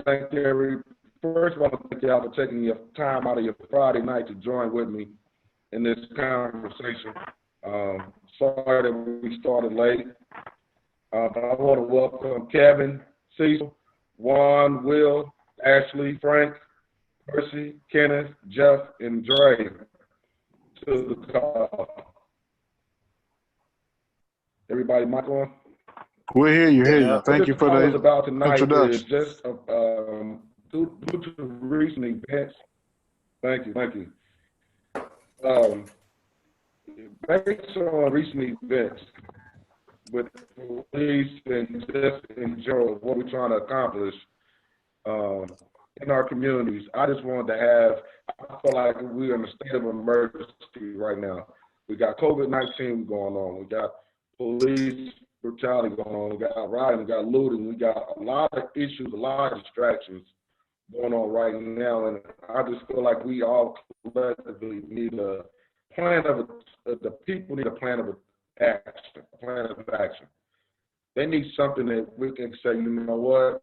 thank first of all, I want to thank y'all for taking your time out of your Friday night to join with me in this conversation. Sorry that we started late. But I want to welcome Kevin, Cecil, Juan, Will, Ashley, Frank, Percy, Kenneth, Jeff, and Dre to the call. Everybody, mic on? We hear you. Thank you for the about tonight introduction. Is just due to recent events. Thank you. Based on recent events with police and just in general, what we're trying to accomplish in our communities, I just wanted to I feel like we're in a state of emergency right now. We got COVID-19 going on. We got police brutality going on. We got rioting. We got looting. We got a lot of issues, a lot of distractions going on right now. And I just feel like we all collectively need a plan the people need a plan of action. They need something that we can say, you know what,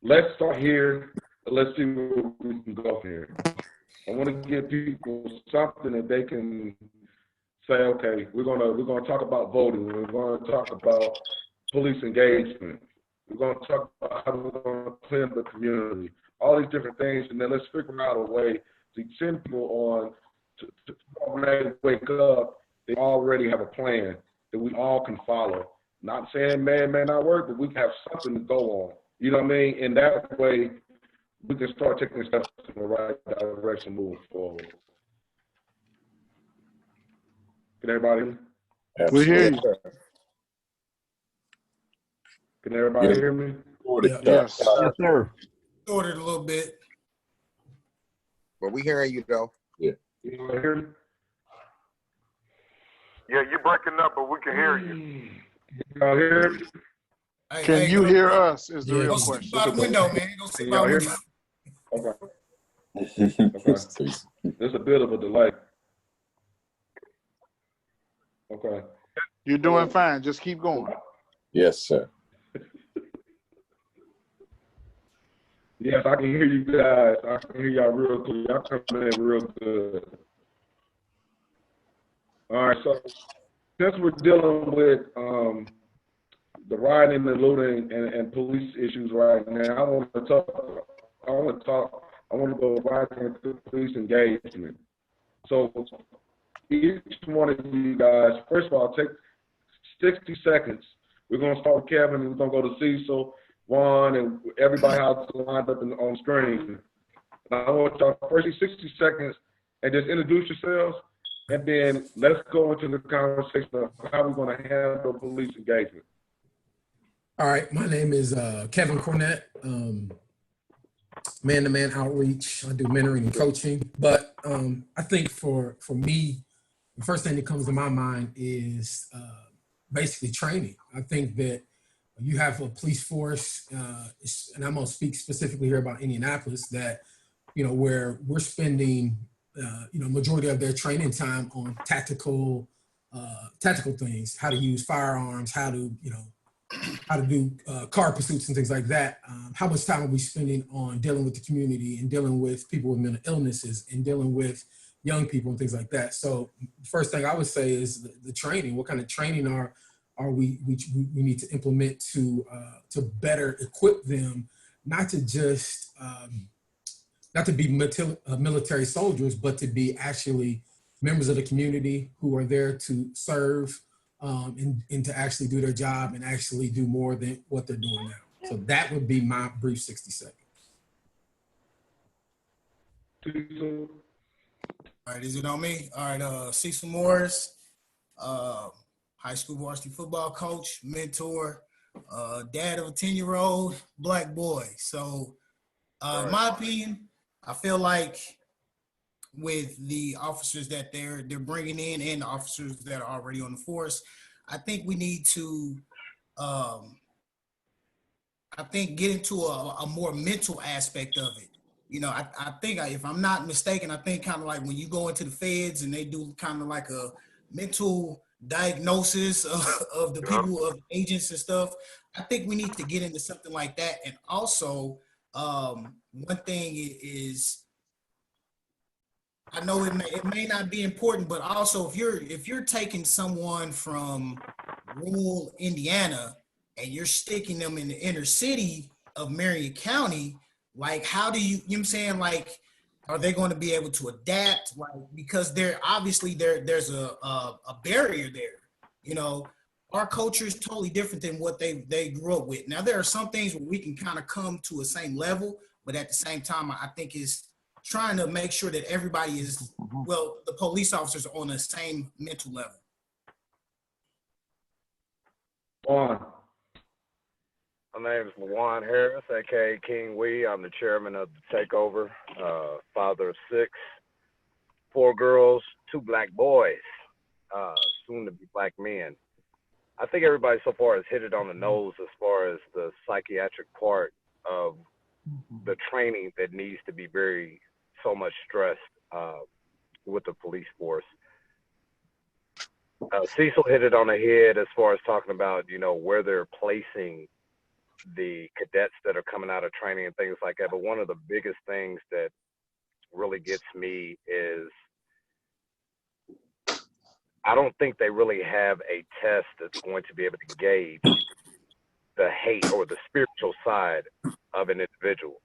let's start here, let's see where we can go here. I want to give people something that they can say, okay, we're gonna talk about voting, we're gonna talk about police engagement, we're gonna talk about how we're gonna clean the community, all these different things, and then let's figure out a way to send people on to when they wake up, they already have a plan that we all can follow. Not saying may not work, but we have something to go on. You know what I mean? And that way, we can start taking steps in the right direction moving forward. Can everybody hear me? We hear you. Can everybody hear me? Yes, sir. Ordered a little bit. But we hearing you though. You hear me? Yeah, you're breaking up, but we can hear you. Y'all hear me? Can you hear us is the real question. Go sit by the window, man. Go sit by the window. Okay. There's a bit of a delay. Okay. You're doing fine. Just keep going. Yes, sir. Yes, I can hear you guys. I can hear y'all real clear. Y'all coming in real good. All right, so since we're dealing with the rioting and looting and police issues right now, I want to go right into police engagement. So each one of you guys, first of all, take 60 seconds. We're going to start with Kevin, and we're going to go to Cecil, Juan, and everybody else lined up on screen. And I want y'all first 60 seconds and just introduce yourselves, and then let's go into the conversation of how we're going to handle police engagement. All right, my name is Kevin Cornett, man-to-man outreach. I do mentoring and coaching, but I think for me, the first thing that comes to my mind is basically training. I think that you have a police force, and I'm gonna speak specifically here about Indianapolis, that, where we're spending, majority of their training time on tactical things, how to use firearms, how to do car pursuits and things like that. How much time are we spending on dealing with the community and dealing with people with mental illnesses and dealing with young people and things like that? So the first thing I would say is the training. What kind of training are we need to implement to better equip them, not to just not to be military soldiers, but to be actually members of the community who are there to serve and to actually do their job and actually do more than what they're doing now. So that would be my brief 60 seconds. All right, is it on me? All right, Cecil Morris, high school varsity football coach, mentor, dad of a 10-year-old black boy. So in my opinion, I feel like with the officers that they're bringing in and the officers that are already on the force, I think we need to, get into a more mental aspect of it. I think, if I'm not mistaken, I think kind of like when you go into the feds and they do kind of like a mental diagnosis of the people, of agents and stuff, I think we need to get into something like that. And also, One thing is, I know it may not be important, but also if you're taking someone from rural Indiana and you're sticking them in the inner city of Marion County, like how do you know what I'm saying? Like, are they going to be able to adapt? Like, because there's a barrier there. You know, our culture is totally different than what they grew up with. Now there are some things where we can kind of come to a same level, but at the same time, I think it's trying to make sure that everybody is, well, the police officers are on the same mental level. Juan. My name is Juan Harris, aka King Wee. I'm the chairman of the Takeover, father of 6, 4 girls, 2 black boys, soon to be black men. I think everybody so far has hit it on the nose as far as the psychiatric part of the training that needs to be so much stressed with the police force. Cecil hit it on the head as far as talking about, you know, where they're placing the cadets that are coming out of training and things like that. But one of the biggest things that really gets me is I don't think they really have a test that's going to be able to gauge the hate or the spiritual side of an individual.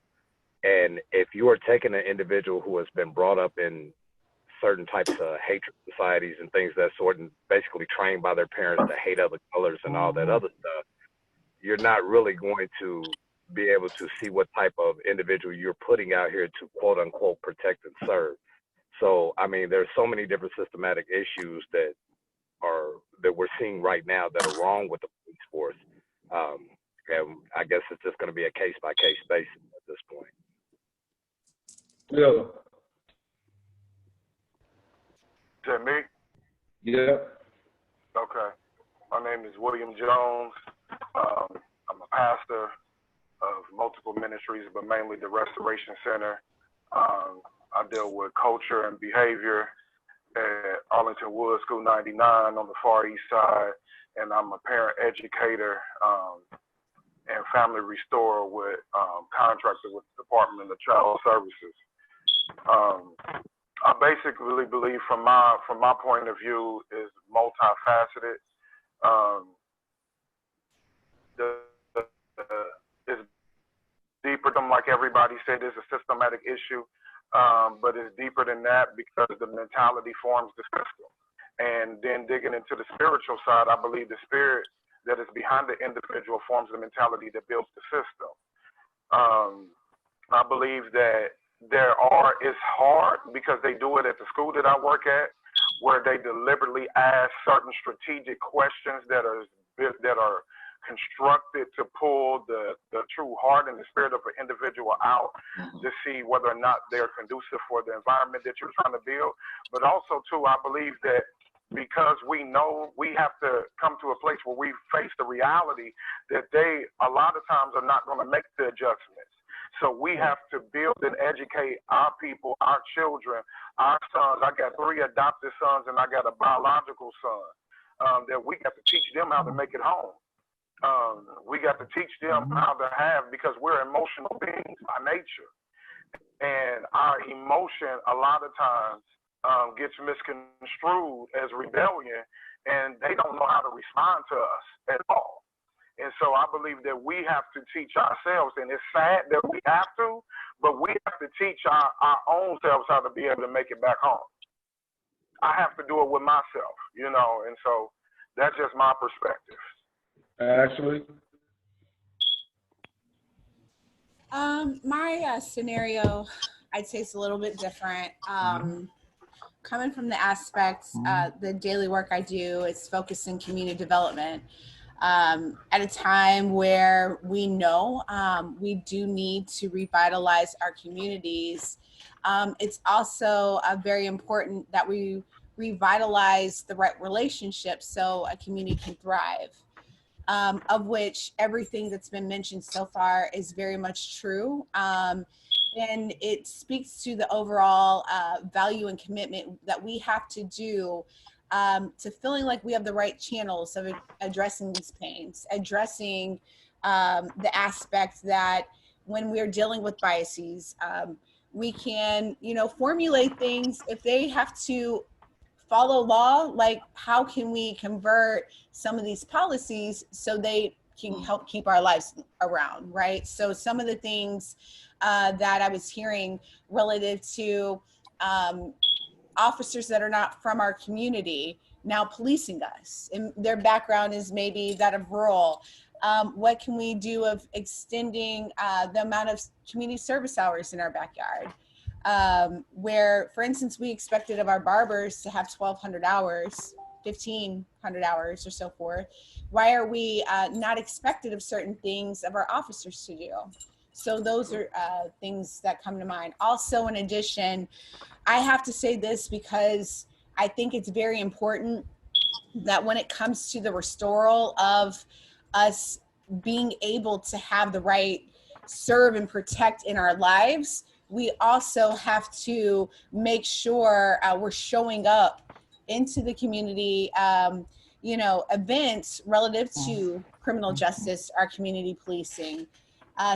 And if you are taking an individual who has been brought up in certain types of hatred societies and things of that sort, and basically trained by their parents to hate other colors and all that other stuff, you're not really going to be able to see what type of individual you're putting out here to quote unquote protect and serve. So, I mean, there's so many different systematic issues that we're seeing right now that are wrong with the police force. And I guess it's just going to be a case by case basis at this point. Yeah. Is that me? Yeah. Okay. My name is William Jones. I'm a pastor of multiple ministries, but mainly the Restoration Center. I deal with culture and behavior at Arlington Woods School 99 on the Far East Side, and I'm a parent educator and family restorer with contracted with the Department of Child Services. I basically believe, from my point of view, is multifaceted. It's deeper than, like everybody said, it's a systematic issue, but it's deeper than that because the mentality forms the system. And then digging into the spiritual side, I believe the spirit that is behind the individual forms the mentality that builds the system. I believe that it's hard because they do it at the school that I work at, where they deliberately ask certain strategic questions that are constructed to pull the true heart and the spirit of an individual out to see whether or not they're conducive for the environment that you're trying to build. But also, too, I believe that because we know we have to come to a place where we face the reality that they, a lot of times, are not going to make the adjustments. So we have to build and educate our people, our children, our sons. I got 3 adopted sons and I got a biological son, that we got to teach them how to make it home. We got to teach them how to have, because we're emotional beings by nature. And our emotion a lot of times gets misconstrued as rebellion, and they don't know how to respond to us at all. And so I believe that we have to teach ourselves, and it's sad that we have to, but we have to teach our own selves how to be able to make it back home. I have to do it with myself, you know, and so that's just my perspective. Ashley? My scenario, I'd say, is a little bit different. Coming from the aspects, the daily work I do is focused in community development. At a time where we know we do need to revitalize our communities, it's also very important that we revitalize the right relationships so a community can thrive. Of which everything that's been mentioned so far is very much true. And it speaks to the overall value and commitment that we have to do to feeling like we have the right channels of addressing these pains, addressing the aspect that when we're dealing with biases. We can, formulate things. If they have to follow law, like how can we convert some of these policies so they can help keep our lives around, right? So some of the things that I was hearing relative to officers that are not from our community now policing us, and their background is maybe that of rural. What can we do of extending the amount of community service hours in our backyard? Where, for instance, we expected of our barbers to have 1,200 hours, 1,500 hours or so forth. Why are we not expected of certain things of our officers to do? So those are things that come to mind. Also, in addition, I have to say this because I think it's very important that when it comes to the restoral of us being able to have the right serve and protect in our lives, we also have to make sure we're showing up into the community, events relative to criminal justice, our community policing,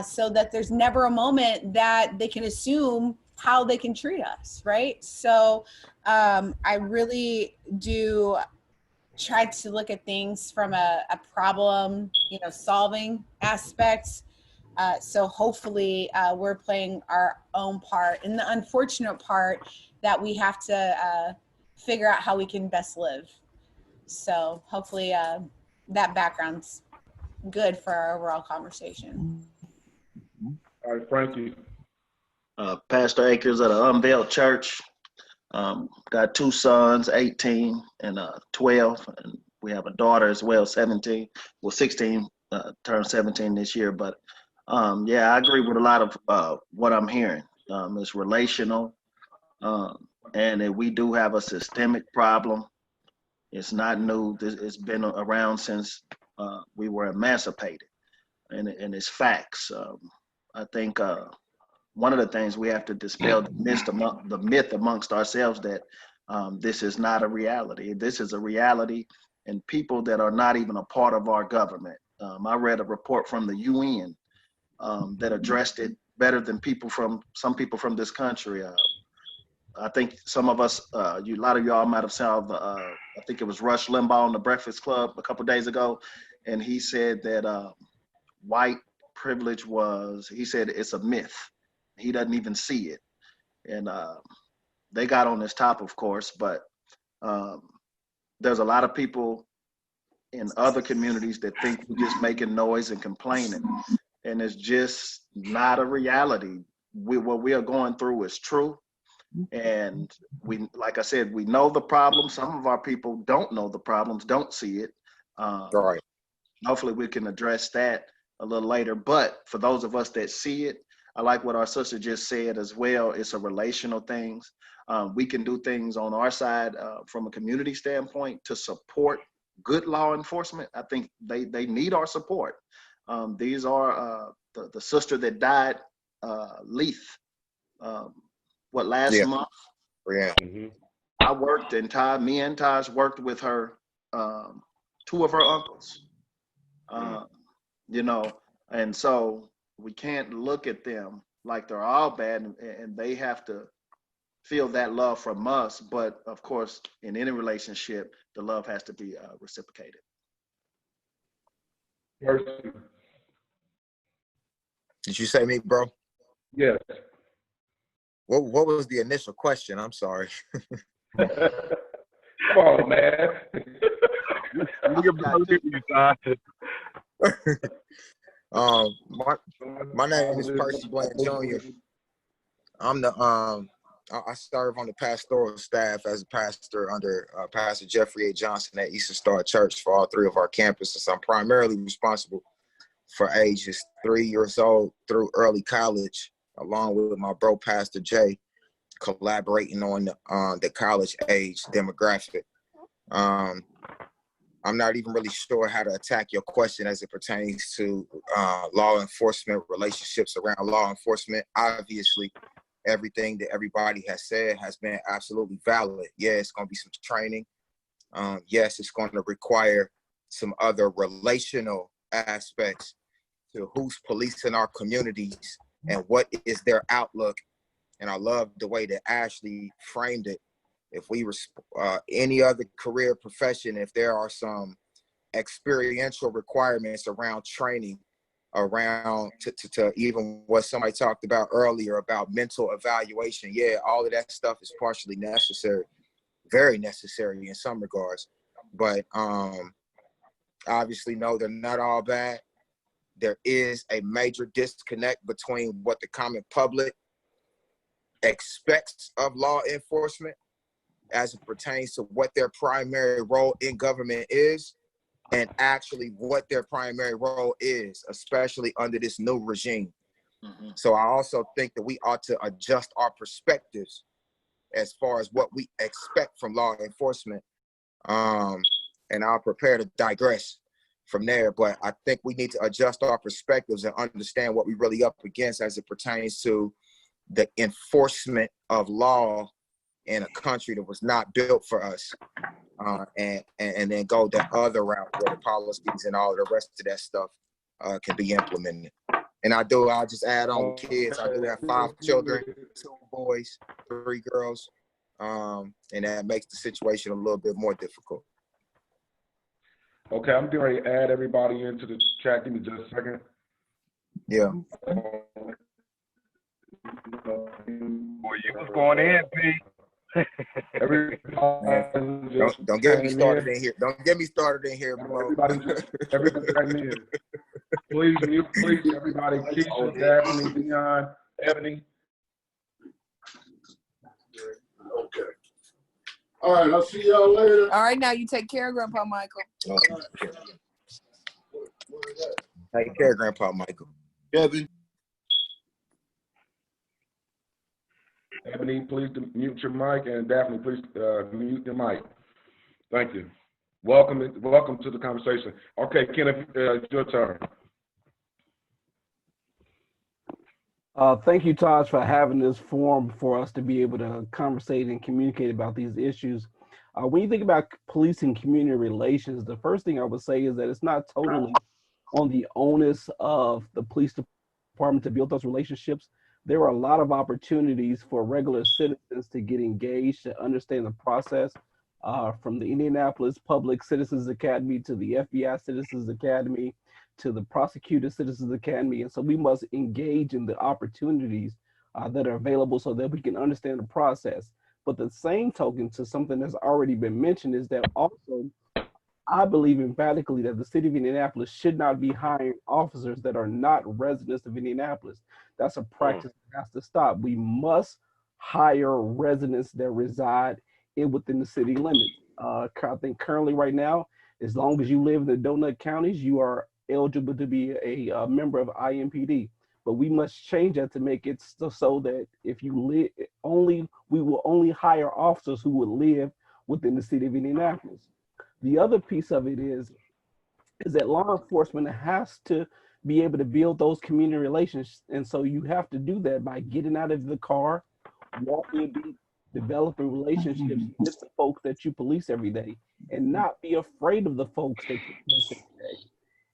so that there's never a moment that they can assume how they can treat us, right? So I really do try to look at things from a problem, solving aspect. So hopefully we're playing our own part in the unfortunate part that we have to figure out how we can best live. So hopefully that background's good for our overall conversation. All right, Frankie. Pastor Akers of the Unveiled Church. Got 2 sons, 18 and 12, and we have a daughter as well, 17. Well, 16, turned 17 this year. But yeah, I agree with a lot of what I'm hearing. It's relational, and that we do have a systemic problem. It's not new. It's been around since we were emancipated, and it's facts. I think one of the things we have to dispel the myth amongst ourselves that this is not a reality. This is a reality, and people that are not even a part of our government. I read a report from the UN that addressed it better than some people from this country. I think some of us, a lot of y'all might have saw I think it was Rush Limbaugh on the Breakfast Club a couple days ago, and he said that white privilege he said it's a myth. He doesn't even see it. And they got on this top, of course, but there's a lot of people in other communities that think we're just making noise and complaining. And it's just not a reality. What we are going through is true. And we, like I said, we know the problem. Some of our people don't know the problems, don't see it. Right. Hopefully we can address that a little later. But for those of us that see it, I like what our sister just said as well. It's a relational thing. We can do things on our side from a community standpoint to support good law enforcement. I think they need our support. These are the sister that died, Leith, last month? Yeah. Mm-hmm. I worked, and me and Taj worked with her, 2 of her uncles, and so we can't look at them like they're all bad, and they have to feel that love from us. But of course, in any relationship, the love has to be reciprocated. Percy. Did you say me, bro? Yes. What was the initial question? I'm sorry. Come on, man. My name is Percy Bland Jr. I'm the I serve on the pastoral staff as a pastor under Pastor Jeffrey A. Johnson at Eastern Star Church for all 3 of our campuses. I'm primarily responsible for ages 3 years old through early college, along with my bro Pastor Jay, collaborating on the college age demographic. I'm not even really sure how to attack your question as it pertains to law enforcement, relationships around law enforcement. Obviously, everything that everybody has said has been absolutely valid. Yeah, it's going to be some training. Yes, it's going to require some other relational aspects to who's policing our communities and what is their outlook. And I love the way that Ashley framed it. If we any other career profession, if there are some experiential requirements around training, around to even what somebody talked about earlier about mental evaluation, yeah, all of that stuff is partially necessary, very necessary in some regards. But obviously, no, they're not all bad. There is a major disconnect between what the common public expects of law enforcement as it pertains to what their primary role in government is, and actually what their primary role is, especially under this new regime. Mm-hmm. So I also think that we ought to adjust our perspectives as far as what we expect from law enforcement. And I'll prepare to digress from there, but I think we need to adjust our perspectives and understand what we're really up against as it pertains to the enforcement of law in a country that was not built for us, and then go the other route where the policies and all the rest of that stuff can be implemented. And I'll just add on kids. I do have 5 children, 2 boys, 3 girls, and that makes the situation a little bit more difficult. Okay, I'm getting ready to add everybody into the chat. Give me just a second. Yeah. Boy, you was going in, P. Don't get me started in here. Don't get me started in here, bro. Everybody in. Please mute, please, everybody. Keisha, Daphne, Dion, Ebony. Okay. All right, I'll see y'all later. All right, now you take care of Grandpa Michael. Take care, Grandpa Michael. Kevin. Ebony, please mute your mic, and Daphne, please mute your mic. Thank you. Welcome to the conversation. Okay, Kenneth, it's your turn. Thank you, Taj, for having this forum for us to be able to conversate and communicate about these issues. When you think about police and community relations, the first thing I would say is that it's not totally on the onus of the police department to build those relationships. There are a lot of opportunities for regular citizens to get engaged, to understand the process, from the Indianapolis Public Citizens Academy to the FBI Citizens Academy to the Prosecutor Citizens Academy. And so we must engage in the opportunities that are available so that we can understand the process. But the same token to something that's already been mentioned is that also, I believe emphatically that the city of Indianapolis should not be hiring officers that are not residents of Indianapolis. That's a practice that has to stop. We must hire residents that reside within the city limits. I think currently right now, as long as you live in the donut counties, you are eligible to be a member of IMPD. But we must change that to make it so that if you live we will only hire officers who will live within the city of Indianapolis. The other piece of it is that law enforcement has to be able to build those community relations. And so you have to do that by getting out of the car, walking and developing relationships with the folks that you police every day, and not be afraid of the folks that you police every day.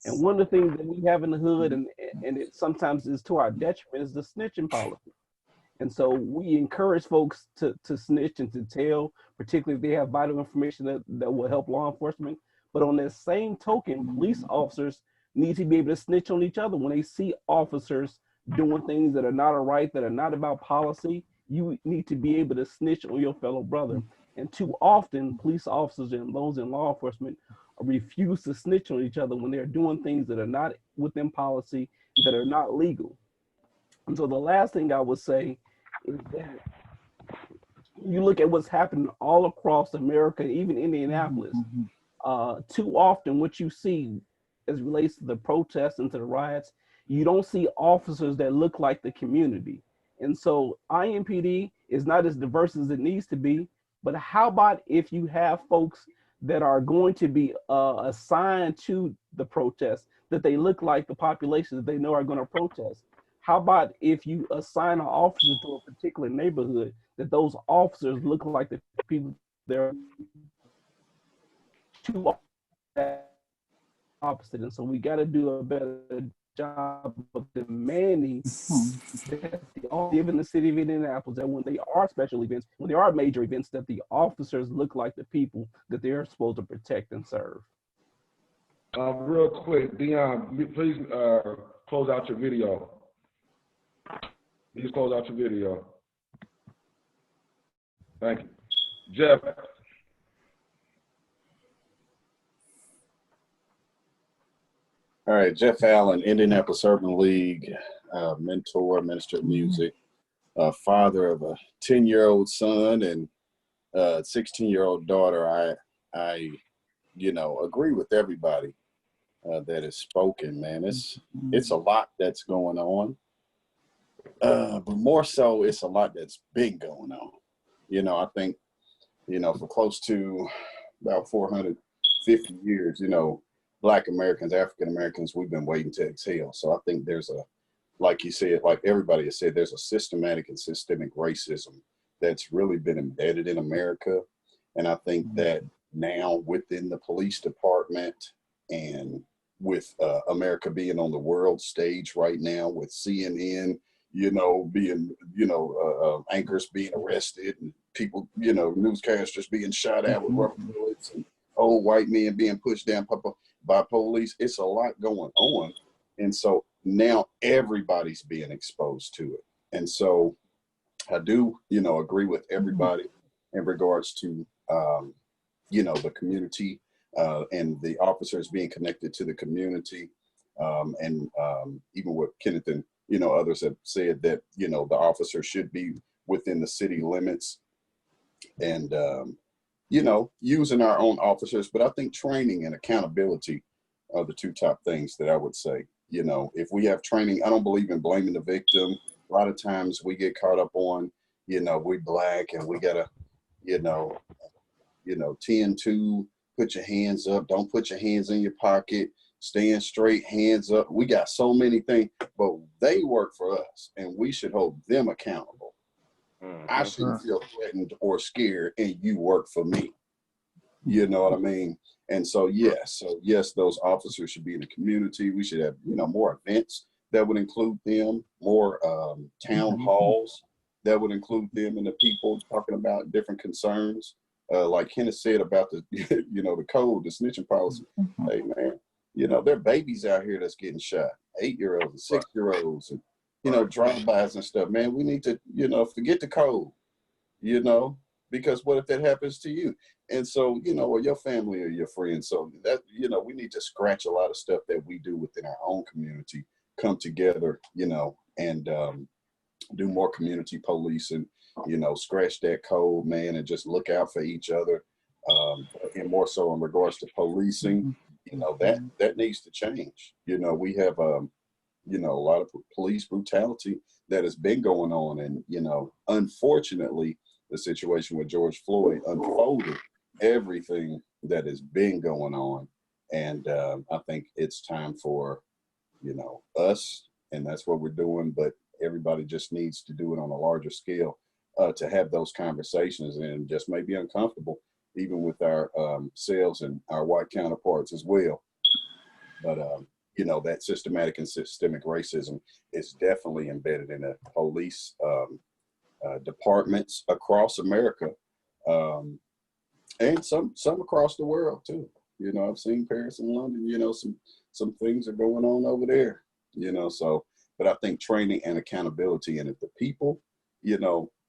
And one of the things that we have in the hood, and it sometimes is to our detriment, is the snitching policy. And so we encourage folks to snitch and to tell, particularly if they have vital information that will help law enforcement. But on that same token, police officers need to be able to snitch on each other when they see officers doing things that are not all right, that are not about policy. You need to be able to snitch on your fellow brother. And too often, police officers and those in law enforcement refuse to snitch on each other when they're doing things that are not within policy, that are not legal. And so the last thing I would say is that you look at what's happening all across America, even Indianapolis, too often what you see as it relates to the protests and to the riots, you don't see officers that look like the community. And so IMPD is not as diverse as it needs to be, but how about if you have folks that are going to be assigned to the protest, that they look like the population that they know are going to protest? How about if you assign an officer to a particular neighborhood, that those officers look like the people they're too opposite? And so we got to do a better job of demanding that even the city of Indianapolis, that when they are special events, when there are major events, that the officers look like the people that they're supposed to protect and serve. Real quick, Dion, please close out your video. Please close out your video. Thank you. Jeff. All right, Jeff Allen, Indianapolis Urban League, mentor, minister of music, father of a 10-year-old son and a 16-year-old daughter. I agree with everybody that has spoken, man. It's a lot that's going on, but more so, it's a lot that's been going on. I think, for close to about 450 years, Black Americans, African Americans, we've been waiting to exhale. So I think there's like you said, like everybody has said, there's a systematic and systemic racism that's really been embedded in America. And I think that now within the police department and with America being on the world stage right now with CNN, being, anchors being arrested and people, newscasters being shot at with rubber bullets and old white men being pushed down by police. It's a lot going on. And so now everybody's being exposed to it. And so I do, agree with everybody in regards to, the community and the officers being connected to the community. And even what Kenneth and, others have said that, the officer should be within the city limits and, using our own officers. But I think training and accountability are the two top things that I would say. If we have training, I don't believe in blaming the victim. A lot of times we get caught up on, we Black and we gotta, 10-2, put your hands up, don't put your hands in your pocket, stand straight, hands up. We got so many things, but they work for us and we should hold them accountable. I shouldn't feel threatened or scared and you work for me. You know what I mean? And so, yes, those officers should be in the community. We should have, more events that would include them, more town halls that would include them and the people talking about different concerns. Like Kenneth said about the, the code, the snitching policy. Hey, man, there are babies out here that's getting shot, 8-year-olds and 6-year-olds and, drive-bys and stuff. Man, we need to, forget the code, because what if that happens to you? And so, or your family or your friends. So that, we need to scratch a lot of stuff that we do within our own community, come together, and do more community policing, scratch that code, man, and just look out for each other. And more so in regards to policing, that needs to change. We have, a lot of police brutality that has been going on. And, unfortunately, the situation with George Floyd unfolded everything that has been going on. And I think it's time for, us, and that's what we're doing, but everybody just needs to do it on a larger scale to have those conversations, and just may be uncomfortable, even with our selves and our white counterparts as well. But, that systematic and systemic racism is definitely embedded in the police departments across America, and some across the world too. I've seen Paris and London, some things are going on over there, so, but I think training and accountability, and if the people,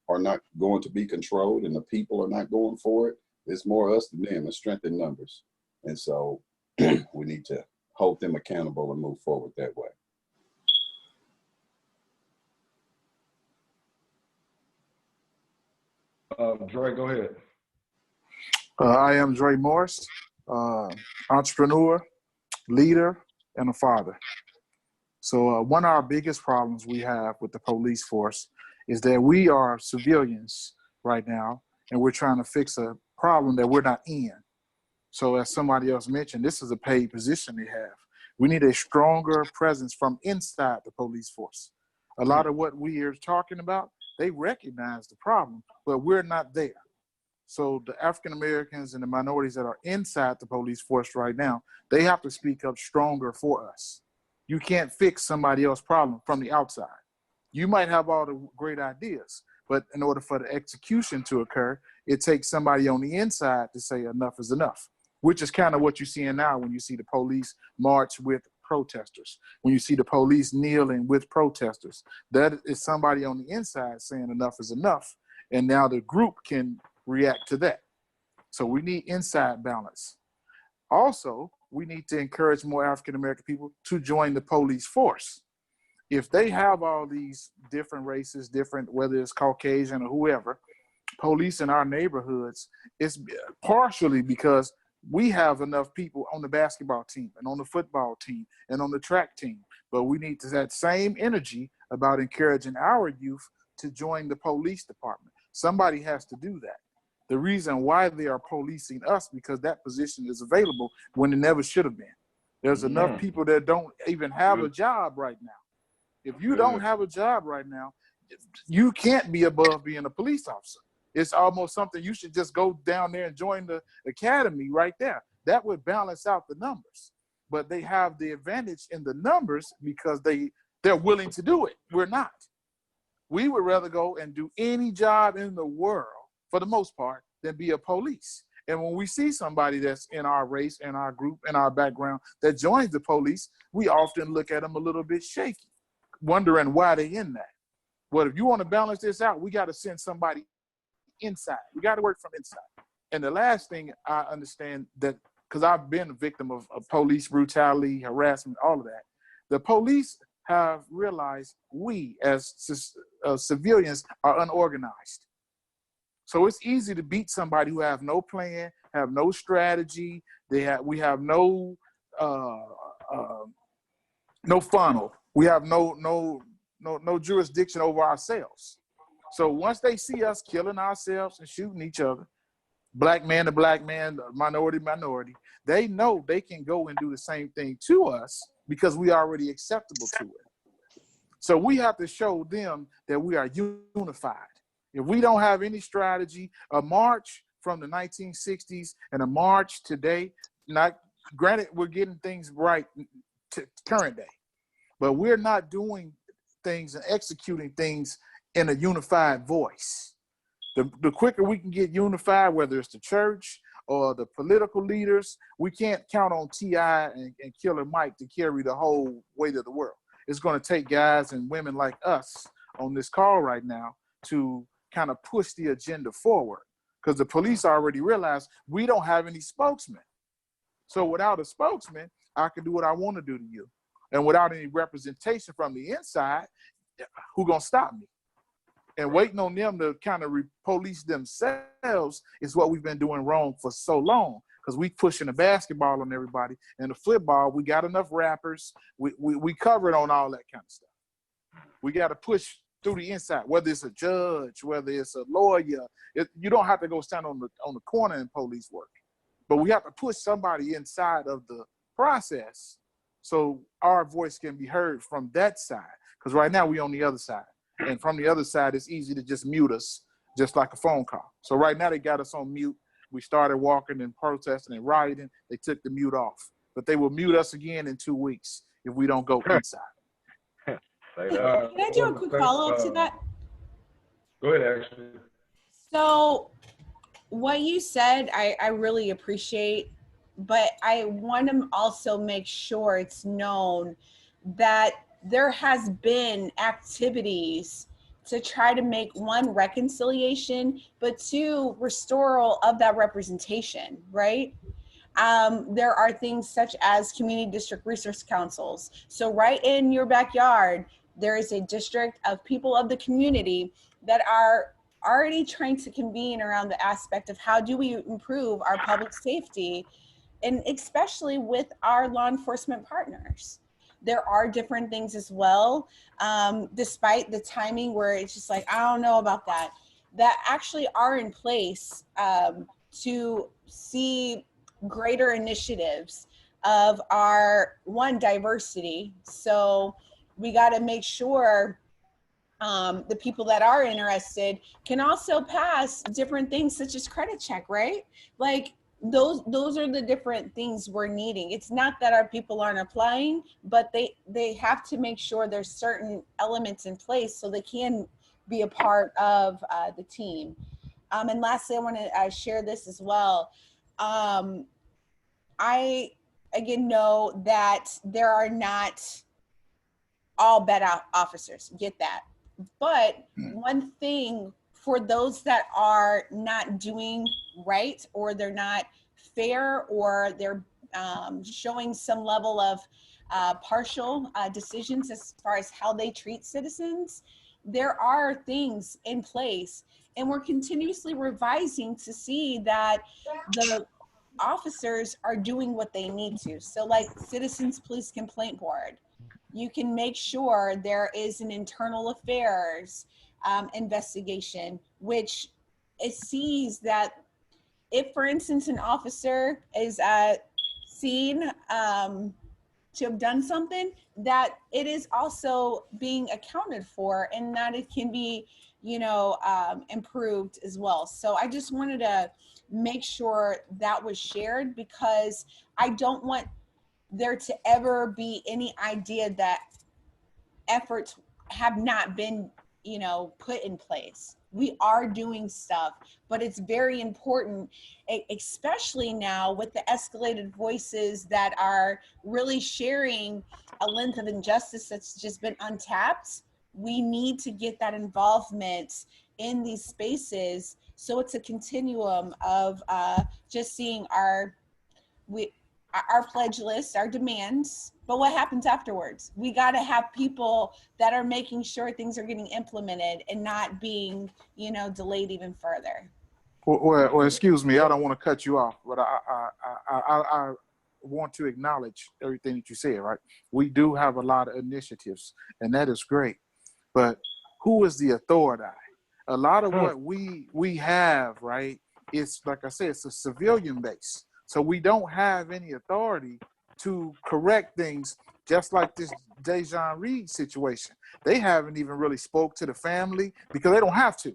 are not going to be controlled and the people are not going for it, it's more us than them, and strength in numbers. And so we need to hold them accountable and move forward that way. Dre, go ahead. I am Dre Morris, entrepreneur, leader, and a father. So one of our biggest problems we have with the police force is that we are civilians right now, and we're trying to fix a problem that we're not in. So as somebody else mentioned, this is a paid position they have. We need a stronger presence from inside the police force. A lot of what we are talking about, they recognize the problem, but we're not there. So the African Americans and the minorities that are inside the police force right now, they have to speak up stronger for us. You can't fix somebody else's problem from the outside. You might have all the great ideas, but in order for the execution to occur, it takes somebody on the inside to say enough is enough, which is kind of what you're seeing now when you see the police march with protesters, when you see the police kneeling with protesters. That is somebody on the inside saying enough is enough, and now the group can react to that. So we need inside balance. Also, we need to encourage more African-American people to join the police force. If they have all these different races, different, whether it's Caucasian or whoever, police in our neighborhoods, it's partially because we have enough people on the basketball team and on the football team and on the track team. But we need that same energy about encouraging our youth to join the police department. Somebody has to do that. The reason why they are policing us, because that position is available when it never should have been. There's enough people that don't even have a job right now. If you don't have a job right now, you can't be above being a police officer. It's almost something you should just go down there and join the academy right there. That would balance out the numbers. But they have the advantage in the numbers because they're willing to do it. We're not. We would rather go and do any job in the world, for the most part, than be a police. And when we see somebody that's in our race, in our group, in our background that joins the police, we often look at them a little bit shaky, wondering why they in that. Well, if you want to balance this out, we got to send somebody inside. We got to work from inside. And the last thing I understand, that because I've been a victim of police brutality, harassment, all of that, the police have realized we as civilians are unorganized. So it's easy to beat somebody who have no plan, have no strategy. We have no funnel. We have no jurisdiction over ourselves. So once they see us killing ourselves and shooting each other, black man to black man, minority to minority, they know they can go and do the same thing to us because we are already acceptable to it. So we have to show them that we are unified. If we don't have any strategy, a march from the 1960s and a march today, not granted, we're getting things right to current day, but we're not doing things and executing things in a unified voice. The quicker we can get unified, whether it's the church or the political leaders, we can't count on T.I. and Killer Mike to carry the whole weight of the world. It's going to take guys and women like us on this call right now to kind of push the agenda forward, because the police already realize we don't have any spokesman. So without a spokesman, I can do what I want to do to you. And without any representation from the inside, who gonna stop me? And waiting on them to kind of police themselves is what we've been doing wrong for so long, because we pushing the basketball on everybody, and the football, we got enough rappers. We covered on all that kind of stuff. We got to push through the inside, whether it's a judge, whether it's a lawyer. You don't have to go stand on the corner in police work, but we have to push somebody inside of the process so our voice can be heard from that side. Because right now we on the other side, and from the other side, it's easy to just mute us, just like a phone call. So right now they got us on mute. We started walking and protesting and rioting. They took the mute off, but they will mute us again in 2 weeks if we don't go inside. Can I do a quick follow-up to that? Go ahead, Ashley. So what you said, I really appreciate, but I want to also make sure it's known that there has been activities to try to make, one, reconciliation, but two, restoral of that representation, right? There are things such as community district resource councils. So right in your backyard, there is a district of people of the community that are already trying to convene around the aspect of how do we improve our public safety, and especially with our law enforcement partners. There are different things as well, despite the timing where it's just like, I don't know about that actually are in place to see greater initiatives of our, one, diversity. So we got to make sure the people that are interested can also pass different things such as credit check, right? Like, those are the different things we're needing. It's not that our people aren't applying, but they have to make sure there's certain elements in place so they can be a part of the team. And lastly, I want to share this as well. I again know that there are not all bad officers, get that. But one thing for those that are not doing right, or they're not fair, or they're showing some level of partial decisions as far as how they treat citizens, there are things in place, and we're continuously revising to see that the officers are doing what they need to. So like Citizens Police Complaint Board, you can make sure there is an internal affairs investigation, which it sees that if, for instance, an officer is seen to have done something, that it is also being accounted for, and that it can be, improved as well. So I just wanted to make sure that was shared, because I don't want there to ever be any idea that efforts have not been, put in place. We are doing stuff, but it's very important, especially now with the escalated voices that are really sharing a length of injustice that's just been untapped. We need to get that involvement in these spaces, so it's a continuum of just seeing our pledge list, our demands, but what happens afterwards? We got to have people that are making sure things are getting implemented and not being, delayed even further. Well, excuse me, I don't want to cut you off, but I want to acknowledge everything that you said, right? We do have a lot of initiatives, and that is great, but who is the authority? A lot of what we have, right, it's like I said, it's a civilian base. So we don't have any authority to correct things, just like this Dejan Reed situation. They haven't even really spoke to the family because they don't have to.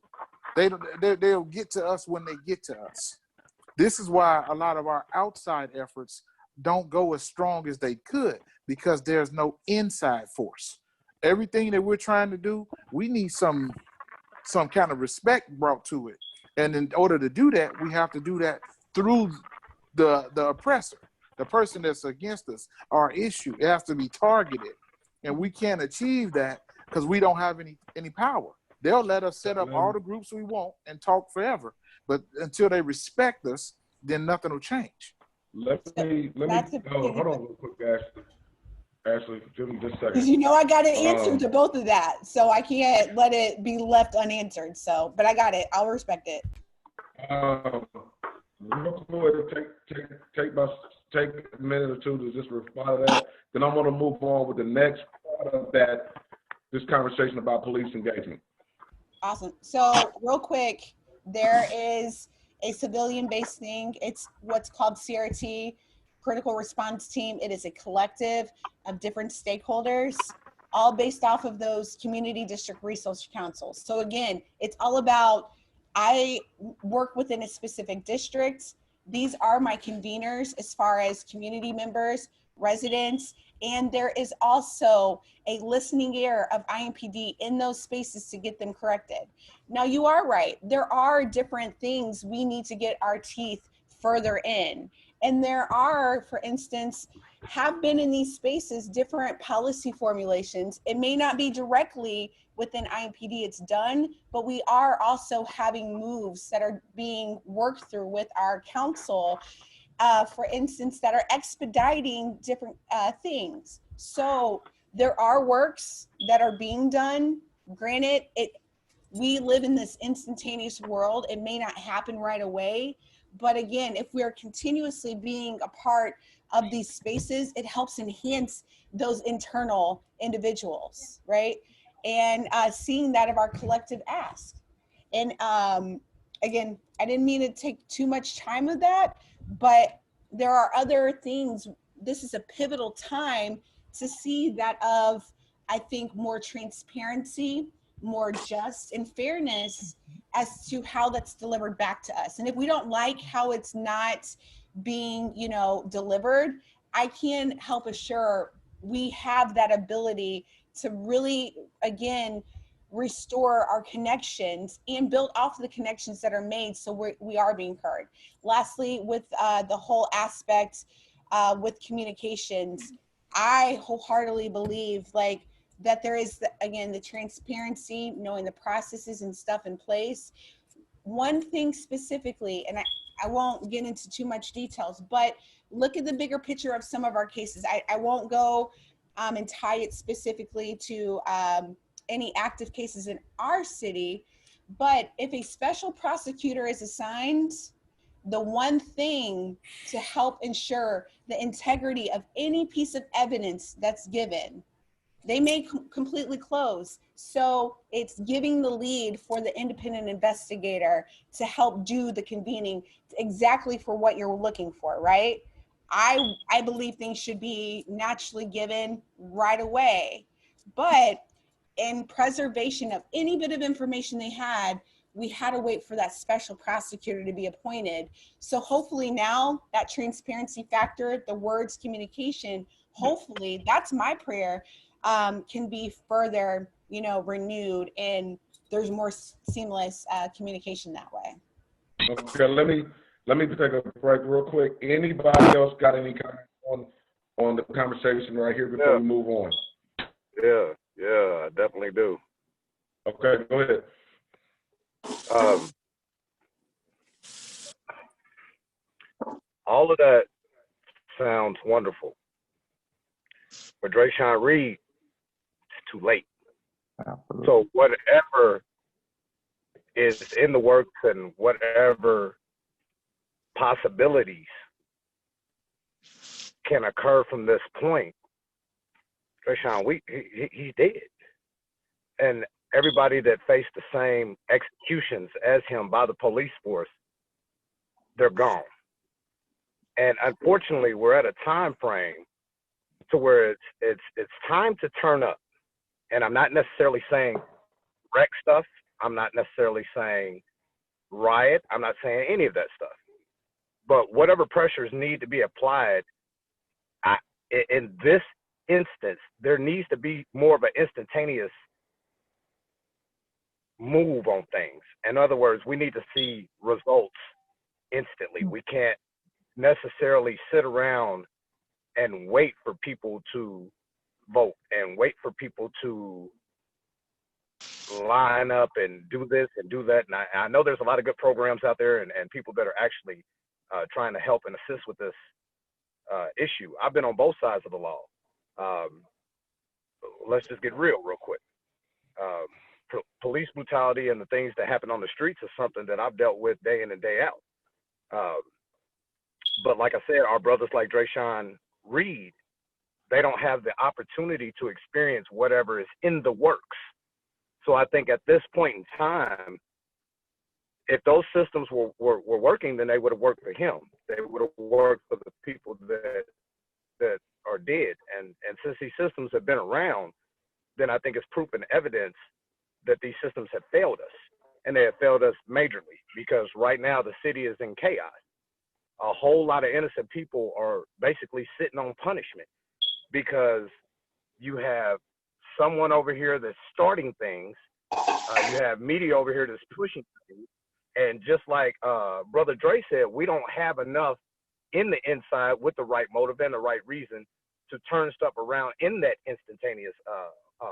They'll get to us when they get to us. This is why a lot of our outside efforts don't go as strong as they could, because there's no inside force. Everything that we're trying to do, we need some kind of respect brought to it. And in order to do that, we have to do that through the oppressor, the person that's against us, our issue. It has to be targeted, and we can't achieve that because we don't have any power. They'll let us set up all the groups we want and talk forever, but until they respect us, then nothing will change. Let me hold on real quick, Ashley, give me just a second. Because I got an answer to both of that, so I can't let it be left unanswered. So, but I got it. I'll respect it. Real quick, take a minute or two to just reply to that. Then I'm going to move on with the next part of this conversation about police engagement. Awesome. So real quick, there is a civilian-based thing. It's what's called CRT, Critical Response Team. It is a collective of different stakeholders, all based off of those community district resource councils. So again, it's all about, I work within a specific district. These are my conveners as far as community members, residents, and there is also a listening ear of IMPD in those spaces to get them corrected. Now, you are right. There are different things we need to get our teeth further in. And there are, for instance, have been in these spaces, different policy formulations. It may not be directly within IMPD it's done, but we are also having moves that are being worked through with our council, for instance, that are expediting different things. So there are works that are being done. Granted, we live in this instantaneous world. It may not happen right away, but again, if we are continuously being a part of these spaces, it helps enhance those internal individuals, right? And seeing that of our collective ask. And again, I didn't mean to take too much time with that, but there are other things. This is a pivotal time to see that of, I think, more transparency, more just and fairness as to how that's delivered back to us. And if we don't like how it's not being, delivered, I can help assure we have that ability to really, again, restore our connections and build off of the connections that are made, so we are being heard. Lastly, with the whole aspect with communications, I wholeheartedly believe that there is, again, the transparency, knowing the processes and stuff in place. One thing specifically, and I won't get into too much details, but look at the bigger picture of some of our cases. I won't go and tie it specifically to any active cases in our city, but if a special prosecutor is assigned, the one thing to help ensure the integrity of any piece of evidence that's given, they may completely close. So it's giving the lead for the independent investigator to help do the convening exactly for what you're looking for, right? I believe things should be naturally given right away, but in preservation of any bit of information they had, we had to wait for that special prosecutor to be appointed. So hopefully now that transparency factor, the words communication, hopefully, that's my prayer, can be further, renewed, and there's more seamless communication that way. Okay, let me take a break real quick. Anybody else got any comments on the conversation right here before we move on? Yeah, I definitely do. Okay, go ahead. All of that sounds wonderful. For Drayshawn Reed, it's too late. Absolutely. So whatever is in the works and whatever possibilities can occur from this point, Drayshawn, he's dead. And everybody that faced the same executions as him by the police force, they're gone. And unfortunately, we're at a time frame to where it's time to turn up. And I'm not necessarily saying wreck stuff. I'm not necessarily saying riot. I'm not saying any of that stuff. But whatever pressures need to be applied, in this instance, there needs to be more of an instantaneous move on things. In other words, we need to see results instantly. We can't necessarily sit around and wait for people to vote and wait for people to line up and do this and do that. And I know there's a lot of good programs out there and people that are actually trying to help and assist with this issue. I've been on both sides of the law. Let's just get real quick. Police brutality and the things that happen on the streets is something that I've dealt with day in and day out. But like I said, our brothers like Drayshawn Reed, they don't have the opportunity to experience whatever is in the works. So I think at this point in time, if those systems were working, then they would have worked for him. They would have worked for the people that are dead. And since these systems have been around, then I think it's proof and evidence that these systems have failed us. And they have failed us majorly, because right now the city is in chaos. A whole lot of innocent people are basically sitting on punishment because you have someone over here that's starting things. You have media over here that's pushing things. And just like Brother Dre said, we don't have enough in the inside with the right motive and the right reason to turn stuff around in that instantaneous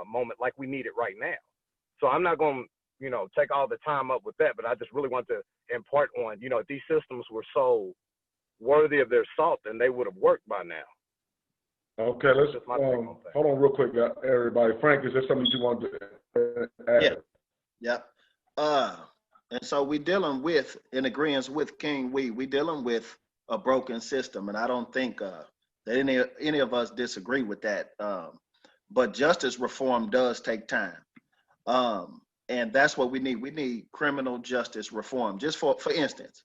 moment like we need it right now. So I'm not going to, take all the time up with that, but I just really want to impart on, if these systems were so worthy of their salt, then they would have worked by now. Okay, let's hold on real quick, everybody. Frank, is there something you want to add? Yeah. And so we're dealing with, in agreement with King we're dealing with a broken system, and I don't think that any of us disagree with that. But justice reform does take time, and that's what we need. We need criminal justice reform. Just for instance,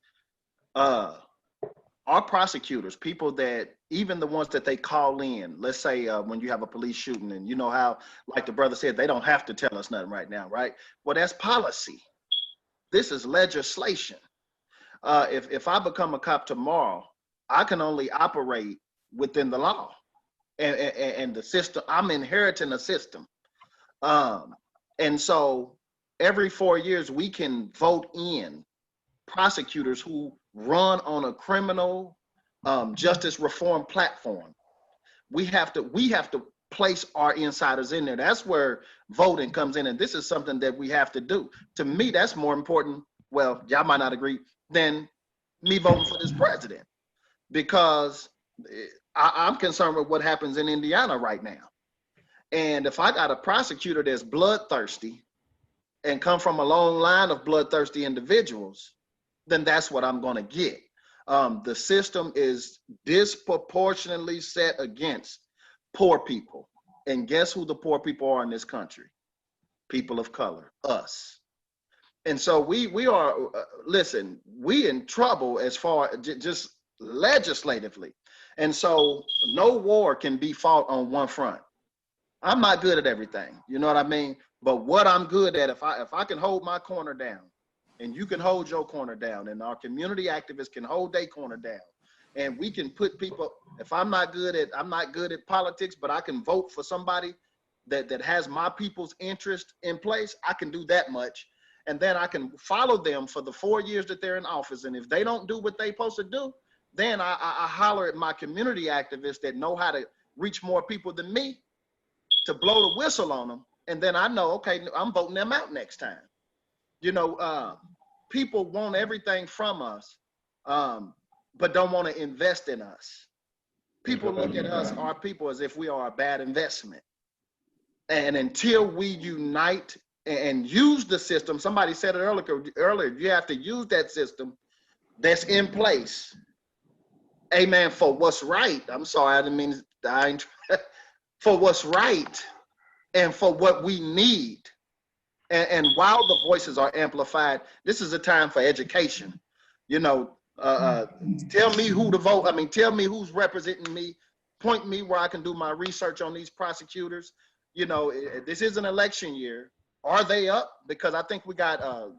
our prosecutors, people that, even the ones that they call in, let's say when you have a police shooting, and you know how, like the brother said, they don't have to tell us nothing right now, right? Well, that's policy. This is legislation. If I become a cop tomorrow, I can only operate within the law and the system. I'm inheriting a system. And so every 4 years, we can vote in prosecutors who run on a criminal justice reform platform. We have to place our insiders in there. That's where voting comes in. And this is something that we have to do. To me, that's more important. Well, y'all might not agree, than me voting for this president, because I'm concerned with what happens in Indiana right now. And if I got a prosecutor that's bloodthirsty and come from a long line of bloodthirsty individuals, then that's what I'm going to get. The system is disproportionately set against poor people. And guess who the poor people are in this country? People of color, us. And so we are, listen, we in trouble as far just legislatively. And so no war can be fought on one front. I'm not good at everything, you know what I mean? But what I'm good at, if I can hold my corner down, and you can hold your corner down, and our community activists can hold their corner down, and we can put people, if I'm not good at politics, but I can vote for somebody that has my people's interest in place, I can do that much. And then I can follow them for the 4 years that they're in office. And if they don't do what they're supposed to do, then I holler at my community activists that know how to reach more people than me to blow the whistle on them. And then I know, okay, I'm voting them out next time. You know, people want everything from us, but don't want to invest in us. People look at us, our people, as if we are a bad investment. And until we unite and use the system, somebody said it earlier, you have to use that system that's in place. Amen. For what's right. I'm sorry, I didn't mean, for what's right and for what we need. And while the voices are amplified, this is a time for education. You know, tell me who to vote. I mean, tell me who's representing me. Point me where I can do my research on these prosecutors. You know, this is an election year. Are they up? Because I think we got Ryan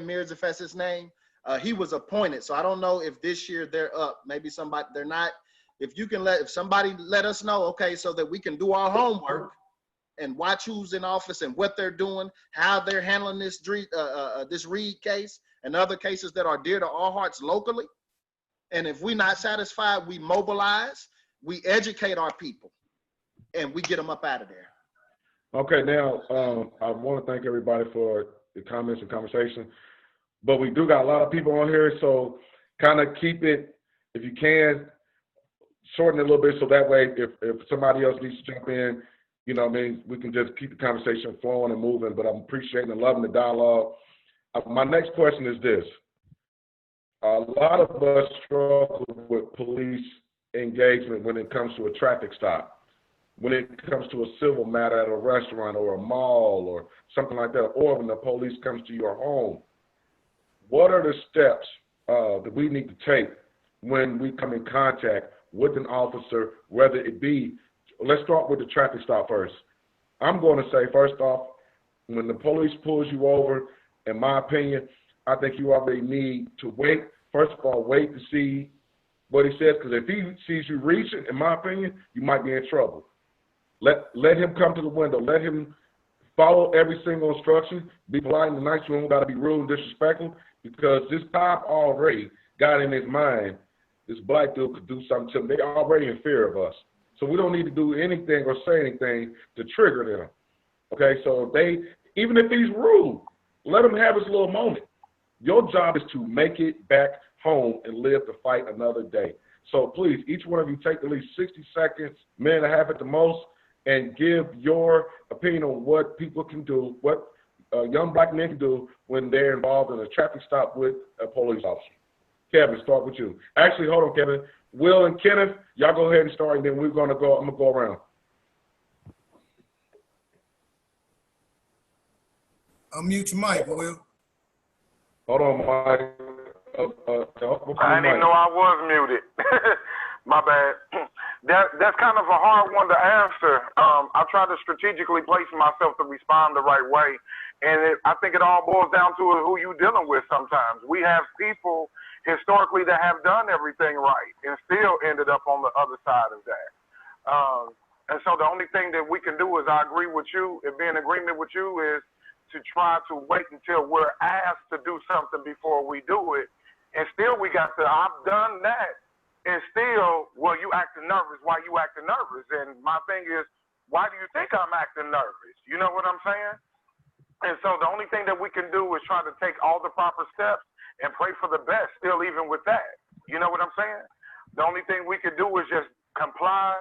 Mears, if that's his name. He was appointed. So I don't know if this year they're up. Maybe somebody, they're not. If somebody let us know, okay, so that we can do our homework and watch who's in office and what they're doing, how they're handling this Reed case and other cases that are dear to our hearts locally. And if we're not satisfied, we mobilize, we educate our people, and we get them up out of there. Okay, now I want to thank everybody for the comments and conversation, but we do got a lot of people on here, so kind of keep it, if you can, shorten it a little bit, so that way if somebody else needs to jump in, you know what I mean, we can just keep the conversation flowing and moving. But I'm appreciating and loving the dialogue. My next question is this. A lot of us struggle with police engagement when it comes to a traffic stop, when it comes to a civil matter at a restaurant or a mall or something like that, or when the police comes to your home. What are the steps that we need to take when we come in contact with an officer, whether it be, let's start with the traffic stop first. I'm going to say, first off, when the police pulls you over, in my opinion, I think you already need to wait. First of all, wait to see what he says, because if he sees you reaching, in my opinion, you might be in trouble. Let him come to the window. Let him follow every single instruction. Be polite and nice. You don't got to be rude and disrespectful, because this cop already got in his mind this black dude could do something to them. They're already in fear of us. So we don't need to do anything or say anything to trigger them. Okay, so even if he's rude, let him have his little moment. Your job is to make it back home and live to fight another day. So please, each one of you take at least 60 seconds, minute and a half at the most, and give your opinion on what people can do, what young black men can do when they're involved in a traffic stop with a police officer. Kevin, start with you. Actually, hold on, Kevin. Will and Kenneth, y'all go ahead and start, and then I'm gonna go around. Unmute your mic, Will. Hold on, Mike. I didn't even know I was muted. My bad. That's kind of a hard one to answer. I try to strategically place myself to respond the right way, and I think it all boils down to who you dealing with. Sometimes we have people historically that have done everything right and still ended up on the other side of that. And so the only thing that we can do is I agree with you and be in agreement with you is to try to wait until we're asked to do something before we do it. And still we got to, I've done that. And still, well, you acting nervous. Why you acting nervous? And my thing is, why do you think I'm acting nervous? You know what I'm saying? And so the only thing that we can do is try to take all the proper steps and pray for the best, still even with that. You know what I'm saying? The only thing we can do is just comply.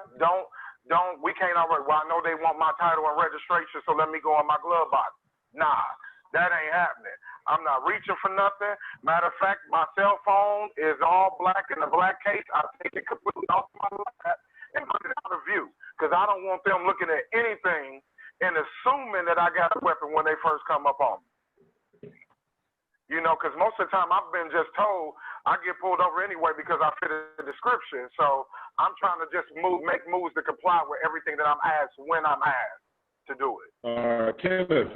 We can't already, well, I know they want my title and registration, so let me go in my glove box. Nah, that ain't happening. I'm not reaching for nothing. Matter of fact, my cell phone is all black in the black case. I take it completely off my lap and put it out of view because I don't want them looking at anything and assuming that I got a weapon when they first come up on me. You know, because most of the time I've been just told I get pulled over anyway because I fit the description. So I'm trying to just make moves to comply with everything that I'm asked when I'm asked to do it. Kenneth.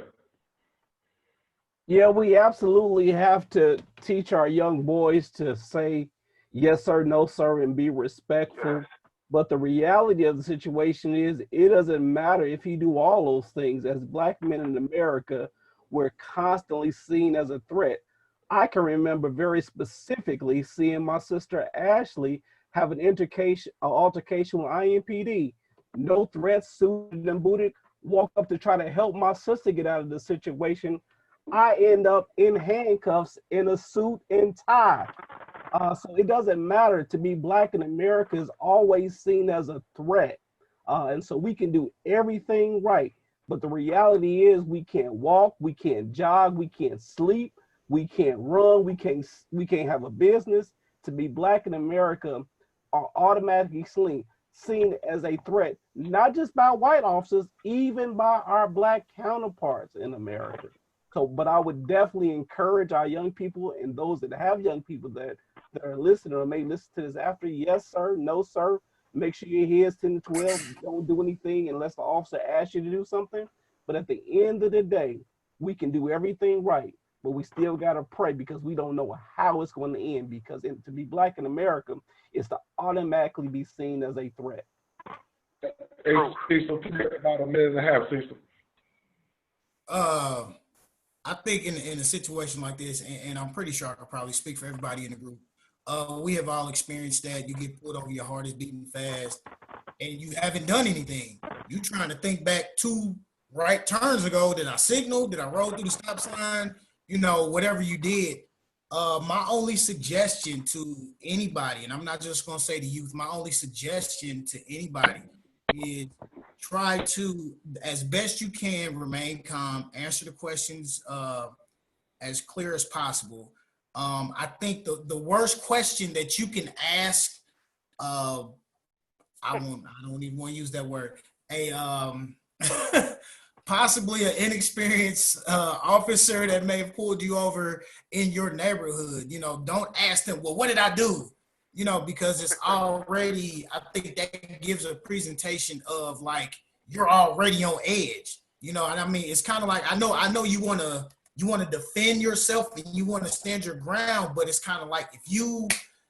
Yeah, we absolutely have to teach our young boys to say yes, sir, no, sir, and be respectful. Yes. But the reality of the situation is it doesn't matter if you do all those things. As Black men in America, we're constantly seen as a threat. I can remember very specifically seeing my sister Ashley have an altercation with IMPD. No threats, suited and booted, walk up to try to help my sister get out of the situation. I end up in handcuffs in a suit and tie. So it doesn't matter. To be Black in America is always seen as a threat. And so we can do everything right. But the reality is we can't walk, we can't jog, we can't sleep, we can't run, we can't have a business. To be Black in America are automatically seen as a threat, not just by white officers, even by our Black counterparts in America. So, but I would definitely encourage our young people and those that have young people that are listening or may listen to this after, yes, sir, no, sir. Make sure your head's 10 to 12. Don't do anything unless the officer asks you to do something. But at the end of the day, we can do everything right, but we still got to pray because we don't know how it's going to end, because to be Black in America is to automatically be seen as a threat. Hey, Cecil, about a minute and a half, Cecil. I think in a situation like this, and I'm pretty sure I could probably speak for everybody in the group, we have all experienced that. You get pulled over, your heart is beating fast, and you haven't done anything. You trying to think back 2 right turns ago. Did I signal? Did I roll through the stop sign? You know, whatever you did. My only suggestion to anybody, and I'm not just going to say to youth, my only suggestion to anybody is try to, as best you can, remain calm, answer the questions as clear as possible. I think the worst question that you can ask, I don't even want to use that word, possibly an inexperienced officer that may have pulled you over in your neighborhood, you know, don't ask them, well, what did I do? You know, because it's already, I think that gives a presentation of like, you're already on edge, you know. And I mean, it's kind of like, I know you want to defend yourself and you want to stand your ground, but it's kind of like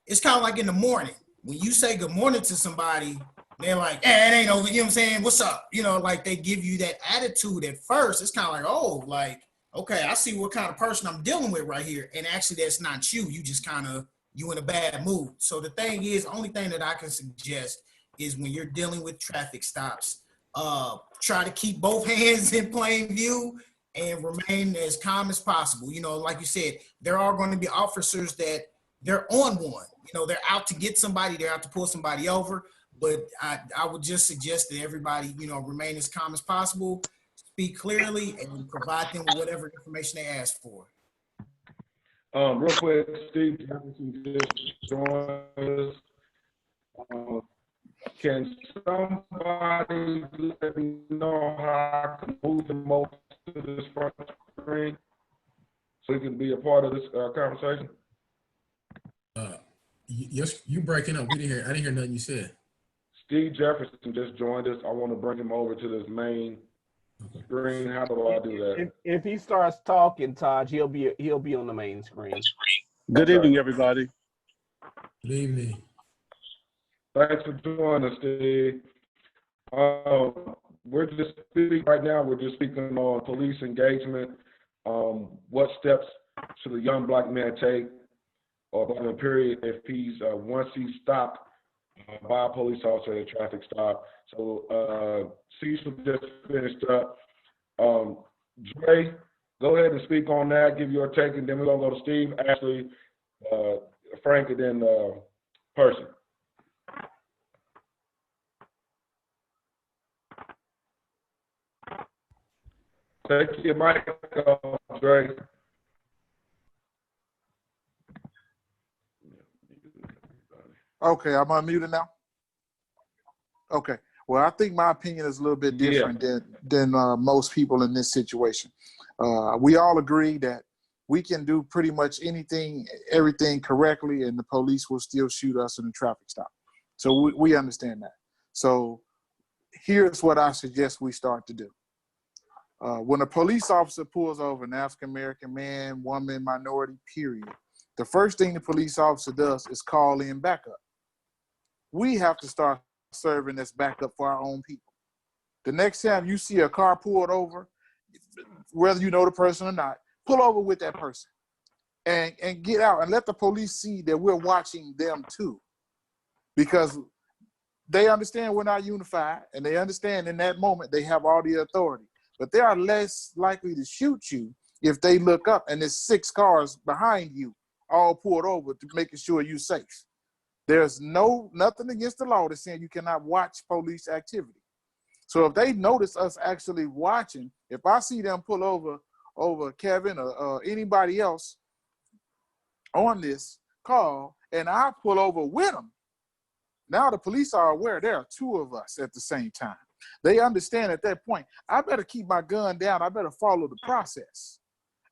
it's kind of like in the morning when you say good morning to somebody, they're like, hey, it ain't over, you know what I'm saying? What's up? You know, like they give you that attitude at first. It's kind of like, oh, like, okay, I see what kind of person I'm dealing with right here. And actually that's not you. You just kind of, you in a bad mood. So the thing is, only thing that I can suggest is when you're dealing with traffic stops, try to keep both hands in plain view and remain as calm as possible. You know, like you said, there are going to be officers that they're on one, you know, they're out to get somebody, they're out to pull somebody over. But I would just suggest that everybody, you know, remain as calm as possible, speak clearly, and provide them with whatever information they ask for. Real quick, Steve Jefferson just joined us. Can somebody let me know how I can move the most to this front screen so you can be a part of this conversation? Yes, you breaking up. I didn't hear nothing you said. Steve Jefferson just joined us. I want to bring him over to this main screen. How do I do that? If he starts talking, Taj, he'll be on the main screen. Good evening, everybody. Good evening. Thanks for joining us, Steve. We're just speaking right now. We're just speaking on police engagement. What steps should a young black man take, or in a period if he's once he's stopped by a police officer at a traffic stop? So Cecil just finished up. Dre, go ahead and speak on that. Give your take, and then we're gonna go to Steve, Ashley, Frank, and then Percy. Take your mic off, Dre. Okay, I'm unmuted now. Okay. Well, I think my opinion is a little bit different than most people in this situation. We all agree that we can do pretty much everything correctly, and the police will still shoot us in a traffic stop. So we understand that. So here's what I suggest we start to do. When a police officer pulls over an African-American man, woman, minority, period, the first thing the police officer does is call in backup. We have to start serving as backup for our own people. The next time you see a car pulled over, whether you know the person or not, pull over with that person and get out and let the police see that we're watching them too. Because they understand we're not unified, and they understand in that moment they have all the authority. But they are less likely to shoot you if they look up and there's 6 cars behind you, all pulled over to making sure you're safe. There's nothing against the law that's saying you cannot watch police activity. So if they notice us actually watching, if I see them pull over Kevin or anybody else on this call, and I pull over with them, now the police are aware there are 2 of us at the same time. They understand at that point, I better keep my gun down. I better follow the process.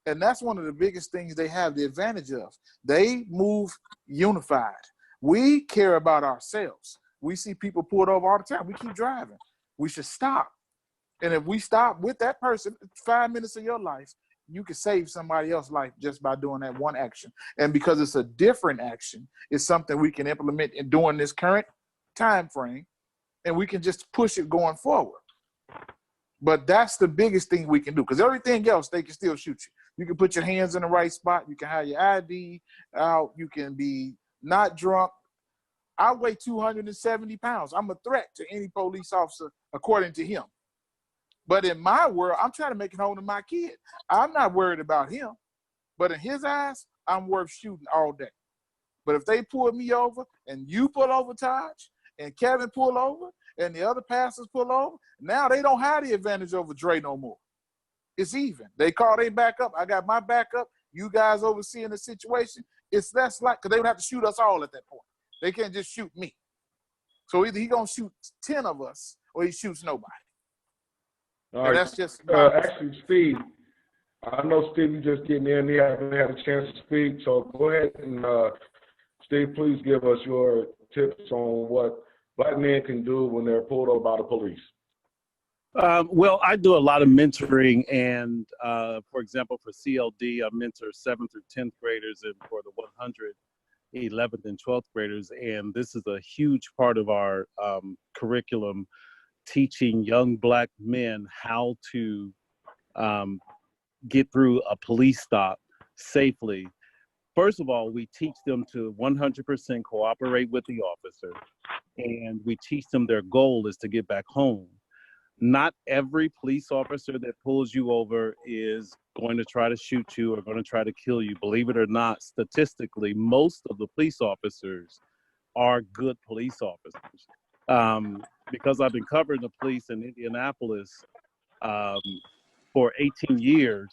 And that's one of the biggest things they have the advantage of. They move unified. We care about ourselves. We see people pulled over all the time. We keep driving. We should stop. And if we stop with that person, 5 minutes of your life, you can save somebody else's life just by doing that one action. And because it's a different action, it's something we can implement during this current time frame, and we can just push it going forward. But that's the biggest thing we can do, because everything else, they can still shoot you. You can put your hands in the right spot. You can have your ID out. You can be not drunk. I weigh 270 pounds. I'm a threat to any police officer, according to him. But in my world, I'm trying to make it home to my kid. I'm not worried about him. But in his eyes, I'm worth shooting all day. But if they pull me over, and you pull over, Taj, and Kevin pull over, and the other pastors pull over, now they don't have the advantage over Dre no more. It's even. They call their backup. I got my backup. You guys overseeing the situation. It's less like, because they would have to shoot us all at that point. They can't just shoot me. So either he gonna shoot 10 of us, or he shoots nobody. All right. That's just actually, Steve. I know Steve, you just getting in. He hasn't had a chance to speak, so go ahead and Steve, please give us your tips on what black men can do when they're pulled over by the police. Well, I do a lot of mentoring, and for example, for CLD, I mentor 7th through 10th graders, and for the 100, 11th and 12th graders, and this is a huge part of our curriculum, teaching young black men how to get through a police stop safely. First of all, we teach them to 100% cooperate with the officer, and we teach them their goal is to get back home. Not every police officer that pulls you over is going to try to shoot you or going to try to kill you. Believe it or not, statistically, most of the police officers are good police officers. Because I've been covering the police in Indianapolis for 18 years,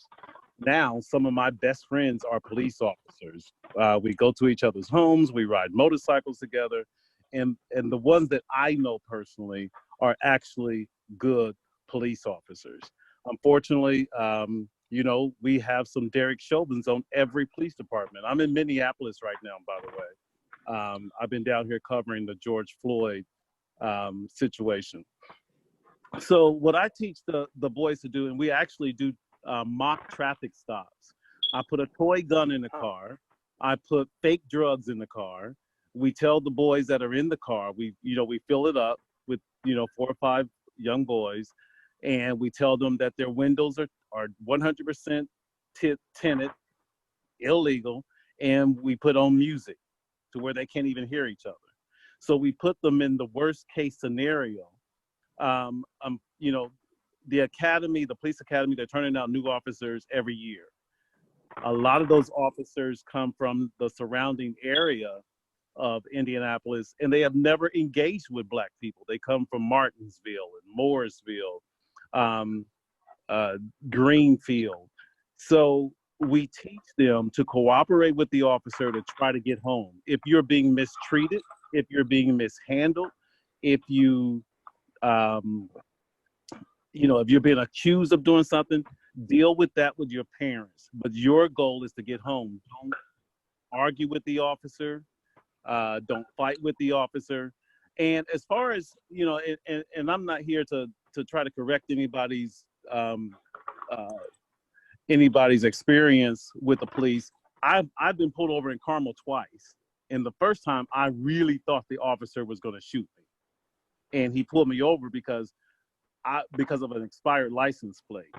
now some of my best friends are police officers. We go to each other's homes, we ride motorcycles together, and the ones that I know personally are actually good police officers. Unfortunately, you know, we have some Derek Chauvins on every police department. I'm in Minneapolis right now, by the way. I've been down here covering the George Floyd situation. So what I teach the boys to do, and we actually do mock traffic stops. I put a toy gun in the car. I put fake drugs in the car. We tell the boys that are in the car, we fill it up with, 4 or 5 young boys, and we tell them that their windows are 100% tinted, illegal, and we put on music to where they can't even hear each other. So we put them in the worst case scenario. The academy, the police academy, they're turning out new officers every year. A lot of those officers come from the surrounding area of Indianapolis, and they have never engaged with Black people. They come from Martinsville and Mooresville, Greenfield. So we teach them to cooperate with the officer to try to get home. If you're being mistreated, if you're being mishandled, if if you're being accused of doing something, deal with that with your parents. But your goal is to get home. Don't argue with the officer. Don't fight with the officer. And as far as, and I'm not here to try to correct anybody's experience with the police. I've been pulled over in Carmel twice. And the first time I really thought the officer was going to shoot me. And he pulled me over because of an expired license plate.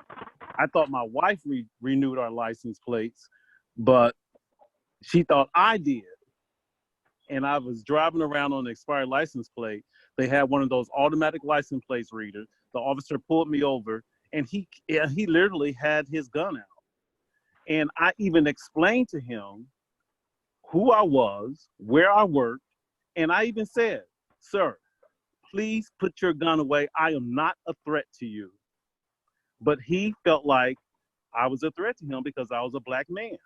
I thought my wife renewed our license plates, but she thought I did. And I was driving around on an expired license plate. They had one of those automatic license plates readers. The officer pulled me over, and he literally had his gun out. And I even explained to him who I was, where I worked, and I even said, "Sir, please put your gun away. I am not a threat to you." But he felt like I was a threat to him because I was a Black man.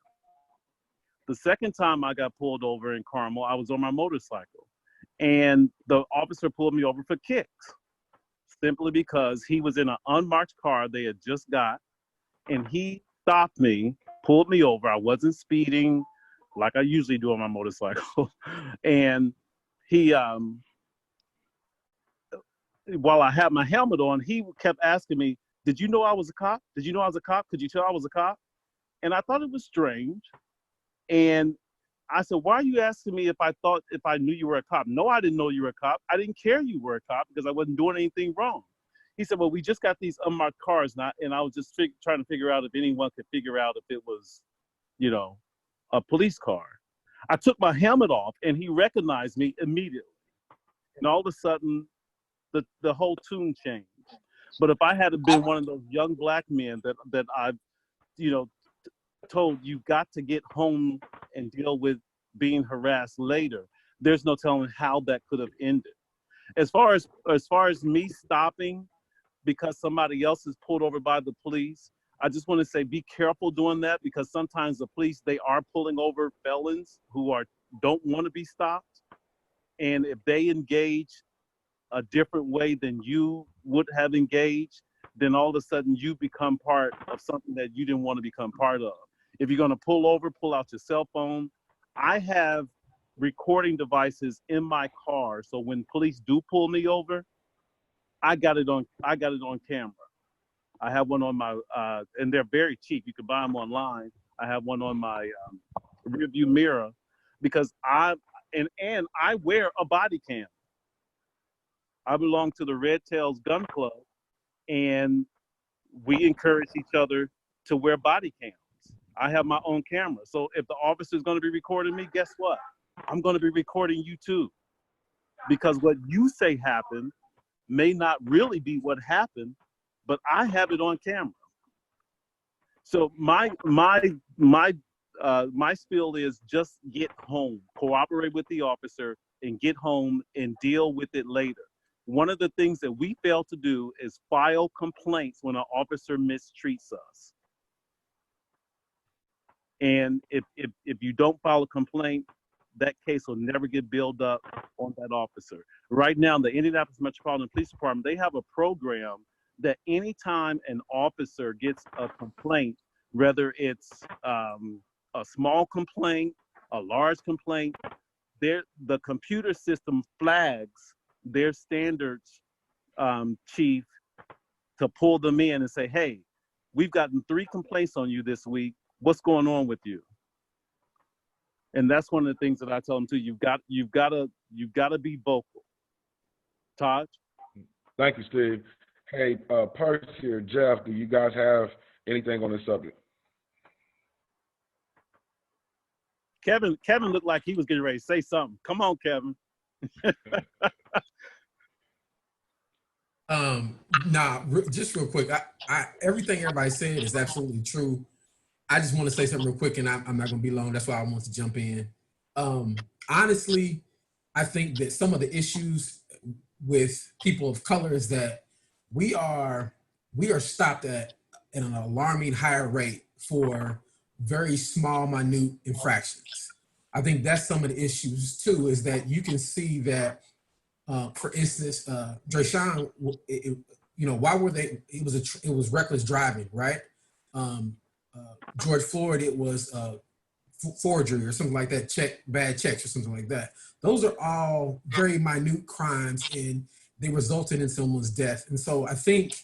The second time I got pulled over in Carmel, I was on my motorcycle, and the officer pulled me over for kicks, simply because he was in an unmarked car they had just got, and he stopped me, pulled me over. I wasn't speeding like I usually do on my motorcycle. And he, while I had my helmet on, he kept asking me, "Did you know I was a cop? Did you know I was a cop? Could you tell I was a cop?" And I thought it was strange. And I said, "Why are you asking me if I knew you were a cop?" "No, I didn't know you were a cop. I didn't care you were a cop because I wasn't doing anything wrong." He said, "Well, we just got these unmarked cars now," and I was just trying to figure out if anyone could figure out if it was, a police car. I took my helmet off, and he recognized me immediately. And all of a sudden, the whole tune changed. But if I had been one of those young Black men that I've, told, "You've got to get home and deal with being harassed later," there's no telling how that could have ended. As far as me stopping because somebody else is pulled over by the police, I just want to say be careful doing that, because sometimes the police, they are pulling over felons who don't want to be stopped. And if they engage a different way than you would have engaged, then all of a sudden you become part of something that you didn't want to become part of. If you're going to pull over, pull out your cell phone. I have recording devices in my car, so when police do pull me over, I got it on camera. I have one on my, and they're very cheap. You can buy them online. I have one on my rearview mirror, because I wear a body cam. I belong to the Red Tails Gun Club, and we encourage each other to wear body cams. I have my own camera. So if the officer is going to be recording me, guess what? I'm going to be recording you too. Because what you say happened may not really be what happened, but I have it on camera. So my spiel is just get home, cooperate with the officer, and get home and deal with it later. One of the things that we fail to do is file complaints when an officer mistreats us. And if you don't file a complaint, that case will never get built up on that officer. Right now, the Indianapolis Metropolitan Police Department, they have a program that anytime an officer gets a complaint, whether it's a small complaint, a large complaint, the computer system flags their standards chief to pull them in and say, hey, we've gotten 3 complaints on you this week. What's going on with you? And that's one of the things that I tell them too. You've got to be vocal. Taj? Thank you, Steve. Hey, Percy or Jeff, do you guys have anything on this subject? Kevin looked like he was getting ready to say something. Come on, Kevin. Just real quick. I everything everybody said is absolutely true. I just want to say something real quick, and I'm not going to be long. That's why I want to jump in. Honestly, I think that some of the issues with people of color is that we are stopped at an alarming higher rate for very small, minute infractions. I think that's some of the issues too, is that you can see that, for instance, Drayshawn, why were they, it was reckless driving, right? George Floyd, it was forgery or something like that, bad checks or something like that. Those are all very minute crimes, and they resulted in someone's death. And so I think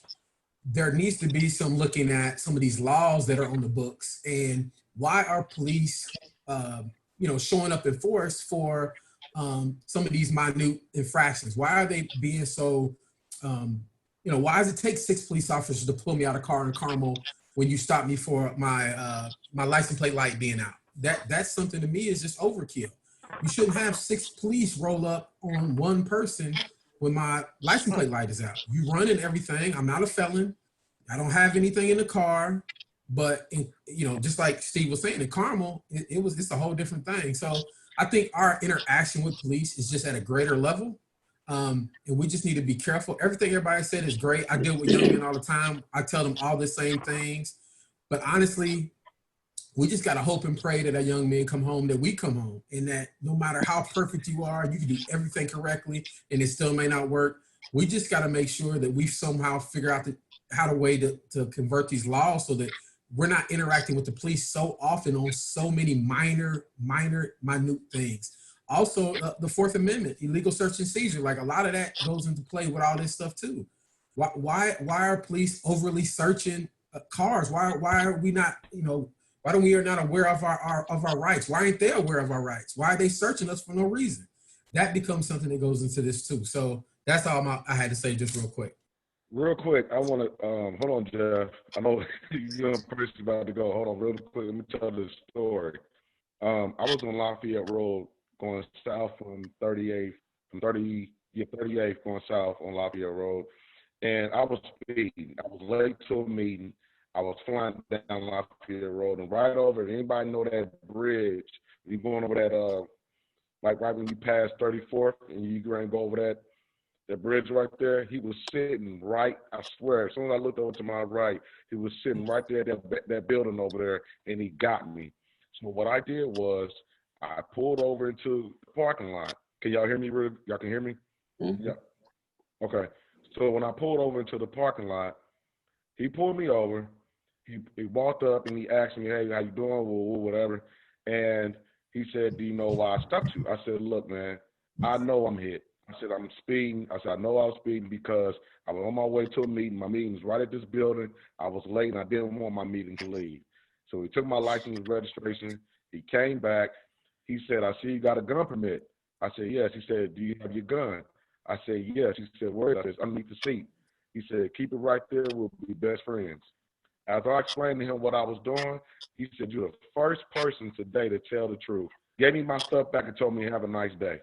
there needs to be some looking at some of these laws that are on the books, and why are police, showing up in force for some of these minute infractions? Why are they being so, why does it take 6 police officers to pull me out of a car in Carmel when you stop me for my license plate light being out? That's something to me is just overkill. You shouldn't have 6 police roll up on one person when my license plate light is out. You running everything. I'm not a felon. I don't have anything in the car. But just like Steve was saying, in Carmel, it's a whole different thing. So I think our interaction with police is just at a greater level. And we just need to be careful. Everything everybody said is great. I deal with young men all the time. I tell them all the same things. But honestly, we just got to hope and pray that our young men come home, that we come home, and that no matter how perfect you are, you can do everything correctly and it still may not work. We just got to make sure that we somehow figure out how to convert these laws so that we're not interacting with the police so often on so many minute things. Also, the Fourth Amendment, illegal search and seizure, like a lot of that goes into play with all this stuff too. Why are police overly searching cars? Why are we not, why don't we are not aware of our rights? Why aren't they aware of our rights? Why are they searching us for no reason? That becomes something that goes into this too. So that's all I had to say just real quick. Real quick, I want to, hold on, Jeff. I know you're about to go. Hold on real quick. Let me tell this story. I was on Lafayette Road going south from 38th going south on Lafayette Road. And I was speeding. I was late to a meeting. I was flying down Lafayette Road and right over. Anybody know that bridge? You going over that, like right when you pass 34th and you go over that bridge right there? He was sitting right, I swear, as soon as I looked over to my right, he was sitting right there at that building over there, and he got me. So what I did was I pulled over into the parking lot. Can y'all hear me? Y'all can hear me? Mm-hmm. Yeah. Okay. So when I pulled over into the parking lot, he pulled me over. He walked up and he asked me, hey, how you doing? Whatever. And he said, do you know why I stopped you? I said, look, man, I know I'm hit. I said, I'm speeding. I said, I know I was speeding because I was on my way to a meeting. My meeting was right at this building. I was late and I didn't want my meeting to leave. So he took my license and registration. He came back. He said, I see you got a gun permit. I said, yes. He said, do you have your gun? I said, yes. He said, where is it? It's underneath the seat. He said, keep it right there. We'll be best friends. After I explained to him what I was doing, he said, you're the first person today to tell the truth. Gave me my stuff back and told me have a nice day.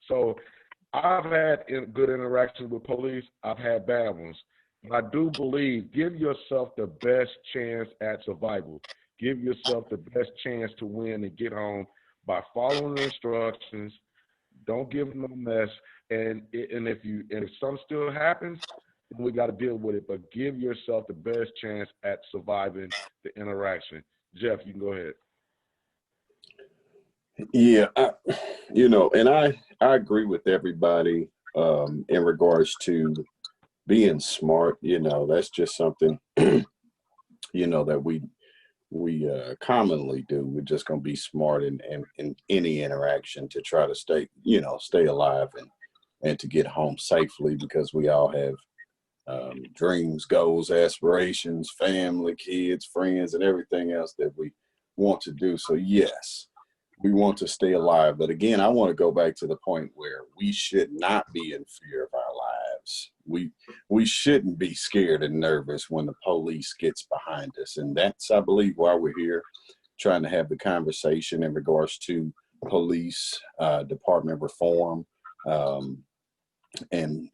So I've had good interactions with police. I've had bad ones. But I do believe give yourself the best chance at survival. Give yourself the best chance to win and get home by following the instructions. Don't give them no mess. And if something still happens, then we got to deal with it. But give yourself the best chance at surviving the interaction. Jeff, you can go ahead. Yeah, and I agree with everybody in regards to being smart. That's just something, that we commonly do. We're just going to be smart in any interaction to try to stay alive and to get home safely, because we all have dreams, goals, aspirations, family, kids, friends, and everything else that we want to do. So yes, we want to stay alive. But again, I want to go back to the point where we should not be in fear of our lives. We shouldn't be scared and nervous when the police gets behind us. And that's, I believe, why we're here, trying to have the conversation in regards to police department reform, and,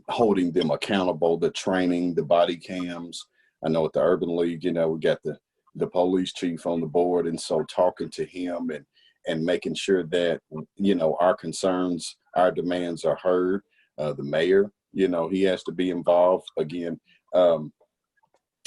holding them accountable, the training, the body cams. I know at the Urban League, we got the police chief on the board. And so talking to him and making sure that, our concerns, our demands are heard. The mayor, he has to be involved. Again, one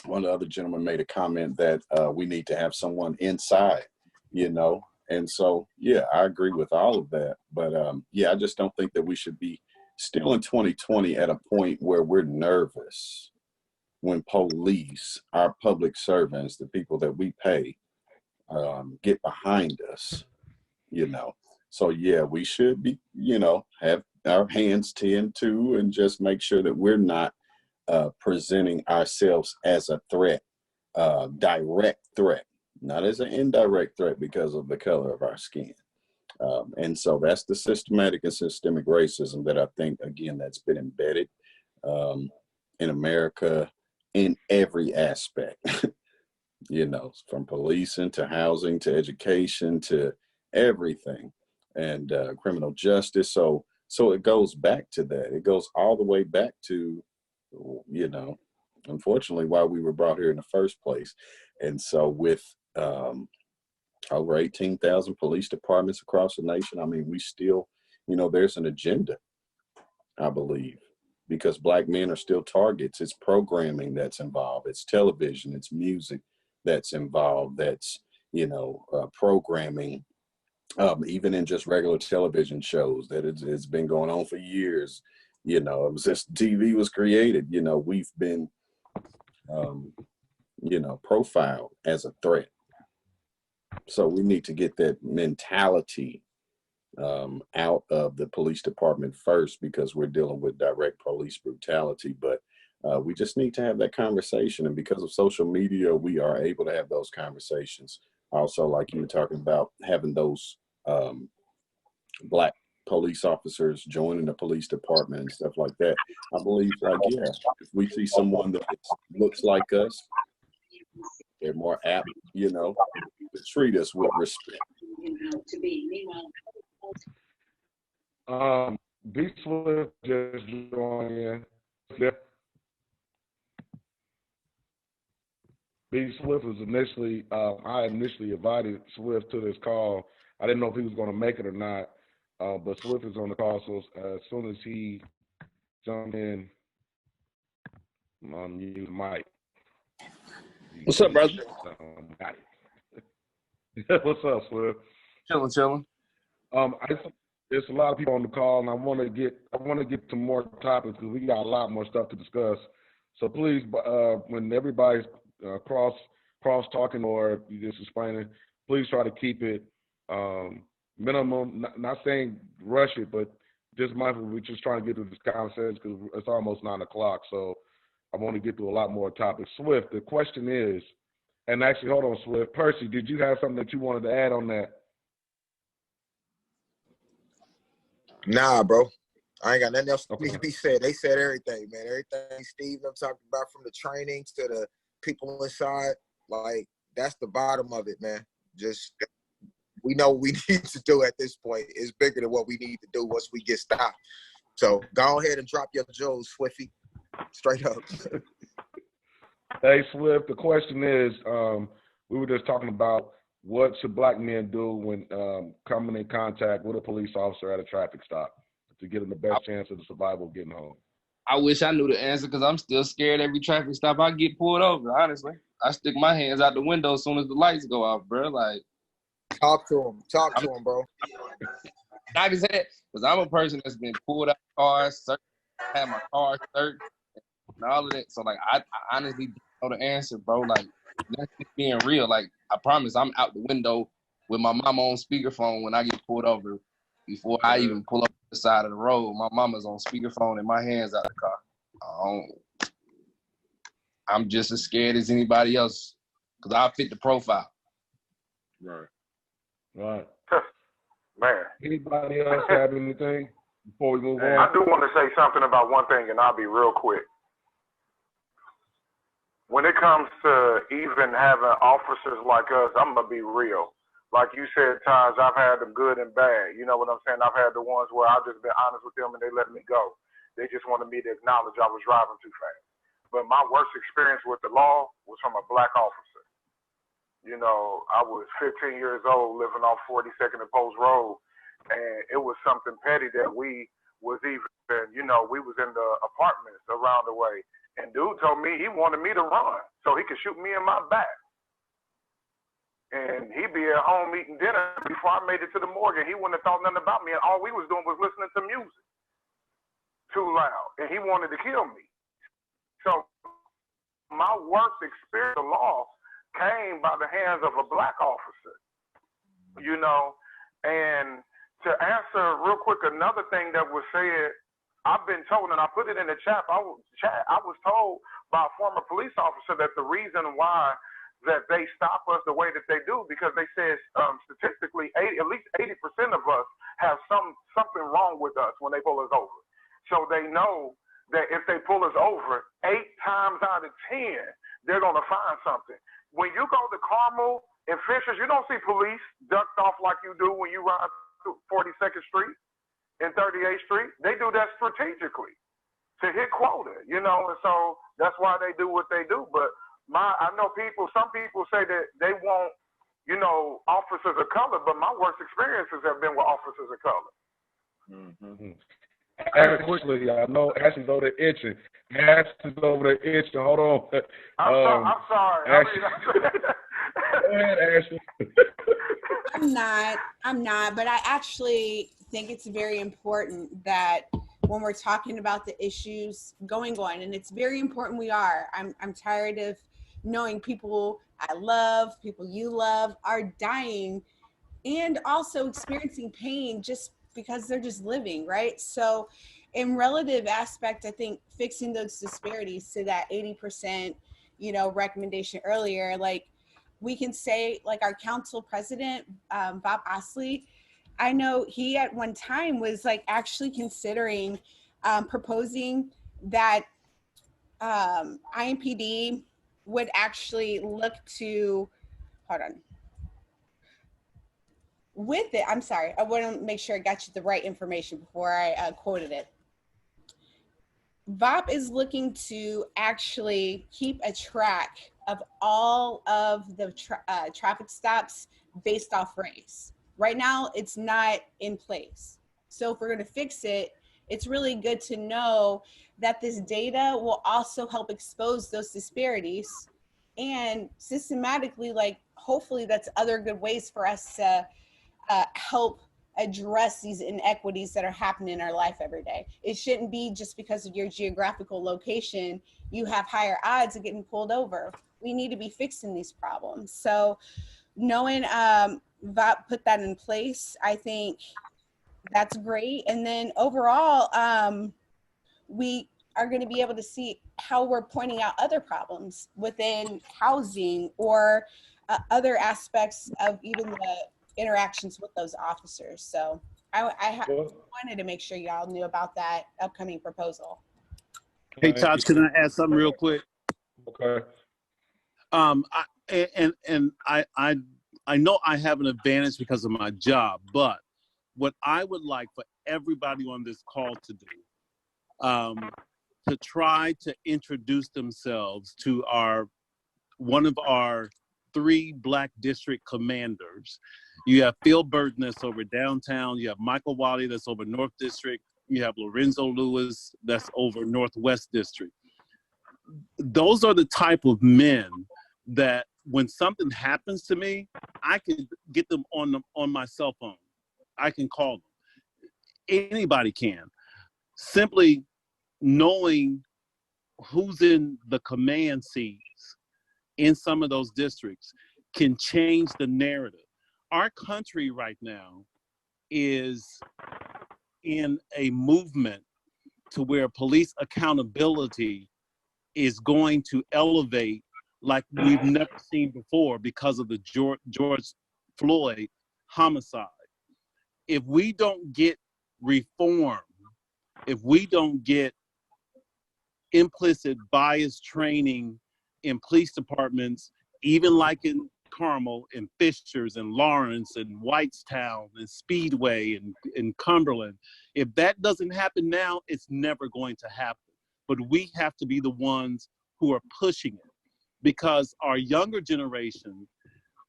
of the other gentlemen made a comment that we need to have someone inside, and so, yeah, I agree with all of that. But I just don't think that we should be still in 2020 at a point where we're nervous when police, our public servants, the people that we pay, get behind us, So, yeah, we should be, have our hands tend to and just make sure that we're not presenting ourselves as a threat, direct threat, not as an indirect threat because of the color of our skin. And so that's the systematic and systemic racism that I think, again, that's been embedded in America in every aspect, from policing to housing to education to everything, and criminal justice. So it goes back to that. It goes all the way back to, unfortunately, why we were brought here in the first place. And so with over 18,000 police departments across the nation, I mean, we still, there's an agenda, I believe, because Black men are still targets. It's programming that's involved. It's television, it's music that's involved. That's, programming, even in just regular television shows that it's been going on for years. It was just TV was created, we've been, profiled as a threat. So we need to get that mentality out of the police department first, because we're dealing with direct police brutality. But we just need to have that conversation. And because of social media, we are able to have those conversations. Also, like you were talking about, having those Black police officers joining the police department and stuff like that. I believe, if we see someone that looks like us, they're more apt, to treat us with respect. B Swift just joined in. B Swift was initially, I initially invited Swift to this call. I didn't know if he was going to make it or not, but Swift is on the call. So as soon as he jumped in, you might. What's up, brother? Got it. What's up, Swift? Chilling. There's a lot of people on the call, and I want to get to more topics because we got a lot more stuff to discuss. So please, when everybody's cross talking or you just explaining, please try to keep it minimum. Not saying rush it, but just mindful. We're just trying to get to this conversation because it's almost 9 o'clock. So I want to get to a lot more topics. Swift, the question is, and actually, hold on, Swift. Percy, did you have something that you wanted to add on that? Nah, bro. I ain't got nothing else to be said. They said everything, man. Everything Steve I'm talking about, from the training to the people inside, like, that's the bottom of it, man. Just, we know what we need to do at this point. It's bigger than what we need to do once we get stopped. So go ahead and drop your jewels, Swifty. Straight up. Hey, Swift, the question is, we were just talking about what should Black men do when coming in contact with a police officer at a traffic stop to get them the best chance of the survival of getting home? I wish I knew the answer, because I'm still scared every traffic stop I get pulled over, honestly. I stick my hands out the window as soon as the lights go off, bro. Like, talk to him, bro. I can say that because I'm a person that's been pulled out of cars, had my car searched, and all of that. So, like, I honestly don't know the answer, bro. Like, That's just being real. Like, I promise I'm out the window with my mama on speakerphone when I get pulled over. Before I even pull up the side of the road, my mama's on speakerphone and my hands out the car. I'm just as scared as anybody else because I fit the profile. Right. Right. Man. Anybody else have anything before we move on? I do want to say something about one thing, and I'll be real quick. When it comes to even having officers like us, I'm going to be real. Like you said, Taj, I've had them good and bad. You know what I'm saying? I've had the ones where I've just been honest with them and they let me go. They just wanted me to acknowledge I was driving too fast. But my worst experience with the law was from a black officer. You know, I was 15 years old living off 42nd and Post Road, and it was something petty that we was even, you know, we was in the apartments around the way. And dude told me he wanted me to run so he could shoot me in my back. And he'd be at home eating dinner before I made it to the morgue, and he wouldn't have thought nothing about me. And all we was doing was listening to music too loud. And he wanted to kill me. So my worst experience of law came by the hands of a black officer, you know. And to answer real quick another thing that was said, I've been told, and I put it in the chat, I was told by a former police officer that the reason why that they stop us the way that they do, because they said statistically at least 80% of us have something wrong with us when they pull us over. So they know that if they pull us over, 8 times out of 10, they're going to find something. When you go to Carmel and Fishers, you don't see police ducked off like you do when you ride through 42nd Street and 38th Street. They do that strategically to hit quota, you know, and so that's why they do what they do. But I know some people say that they want, you know, officers of color, but my worst experiences have been with officers of color. Mm-hmm. Ask quickly, I know Ashley's over there itching. Ashley's over there itching. Hold on. I'm sorry. Ashley. Go ahead, Ashley. I'm not, but I actually think it's very important that when we're talking about the issues going on, and it's very important we are. I'm tired of knowing people I love, people you love are dying and also experiencing pain just because they're just living, right? So in relative aspect, I think fixing those disparities to that 80%, you know, recommendation earlier, like we can say like our council president, Bob Osley, I know he at one time was like actually considering proposing that IMPD would actually look to, hold on. With it, I'm sorry, I want to make sure I got you the right information before I quoted it. VOP is looking to actually keep a track of all of the traffic stops based off race. Right now, it's not in place. So if we're going to fix it, it's really good to know that this data will also help expose those disparities and systematically, like, hopefully that's other good ways for us to help address these inequities that are happening in our life every day. It shouldn't be just because of your geographical location, you have higher odds of getting pulled over. We need to be fixing these problems. So knowing VOP put that in place, I think that's great. And then overall, we are going to be able to see how we're pointing out other problems within housing or other aspects of even the interactions with those officers. So I wanted to make sure y'all knew about that upcoming proposal. Hey, Taj, can I add something real quick? Okay. I know I have an advantage because of my job, but what I would like for everybody on this call to do, to try to introduce themselves to one of our 3 Black district commanders. You have Phil Burton that's over downtown. You have Michael Wally that's over North District. You have Lorenzo Lewis that's over Northwest District. Those are the type of men that when something happens to me, I can get them on my cell phone. I can call them. Anybody can. Simply knowing who's in the command seats in some of those districts can change the narrative. Our country right now is in a movement to where police accountability is going to elevate like we've never seen before because of the George Floyd homicide. If we don't get reform, if we don't get implicit bias training in police departments, even like in Carmel and Fishers and Lawrence and Whitestown and Speedway and Cumberland, if that doesn't happen now, it's never going to happen. But we have to be the ones who are pushing it, because our younger generation,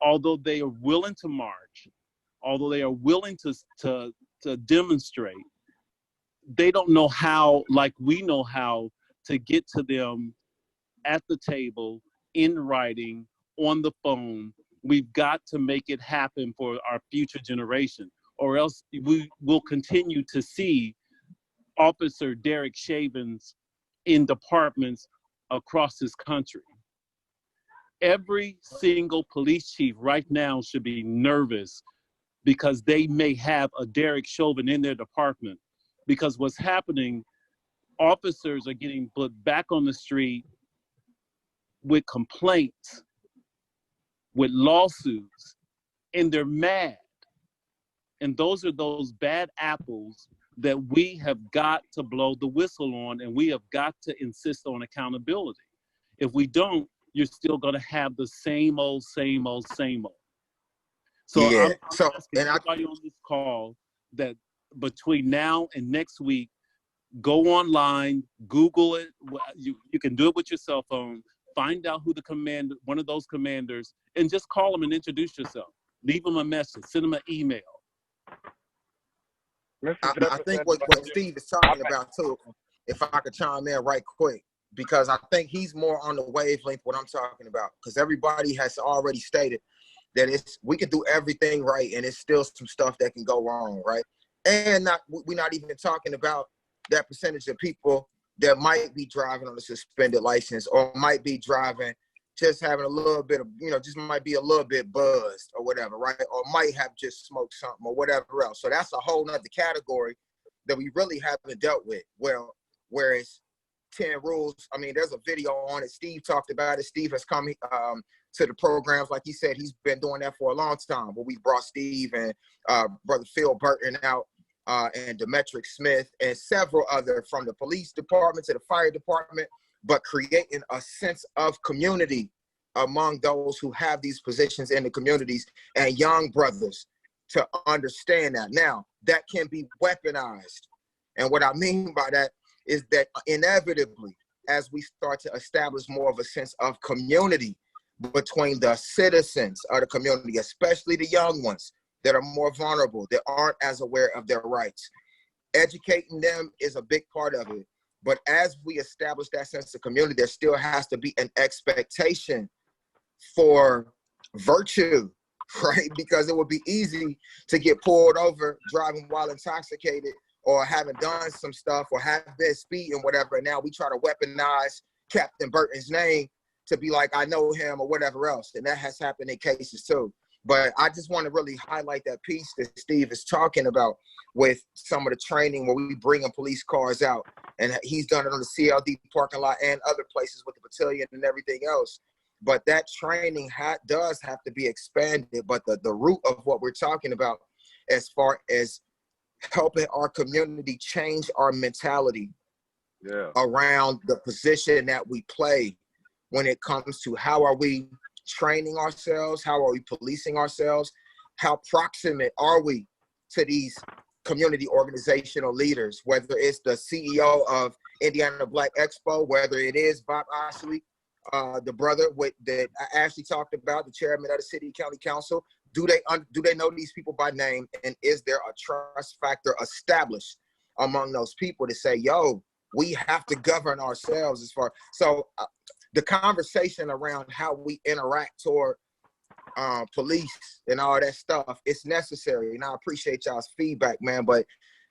although they are willing to march, although they are willing to demonstrate, they don't know how, like we know how, to get to them at the table, in writing, on the phone. We've got to make it happen for our future generation, or else we will continue to see Officer Derek Shavens in departments across this country. Every single police chief right now should be nervous because they may have a Derek Chauvin in their department. Because what's happening, officers are getting put back on the street with complaints, with lawsuits, and they're mad. And those are those bad apples that we have got to blow the whistle on, and we have got to insist on accountability. If we don't, you're still going to have the same old, same old, same old. So Yeah. I'm asking everybody on this call that between now and next week, go online, Google it. You can do it with your cell phone. Find out who the commander, one of those commanders, and just call them and introduce yourself. Leave them a message. Send them an email. I think what Steve is talking about too, if I could chime in right quick, because I think he's more on the wavelength what I'm talking about, because everybody has already stated that we can do everything right and it's still some stuff that can go wrong, right? And we're not even talking about that percentage of people that might be driving on a suspended license, or might be driving just having a little bit of, just might be a little bit buzzed or whatever, right? Or might have just smoked something or whatever else. So that's a whole nother category that we really haven't dealt with. Well, whereas 10 rules, I mean, there's a video on it. Steve talked about it. Steve has come to the programs. Like he said, he's been doing that for a long time. But we brought Steve and Brother Phil Burton out, and Demetric Smith and several other, from the police department to the fire department, but creating a sense of community among those who have these positions in the communities, and young brothers to understand that. Now, that can be weaponized. And what I mean by that is that inevitably, as we start to establish more of a sense of community between the citizens of the community, especially the young ones that are more vulnerable, that aren't as aware of their rights, educating them is a big part of it. But as we establish that sense of community, there still has to be an expectation for virtue, right? Because it would be easy to get pulled over driving while intoxicated, or having done some stuff, or have been speeding, whatever. And now we try to weaponize Captain Burton's name to be like, I know him, or whatever else. And that has happened in cases too. But I just want to really highlight that piece that Steve is talking about with some of the training where we bringing police cars out. And he's done it on the CLD parking lot and other places with the battalion and everything else. But that training does have to be expanded. But the root of what we're talking about, as far as helping our community change our mentality around the position that we play when it comes to how are we training ourselves, how are we policing ourselves, how proximate are we to these community organizational leaders, whether it's the CEO of Indiana Black Expo, whether it is Bob Ashley, the brother that Ashley talked about, the chairman of the city county council. Do they know these people by name, and is there a trust factor established among those people to say, yo, we have to govern ourselves as far. So the conversation around how we interact toward police and all that stuff, it's necessary. And I appreciate y'all's feedback, man, but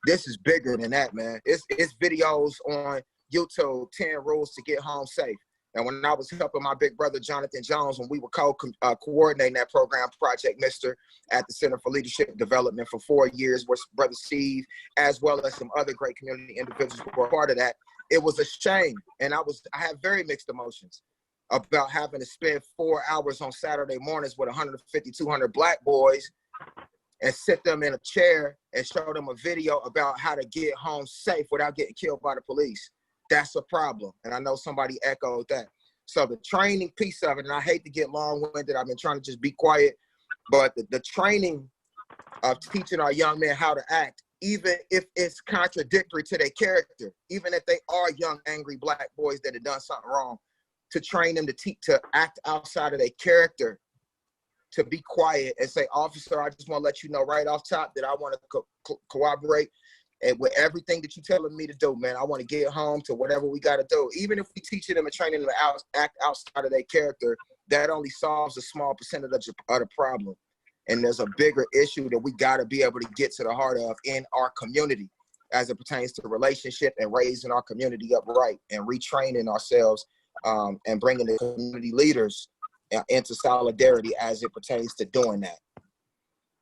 this is bigger than that, man. It's videos on YouTube, 10 rules to get home safe. And when I was helping my big brother, Jonathan Jones, when we were coordinating that program, Project Mister, at the Center for Leadership Development for 4 years, with Brother Steve, as well as some other great community individuals who were part of that, it was a shame. And I had very mixed emotions about having to spend 4 hours on Saturday mornings with 150, 200 black boys and sit them in a chair and show them a video about how to get home safe without getting killed by the police. That's a problem. And I know somebody echoed that. So the training piece of it, and I hate to get long-winded, I've been trying to just be quiet, but the training of teaching our young men how to act, even if it's contradictory to their character, even if they are young, angry black boys that have done something wrong, to train them to act outside of their character, to be quiet and say, officer, I just want to let you know right off top that I want to cooperate. And with everything that you're telling me to do, man, I want to get home to whatever we got to do. Even if we teach them and training them to act outside of their character, that only solves a small percentage of the problem. And there's a bigger issue that we got to be able to get to the heart of in our community as it pertains to relationship and raising our community up right and retraining ourselves and bringing the community leaders into solidarity as it pertains to doing that.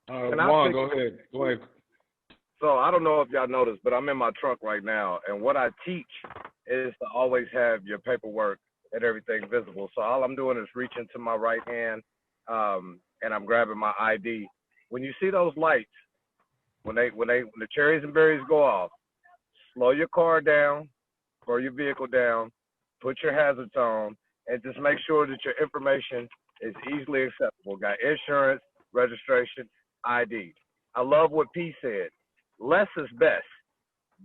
Juan, go ahead. Go ahead. So I don't know if y'all noticed, but I'm in my truck right now, and what I teach is to always have your paperwork and everything visible. So all I'm doing is reaching to my right hand, and I'm grabbing my ID. When you see those lights, when the cherries and berries go off, slow your car down, slow your vehicle down, put your hazards on, and just make sure that your information is easily accessible. Got insurance, registration, ID. I love what P said. Less is best.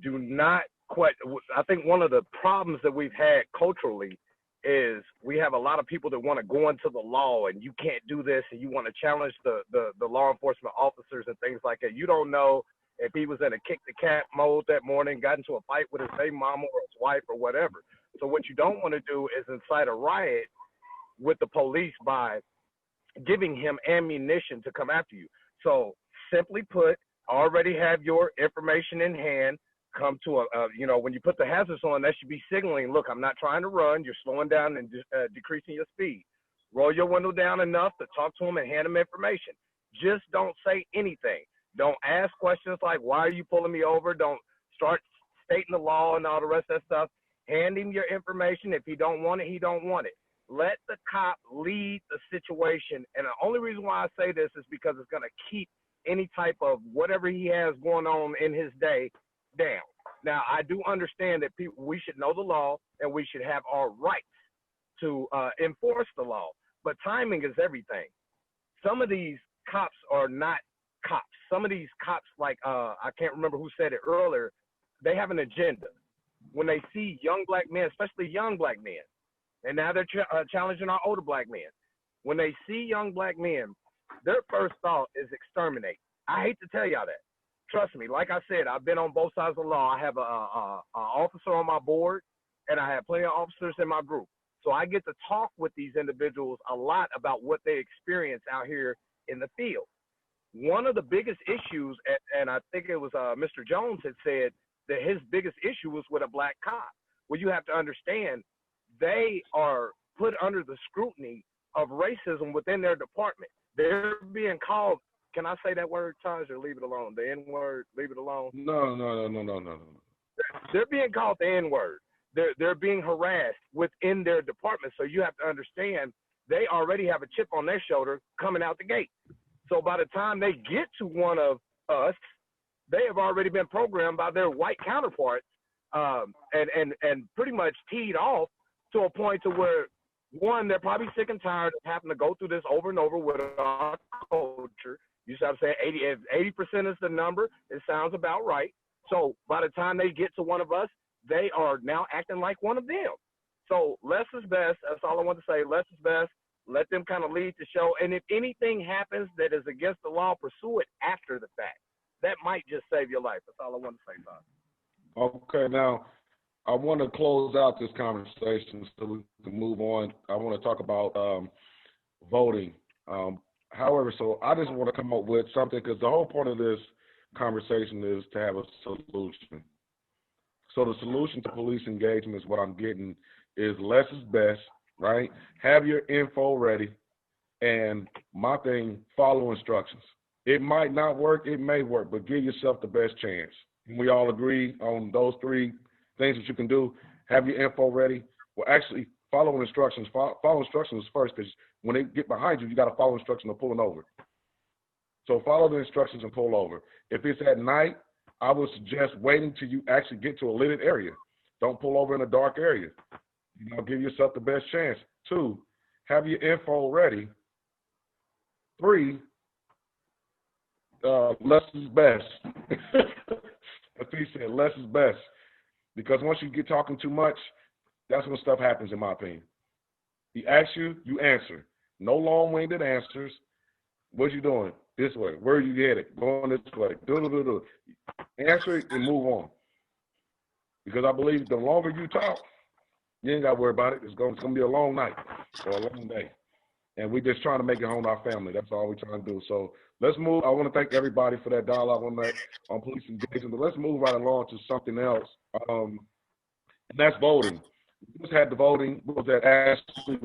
Do not quite. I think one of the problems that we've had culturally is we have a lot of people that want to go into the law and you can't do this, and you want to challenge the law enforcement officers and things like that. You don't know if he was in a kick the cat mode that morning, got into a fight with his baby mama or his wife or whatever. So what you don't want to do is incite a riot with the police by giving him ammunition to come after you. So simply put, already have your information in hand. Come to when you put the hazards on, that should be signaling, look, I'm not trying to run. You're slowing down and decreasing your speed. Roll your window down enough to talk to him and hand him information. Just don't say anything. Don't ask questions like, why are you pulling me over? Don't start stating the law and all the rest of that stuff. Hand him your information. If he don't want it, he don't want it. Let the cop lead the situation. And the only reason why I say this is because it's going to keep any type of whatever he has going on in his day down. Now, I do understand that we should know the law and we should have our rights to enforce the law, but timing is everything. Some of these cops are not cops. Some of these cops, like I can't remember who said it earlier, they have an agenda. When they see young black men, especially young black men, and now they're challenging our older black men. When they see young black men, their first thought is exterminate. I hate to tell y'all that. Trust me, like I said, I've been on both sides of the law. I have an officer on my board, and I have plenty of officers in my group. So I get to talk with these individuals a lot about what they experience out here in the field. One of the biggest issues, and I think it was Mr. Jones had said that his biggest issue was with a black cop. Well, you have to understand, they are put under the scrutiny of racism within their department. They're being called, can I say that word, Taj, or leave it alone? The N-word, leave it alone? No. They're being called the N-word. They're being harassed within their department. So you have to understand, they already have a chip on their shoulder coming out the gate. So by the time they get to one of us, they have already been programmed by their white counterparts and pretty much teed off to a point to where, one, they're probably sick and tired of having to go through this over and over with our culture. You start saying 80% is the number. It sounds about right. So by the time they get to one of us, they are now acting like one of them. So less is best. That's all I want to say. Less is best. Let them kind of lead the show. And if anything happens that is against the law, pursue it after the fact. That might just save your life. That's all I want to say, Bob. Okay, now I want to close out this conversation so we can move on. I want to talk about voting. However, so I just want to come up with something, because the whole point of this conversation is to have a solution. So the solution to police engagement is what I'm getting is less is best, right? Have your info ready. And my thing, follow instructions. It might not work, it may work, but give yourself the best chance. And we all agree on those 3 things that you can do. Have your info ready. Well, actually, follow instructions. Follow instructions first, because when they get behind you, you got to follow instructions of pulling over. So follow the instructions and pull over. If it's at night, I would suggest waiting till you actually get to a lit area. Don't pull over in a dark area. Give yourself the best chance. 2, have your info ready. 3, less is best. As he said, less is best. Because once you get talking too much, that's when stuff happens, in my opinion. He asks you, you answer. No long-winded answers. What you doing? This way. Where are you headed? Going this way. Do. Answer it and move on. Because I believe the longer you talk, you ain't got to worry about it. It's going to be a long night or a long day. And we're just trying to make it home to our family. That's all we're trying to do. So let's move. I want to thank everybody for that dialogue on police engagement. But let's move right along to something else. And that's voting. We just had the voting. What was that? Ashley,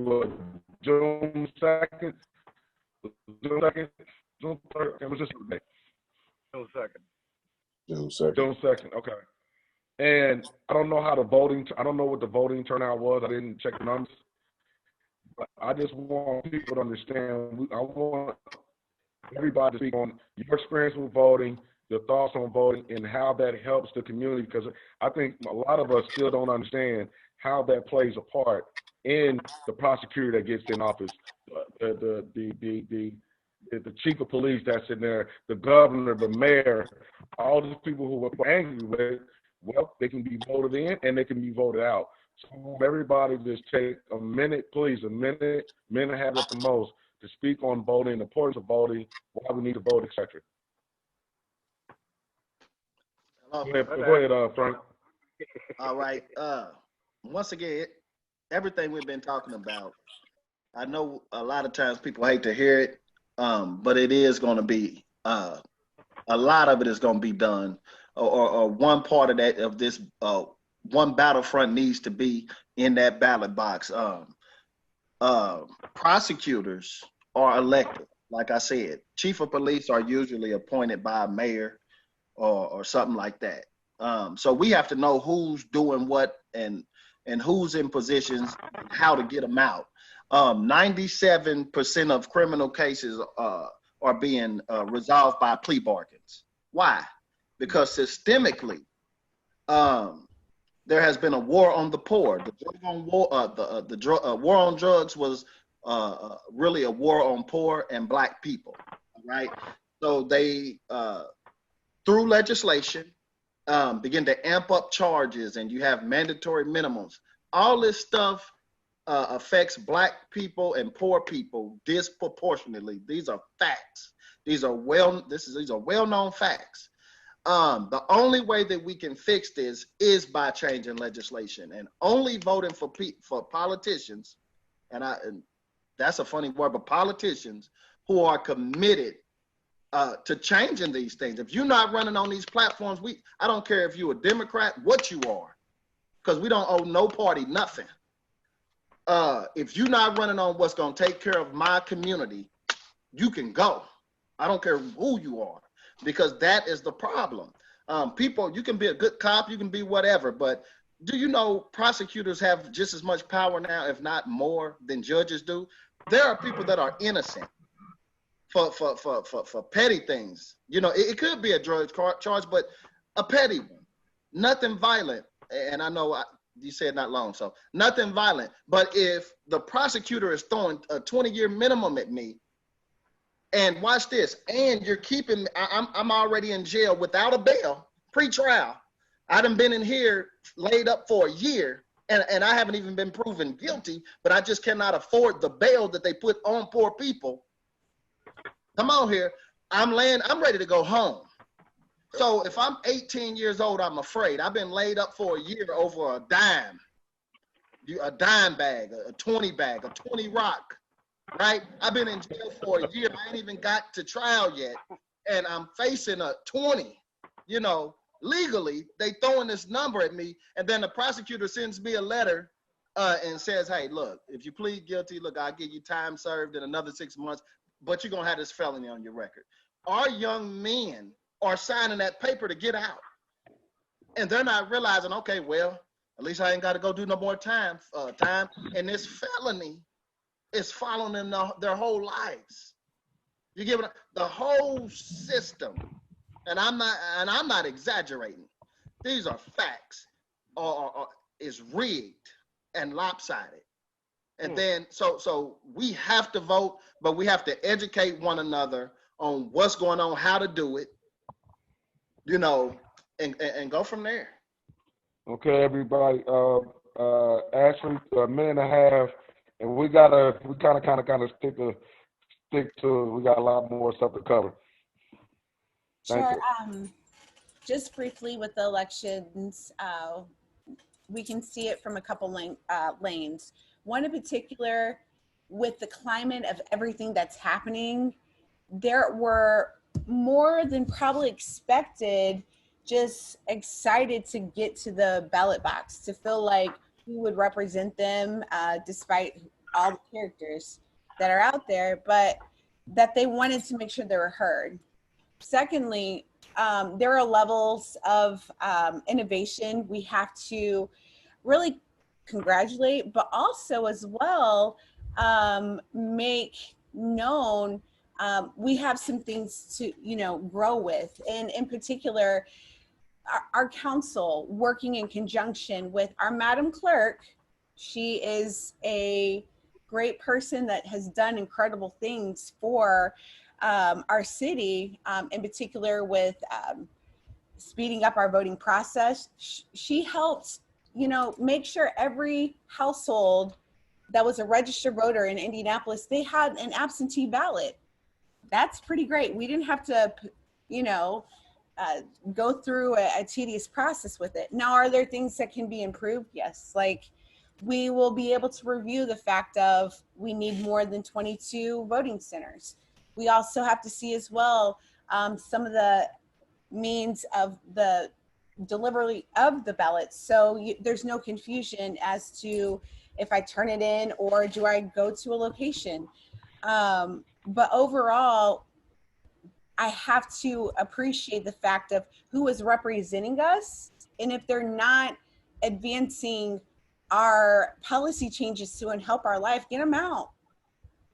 June 2nd? June 2nd? June 3rd? It was just a day. June 2nd. June 2nd. June 2nd, okay. And I don't know how the voting, I don't know what the voting turnout was. I didn't check the numbers. But I just want people to understand, I want everybody to speak on your experience with voting, your thoughts on voting, and how that helps the community, because I think a lot of us still don't understand how that plays a part in the prosecutor that gets in office, the chief of police that's in there, the governor, the mayor, all these people who are angry with, well, they can be voted in and they can be voted out. So everybody just take a minute, please, a minute and a half at the most, to speak on voting, the importance of voting, why we need to vote, etc. Go ahead, Frank. All right. Once again, everything we've been talking about, I know a lot of times people hate to hear it, but it is going to be, a lot of it is going to be done, or one part of that, of this, one battlefront needs to be in that ballot box. Prosecutors are elected. Like I said, chief of police are usually appointed by a mayor or something like that. So we have to know who's doing what and who's in positions and how to get them out. 97% of criminal cases are being resolved by plea bargains. Why? Because systemically, there has been a war on the poor. The war on drugs was really a war on poor and black people, right? So they, through legislation, begin to amp up charges, and you have mandatory minimums. All this stuff affects black people and poor people disproportionately. These are facts. These are well-known facts. The only way that we can fix this is by changing legislation, and only voting for politicians, and that's a funny word, but politicians who are committed to changing these things. If you're not running on these platforms, I don't care if you're a Democrat, what you are, because we don't owe no party nothing. If you're not running on what's going to take care of my community, you can go. I don't care who you are, because that is the problem. People, you can be a good cop, you can be whatever, but do you know prosecutors have just as much power now, if not more, than judges do? There are people that are innocent for petty things. You know, it could be a drug charge, but a petty one, nothing violent. And I know you said not long, so nothing violent. But if the prosecutor is throwing a 20-year minimum at me, and watch this, and you're keeping, I'm already in jail without a bail, pre-trial. I done been in here laid up for a year, and I haven't even been proven guilty, but I just cannot afford the bail that they put on poor people. Come on here, I'm ready to go home. So if I'm 18 years old, I'm afraid. I've been laid up for a year over a dime bag, a 20 bag, a 20 rock. Right? I've been in jail for a year. I ain't even got to trial yet. And I'm facing a 20. You know, legally, they throwing this number at me. And then the prosecutor sends me a letter and says, hey, look, if you plead guilty, look, I'll give you time served in another 6 months, but you're going to have this felony on your record. Our young men are signing that paper to get out. And they're not realizing, okay, well, at least I ain't got to go do no more time. And this felony is following them their whole lives. You give it the whole system, and I'm not exaggerating. These are facts. Is rigged and lopsided. And then so we have to vote, but we have to educate one another on what's going on, how to do it, you know, and go from there. Okay, everybody. Ashley, a minute and a half, and we kind of stick to. We got a lot more stuff to cover. Sure. Just briefly with the elections, we can see it from a couple lanes. One in particular, with the climate of everything that's happening, there were more than probably expected just excited to get to the ballot box, to feel like we would represent them despite all the characters that are out there, but that they wanted to make sure they were heard. Secondly, there are levels of innovation we have to really congratulate, but also as well make known we have some things to, you know, grow with. And in particular, our council working in conjunction with our Madam Clerk. She is a great person that has done incredible things for our city, in particular with speeding up our voting process. She helped, you know, make sure every household that was a registered voter in Indianapolis, they had an absentee ballot. That's pretty great. We didn't have to, you know, go through a tedious process with it. Now, are there things that can be improved? Yes. Like, we will be able to review the fact of we need more than 22 voting centers. We also have to see as well some of the means of the delivery of the ballots. So there's no confusion as to if I turn it in or do I go to a location. But overall, I have to appreciate the fact of who is representing us. And if they're not advancing our policy changes to and help our life, get them out.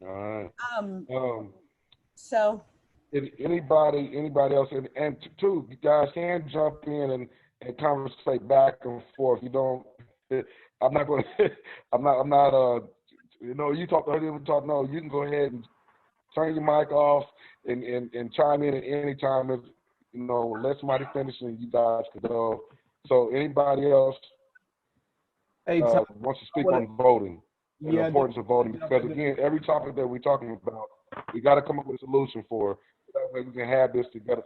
All right. So if anybody else, and two, you guys can jump in and conversate back and forth. You don't, I'm not, you know, you talk to her, talk, no, you can go ahead and turn your mic off and chime in at any time. If, you know, let somebody finish and you guys can go. So anybody else wants to speak on voting and the importance of voting? Because again, every topic that we're talking about, we got to come up with a solution for. That way we can have this together.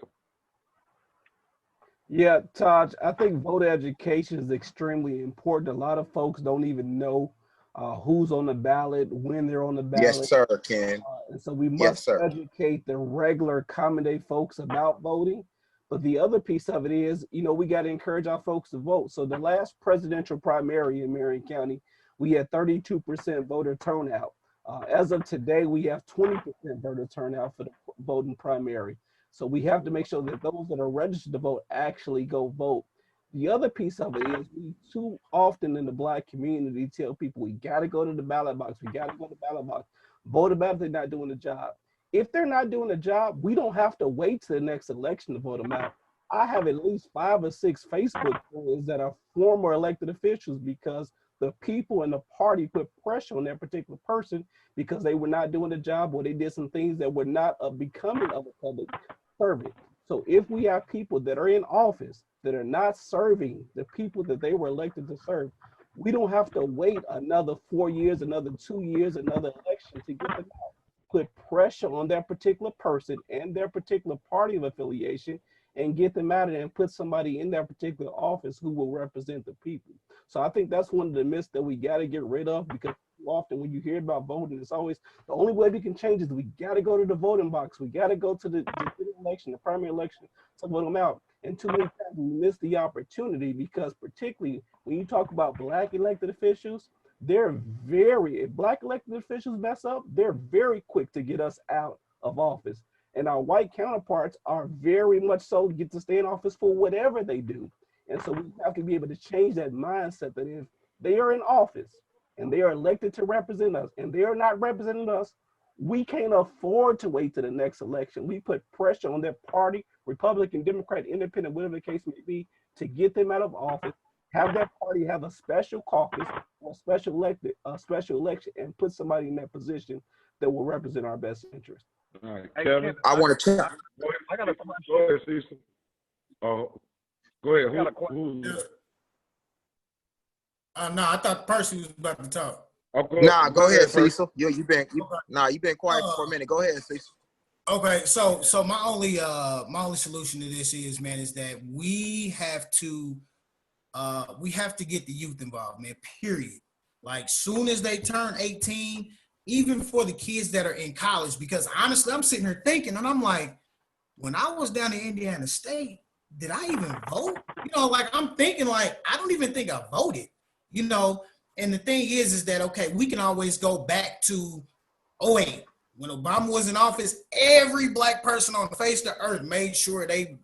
Yeah, Taj, I think voter education is extremely important. A lot of folks don't even know who's on the ballot, when they're on the ballot. Yes, sir, Ken. And so we must educate the regular common day folks about voting. But the other piece of it is, you know, we got to encourage our folks to vote. So the last presidential primary in Marion County, we had 32% voter turnout. As of today, we have 20% voter turnout for the voting primary. So we have to make sure that those that are registered to vote actually go vote. The other piece of it is we too often in the Black community tell people we got to go to the ballot box. We got to go to the ballot box. Vote about if they're not doing the job. If they're not doing the job, we don't have to wait to the next election to vote them out. I have at least 5 or 6 Facebook friends that are former elected officials because the people in the party put pressure on that particular person because they were not doing the job or they did some things that were not becoming of a public servant. So if we have people that are in office that are not serving the people that they were elected to serve, we don't have to wait another 4 years, another 2 years, another election to get them out. Put pressure on that particular person and their particular party of affiliation and get them out of there and put somebody in that particular office who will represent the people. So I think that's one of the myths that we got to get rid of, because often when you hear about voting, it's always the only way we can change is we got to go to the voting box. We got to go to the election, the primary election to vote them out. And too many times we miss the opportunity because particularly when you talk about Black elected officials, if black elected officials mess up, they're very quick to get us out of office. And our white counterparts are very much so get to stay in office for whatever they do. And so we have to be able to change that mindset that if they are in office and they are elected to represent us and they are not representing us, we can't afford to wait to the next election. We put pressure on their party, Republican, Democrat, Independent, whatever the case may be, to get them out of office, have that party have a special caucus or special election and put somebody in that position that will represent our best interest. All right, Hey, Kevin. Kevin, I want to check. I got a question. Go ahead, Cecil. Oh, go ahead. I got a question. Who's No, I thought Percy was about to talk. oh, Nah, go ahead, Percy. Cecil. You've been quiet for a minute. Go ahead, Cecil. Okay, so my only solution to this is, man, is that we have to get the youth involved, man, period. Like soon as they turn 18, even for the kids that are in college, because honestly, I'm sitting here thinking, and I'm like, when I was down in Indiana State, did I even vote? You know, like I'm thinking like, I don't even think I voted, you know? And the thing is that, okay, we can always go back to 2008. When Obama was in office, every black person on the face of the earth made sure they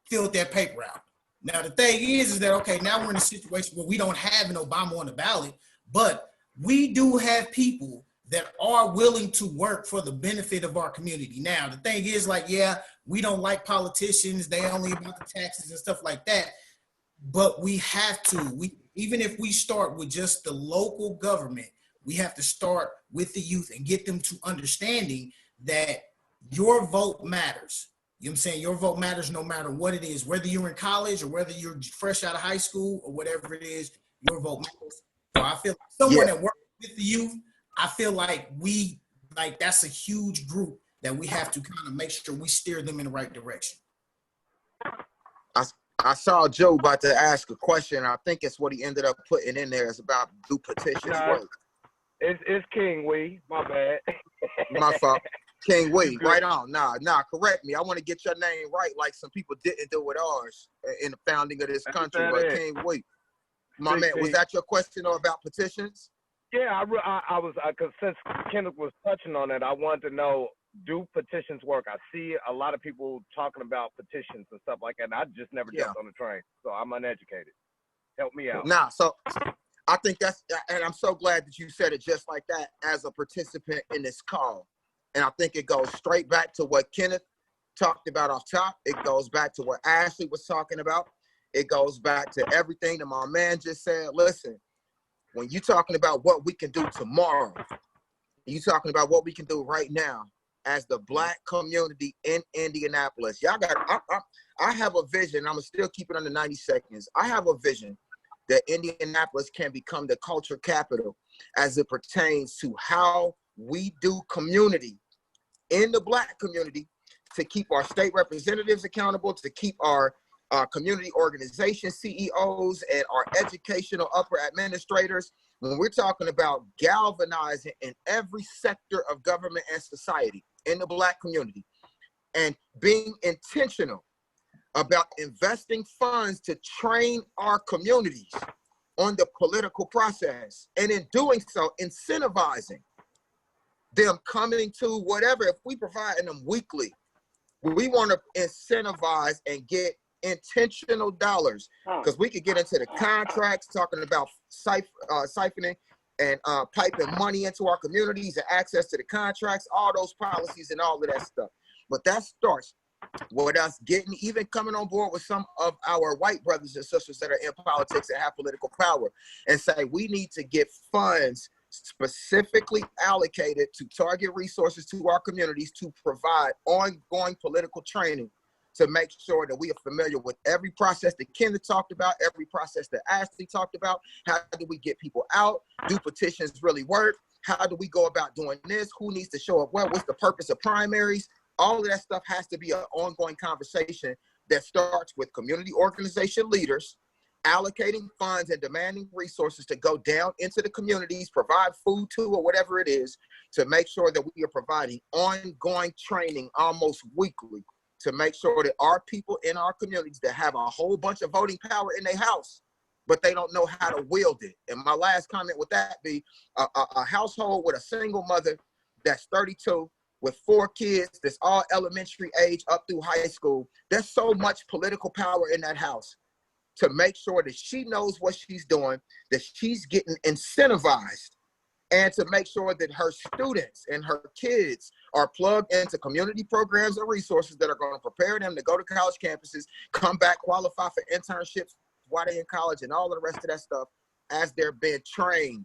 filled their paper out. Now, the thing is that, okay, now we're in a situation where we don't have an Obama on the ballot, but we do have people that are willing to work for the benefit of our community. Now, the thing is like, yeah, we don't like politicians. They only about the taxes and stuff like that. But we have to, even if we start with just the local government, we have to start with the youth and get them to understanding that your vote matters. You know what I'm saying? Your vote matters no matter what it is, whether you're in college or whether you're fresh out of high school or whatever it is, your vote matters. So I feel like someone that works with the youth, I feel like that's a huge group that we have to kind of make sure we steer them in the right direction. I saw Joe about to ask a question. I think it's what he ended up putting in there. It's about do petitions work. It's King Wee. My bad. My fault. King Wee. Right on. Nah, correct me. I want to get your name right like some people didn't do with ours in the founding of this country. But King Wee. My man, was that your question or about petitions? Yeah, I was, because since Kenneth was touching on it, I wanted to know, do petitions work? I see a lot of people talking about petitions and stuff like that, and I just never jumped on the train, so I'm uneducated. Help me out. Nah, so I think and I'm so glad that you said it just like that as a participant in this call. And I think it goes straight back to what Kenneth talked about off top. It goes back to what Ashley was talking about. It goes back to everything that my man just said. Listen, when you're talking about what we can do tomorrow, you're talking about what we can do right now as the black community in Indianapolis. Y'all I have a vision. I'm gonna still keep it under 90 seconds. I have a vision that Indianapolis can become the culture capital as it pertains to how we do community in the black community, to keep our state representatives accountable, to keep our community organization CEOs and our educational upper administrators. When we're talking about galvanizing in every sector of government and society in the black community and being intentional about investing funds to train our communities on the political process, and in doing so, incentivizing them coming to whatever. If we provide them weekly, we want to incentivize and get intentional dollars, because we could get into the contracts talking about siphoning and piping money into our communities and access to the contracts, all those policies and all of that stuff. But that starts with us even coming on board with some of our white brothers and sisters that are in politics and have political power, and say we need to get funds specifically allocated to target resources to our communities to provide ongoing political training, to make sure that we are familiar with every process that Kenneth talked about, every process that Ashley talked about. How do we get people out? Do petitions really work? How do we go about doing this? Who needs to show up? What's the purpose of primaries? All of that stuff has to be an ongoing conversation that starts with community organization leaders allocating funds and demanding resources to go down into the communities, provide food to, or whatever it is, to make sure that we are providing ongoing training almost weekly to make sure that our people in our communities that have a whole bunch of voting power in their house, but they don't know how to wield it. And my last comment would that be a household with a single mother that's 32 with 4 kids that's all elementary age up through high school. There's so much political power in that house to make sure that she knows what she's doing, that she's getting incentivized, and to make sure that her students and her kids are plugged into community programs and resources that are going to prepare them to go to college campuses, come back, qualify for internships while they're in college, and all of the rest of that stuff as they're being trained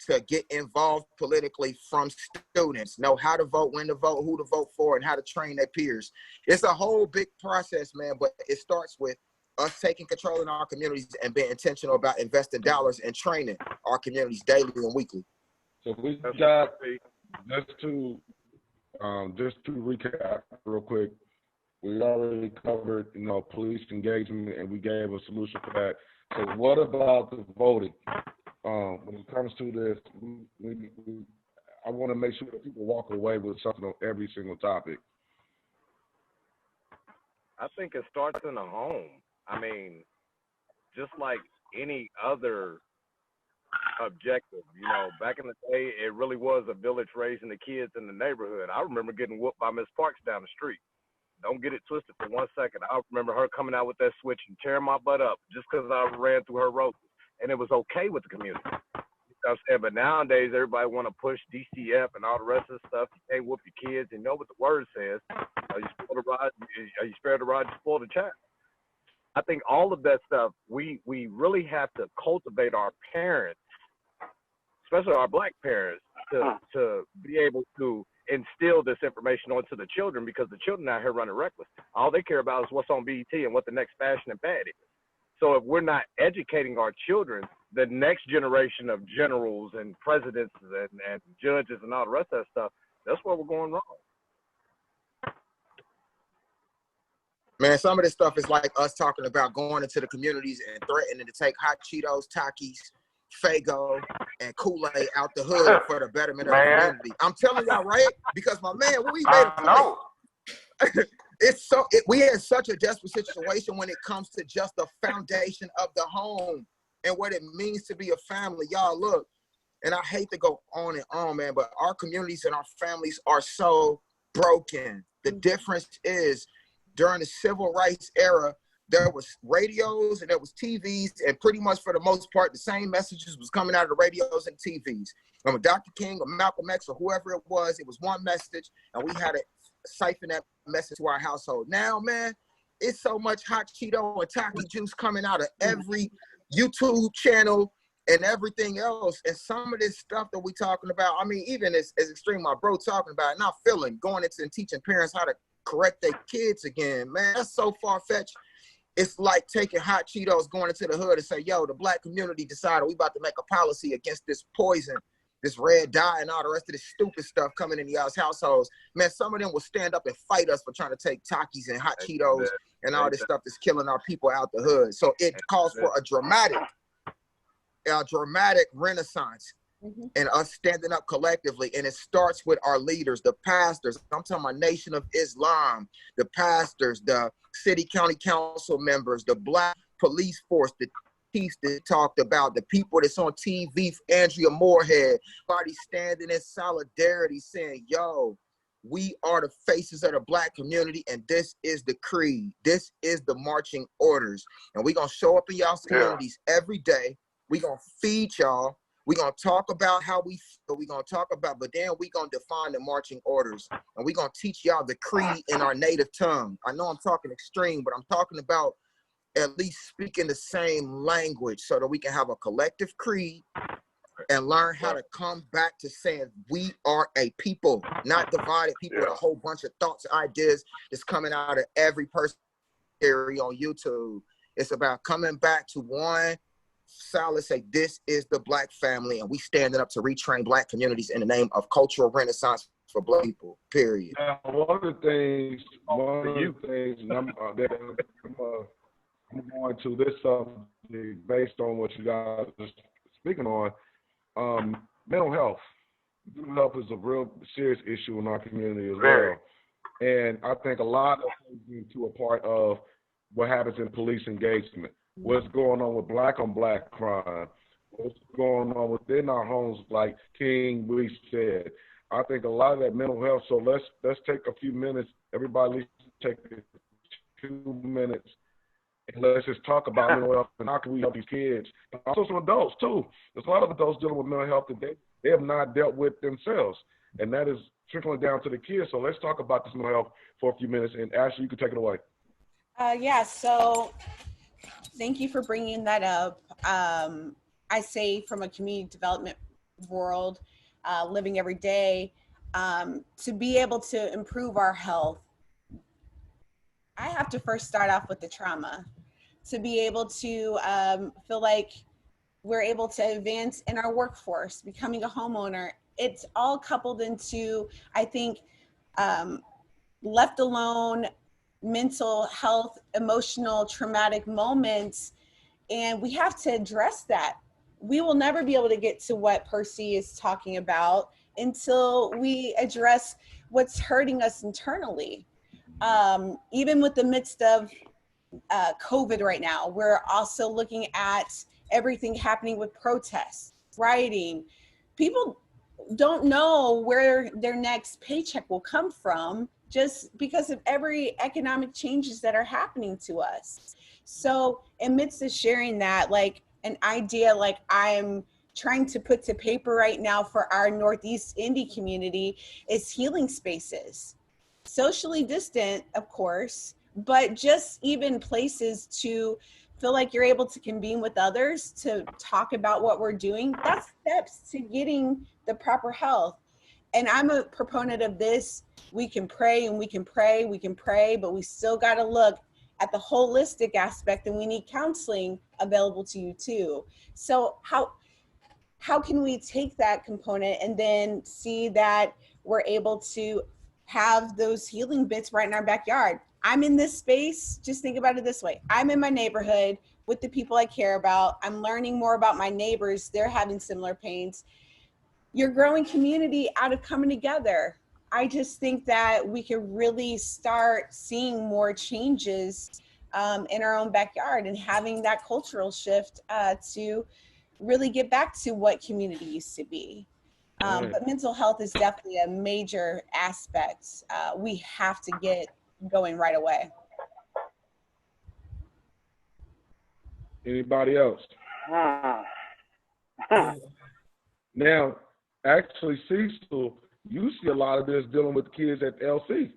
to get involved politically from students, know how to vote, when to vote, who to vote for, and how to train their peers. It's a whole big process, man, but it starts with us taking control in our communities and being intentional about investing dollars and training our communities daily and weekly. So we got, just to recap real quick, we already covered, police engagement, and we gave a solution for that. So what about the voting? When it comes to this, I want to make sure that people walk away with something on every single topic. I think it starts in the home. I mean, just like any other objective, back in the day, it really was a village raising the kids in the neighborhood. I remember getting whooped by Miss Parks down the street. Don't get it twisted for 1 second. I remember her coming out with that switch and tearing my butt up just because I ran through her roses. And it was okay with the community. You know what I'm saying? But nowadays, everybody want to push DCF and all the rest of the stuff. You can't whoop your kids. You know what the word says. Are you spared to ride, you spoil the child. I think all of that stuff, we really have to cultivate our parents, especially our Black parents, to be able to instill this information onto the children, because the children out here running reckless. All they care about is what's on BET and what the next fashion and fad is. So if we're not educating our children, the next generation of generals and presidents and judges and all the rest of that stuff, that's where we're going wrong. Man, some of this stuff is like us talking about going into the communities and threatening to take hot Cheetos, Takis, Faygo, and Kool-Aid out the hood for the betterment of the community. I'm telling y'all, right? Because my man, we made a point. We had such a desperate situation when it comes to just the foundation of the home and what it means to be a family. Y'all, look, and I hate to go on and on, man, but our communities and our families are so broken. The difference is, during the civil rights era, there was radios and there was TVs, and pretty much for the most part, the same messages was coming out of the radios and TVs. From Dr. King or Malcolm X or whoever it was one message, and we had to siphon that message to our household. Now, man, it's so much hot Cheeto and Taki juice coming out of every YouTube channel and everything else. And some of this stuff that we talking about, I mean, even as extreme my bro talking about, and not feeling, going into and teaching parents how to correct their kids again, man, that's so far-fetched. It's like taking hot Cheetos, going into the hood and say, yo, the Black community decided we about to make a policy against this poison, this red dye, and all the rest of this stupid stuff coming in y'all's households. Man, some of them will stand up and fight us for trying to take Takis and hot Cheetos and all this stuff that's killing our people out the hood. So it calls for a dramatic renaissance. And us standing up collectively, and it starts with our leaders, the pastors. I'm talking about Nation of Islam, the pastors, the city county council members, the Black police force, the chiefs that talked about, the people that's on TV, Andrea Moorhead, everybody standing in solidarity saying, yo, we are the faces of the Black community, and this is the creed. This is the marching orders. And we're going to show up in y'all's communities every day. We're going to feed y'all. We're going to talk about how we feel. We're going to talk about, but then we're going to define the marching orders. And we're going to teach y'all the creed in our native tongue. I know I'm talking extreme, but I'm talking about at least speaking the same language so that we can have a collective creed and learn how to come back to saying we are a people, not divided people with a whole bunch of thoughts, ideas that's coming out of every person on YouTube. It's about coming back to one solid, say this is the Black family, and we standing up to retrain Black communities in the name of cultural renaissance for Black people, period. Now, one of the things I'm going to this subject based on what you guys are speaking on, mental health. Mental health is a real serious issue in our community as well. And I think a lot of things into a part of what happens in police engagement. what's going on with black on black crime, what's going on within our homes, like King we said. I think a lot of that mental health. So let's take a few minutes. Everybody, at least take 2 minutes, and let's just talk about mental health and how can we help these kids. And also some adults too. There's a lot of adults dealing with mental health that they have not dealt with themselves, and that is trickling down to the kids. So let's talk about this mental health for a few minutes. And Ashley, you can take it away. Yeah. So thank you for bringing that up. I say from a community development world, living every day, to be able to improve our health, I have to first start off with the trauma. To be able to feel like we're able to advance in our workforce, becoming a homeowner, it's all coupled into, I think, left alone, mental health, emotional, traumatic moments, and we have to address that. We will never be able to get to what Percy is talking about until we address what's hurting us internally. Even with the midst of COVID right now, we're also looking at everything happening with protests, rioting. People don't know where their next paycheck will come from just because of every economic changes that are happening to us. So amidst of sharing that, like an idea like I'm trying to put to paper right now for our Northeast Indie community is healing spaces. Socially distant, of course, but just even places to feel like you're able to convene with others to talk about what we're doing. That's steps to getting the proper health. And I'm a proponent of this. We can pray and we can pray, but we still got to look at the holistic aspect, and we need counseling available to you too. So how can we take that component and then see that we're able to have those healing bits right in our backyard? I'm in this space, just think about it this way. I'm in my neighborhood with the people I care about. I'm learning more about my neighbors. They're having similar pains. You're growing community out of coming together. I just think that we can really start seeing more changes in our own backyard and having that cultural shift to really get back to what community used to be. But mental health is definitely a major aspect. We have to get going right away. Anybody else? Now, actually, Cecil, you see a lot of this dealing with kids at LC.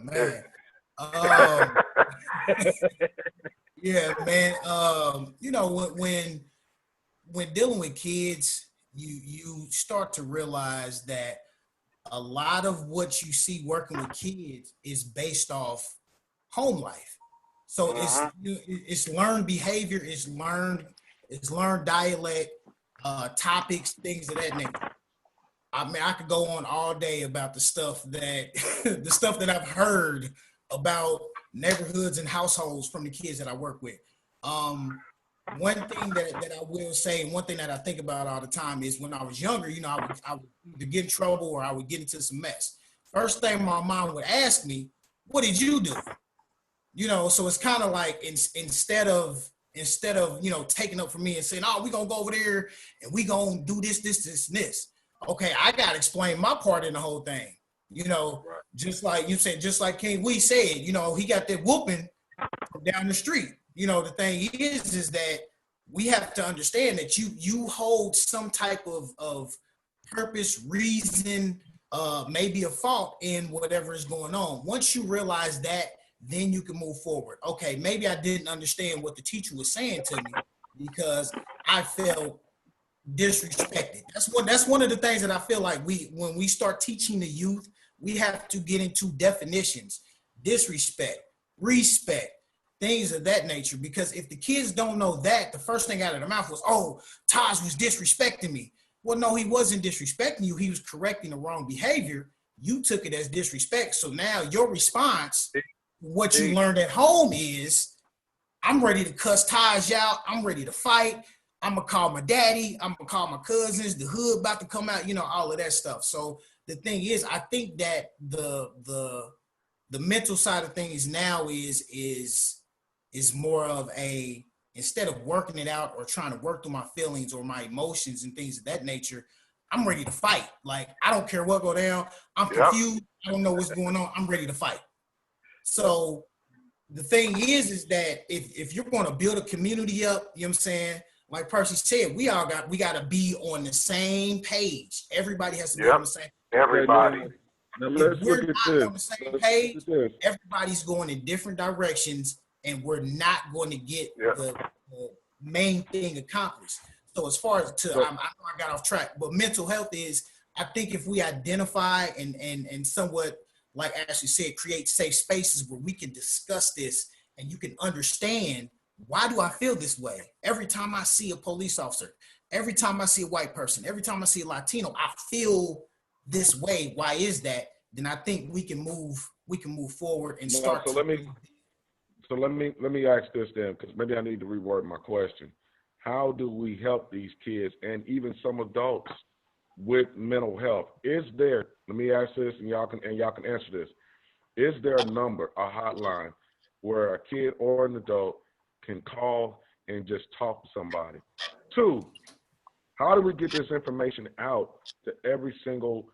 Man. Yeah, man. You know, when dealing with kids, you start to realize that a lot of what you see working with kids is based off home life. So it's learned behavior, it's learned dialect, topics, things of that nature. I mean, I could go on all day about the stuff that I've heard about neighborhoods and households from the kids that I work with. One thing that I will say, and one thing that I think about all the time is when I was younger, you know, I would either get in trouble or I would get into some mess. First thing my mom would ask me, "What did you do?" You know, so it's kind of like instead of you know taking up for me and saying, "Oh, we're gonna go over there and we gonna do this, and this." Okay, I gotta explain my part in the whole thing. You know, just like you said, just like King we said, you know, he got that whooping from down the street. You know, the thing is that we have to understand that you hold some type of purpose, reason, maybe a fault in whatever is going on. Once you realize that, then you can move forward. Okay, maybe I didn't understand what the teacher was saying to me because I felt disrespected. That's one of the things that I feel like when we start teaching the youth, we have to get into definitions, disrespect, respect, things of that nature. Because if the kids don't know that, the first thing out of their mouth was, "Oh, Taj was disrespecting me." Well, no, he wasn't disrespecting you. He was correcting the wrong behavior. You took it as disrespect. So now your response, what you learned at home is, "I'm ready to cuss Taj out. I'm ready to fight. I'm gonna call my daddy. I'm gonna call my cousins. The hood about to come out." You know, all of that stuff. So the thing is, I think that the mental side of things now is is more of a, instead of working it out or trying to work through my feelings or my emotions and things of that nature, I'm ready to fight. Like, I don't care what go down. I'm confused. I don't know what's going on. I'm ready to fight. So the thing is that if you're going to build a community up, you know what I'm saying? Like Percy said, we got to be on the same page. Everybody has to be on the same page. Everybody. Now If we're not on the same page, everybody's going in different directions, and we're not going to get the main thing accomplished. So as far as I know I got off track, but mental health is, I think if we identify and somewhat, like Ashley said, create safe spaces where we can discuss this and you can understand, why do I feel this way? Every time I see a police officer, every time I see a white person, every time I see a Latino, I feel this way. Why is that? Then I think we can move forward and start. So let me ask this then, because maybe I need to reword my question. How do we help these kids and even some adults with mental health? Is there, let me ask this, and y'all can answer this. Is there a number, a hotline, where a kid or an adult can call and just talk to somebody? 2, how do we get this information out to every single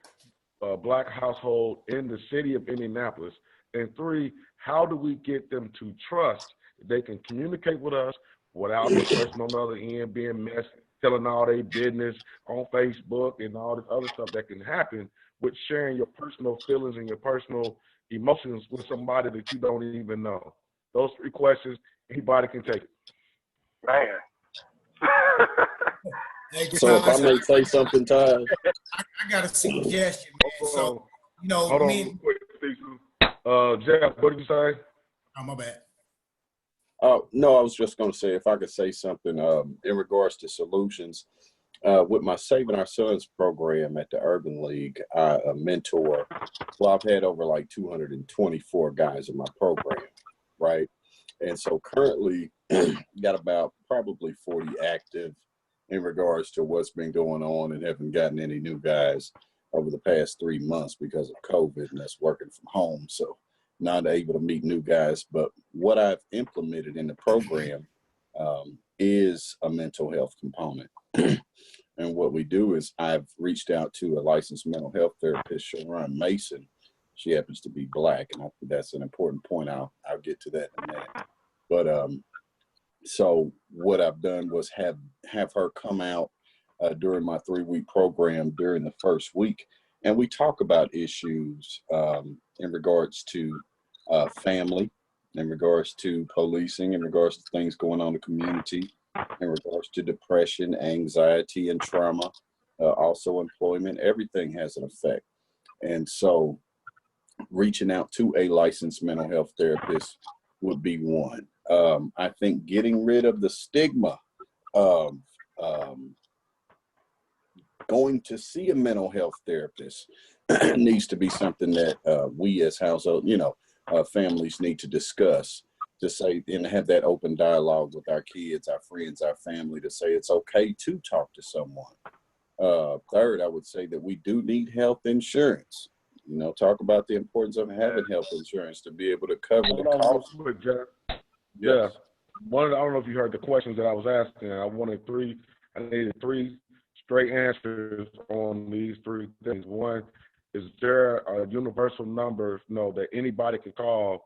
Black household in the city of Indianapolis? And 3, how do we get them to trust that they can communicate with us without the person on the other end being messy, telling all their business on Facebook and all this other stuff that can happen with sharing your personal feelings and your personal emotions with somebody that you don't even know? Those 3 questions, anybody can take it. Man. So if I may say something, Taj. I got a suggestion, man. So, hold on, quick, Jeff, what did you say? Oh, my bad. No, I was just going to say, if I could say something in regards to solutions. With my Saving Our Sons program at the Urban League, I mentor. Well, I've had over like 224 guys in my program, right? And so currently, got about probably 40 active in regards to what's been going on, and haven't gotten any new guys over the past 3 months because of COVID, and that's working from home. So not able to meet new guys. But what I've implemented in the program is a mental health component. And what we do is I've reached out to a licensed mental health therapist, Sharon Mason. She happens to be Black, and I think that's an important point. I'll get to that in a minute. But so what I've done was have her come out during my 3-week program during the first week, and we talk about issues in regards to family, in regards to policing, in regards to things going on in the community, in regards to depression, anxiety, and trauma, also employment. Everything has an effect. And so reaching out to a licensed mental health therapist would be one. I think getting rid of the stigma of going to see a mental health therapist needs to be something that we as household, families need to discuss, to say and have that open dialogue with our kids, our friends, our family, to say it's okay to talk to someone. Third, I would say that we do need health insurance. Talk about the importance of having health insurance to be able to cover the cost. Yeah. I don't know if you heard the questions that I was asking. I needed 3 straight answers on these 3 things. One, is there a universal number that anybody can call,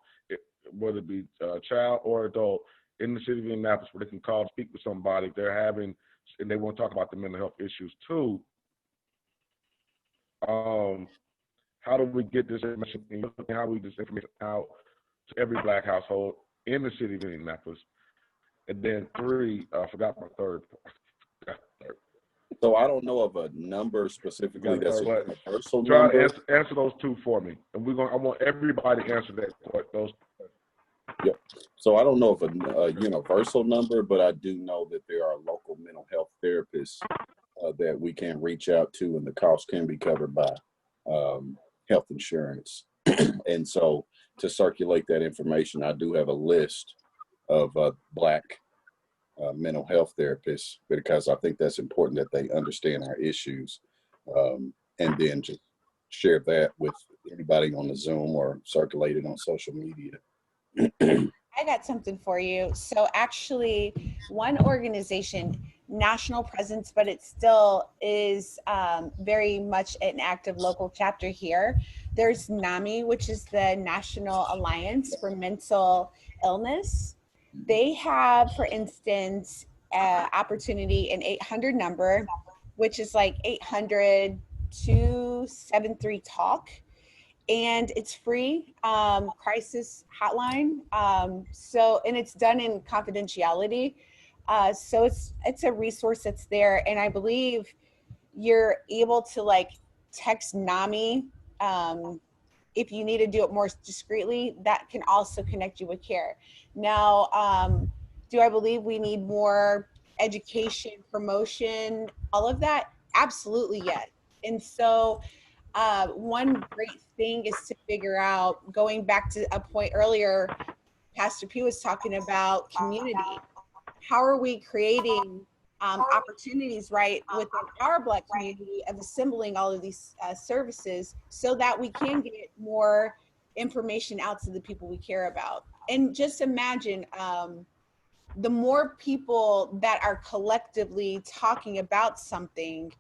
whether it be a child or adult, in the city of Indianapolis, where they can call, speak with somebody if they're having, and they want to talk about the mental health issues? 2, how do we get this information, how we get this information out to every Black household in the city of Indianapolis? And then 3, I forgot my third. So I don't know of a number specifically that's a universal Try number. to answer those 2 for me, and I want everybody to answer those. Yep. So I don't know of a universal number, but I do know that there are local mental health therapists that we can reach out to, and the cost can be covered by health insurance. And so to circulate that information, I do have a list of Black mental health therapists, because I think that's important that they understand our issues, and then just share that with anybody on the Zoom or circulate it on social media. I got something for you. So actually, one organization, national presence, but it still is very much an active local chapter here. There's NAMI, which is the National Alliance for Mental Illness. They have, for instance, opportunity an 800 number, which is like 800-273-TALK. And it's free crisis hotline. And it's done in confidentiality. So it's a resource that's there. And I believe you're able to like text NAMI if you need to do it more discreetly. That can also connect you with care. Now, do I believe we need more education, promotion, all of that? Absolutely, yes. And so one great thing is to figure out, going back to a point earlier, Pastor P was talking about community. How are we creating opportunities right within our Black community of assembling all of these services so that we can get more information out to the people we care about? And just imagine the more people that are collectively talking about something,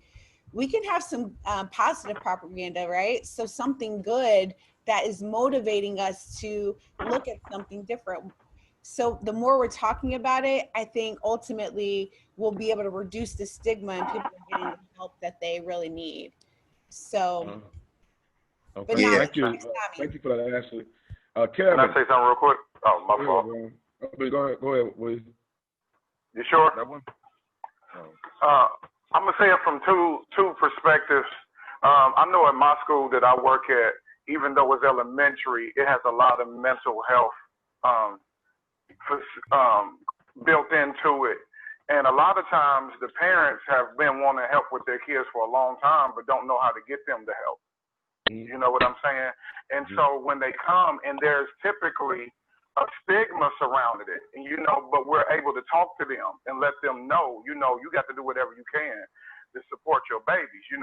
we can have some positive propaganda, right? So something good that is motivating us to look at something different. So the more we're talking about it, I think ultimately we'll be able to reduce the stigma and people are getting the help that they really need. So, okay. But now, Thank you. Thank you for that, Ashley. Kevin. Can I say something real quick? Oh, my fault. Go ahead, Willie. You sure? That one? I'm gonna say it from two perspectives. I know at my school that I work at, even though it's elementary, it has a lot of mental health built into it. And a lot of times the parents have been wanting help with their kids for a long time, but don't know how to get them to help. You know what I'm saying? And so when they come, and there's typically a stigma surrounded it, and but we're able to talk to them and let them know, you got to do whatever you can to support your babies, and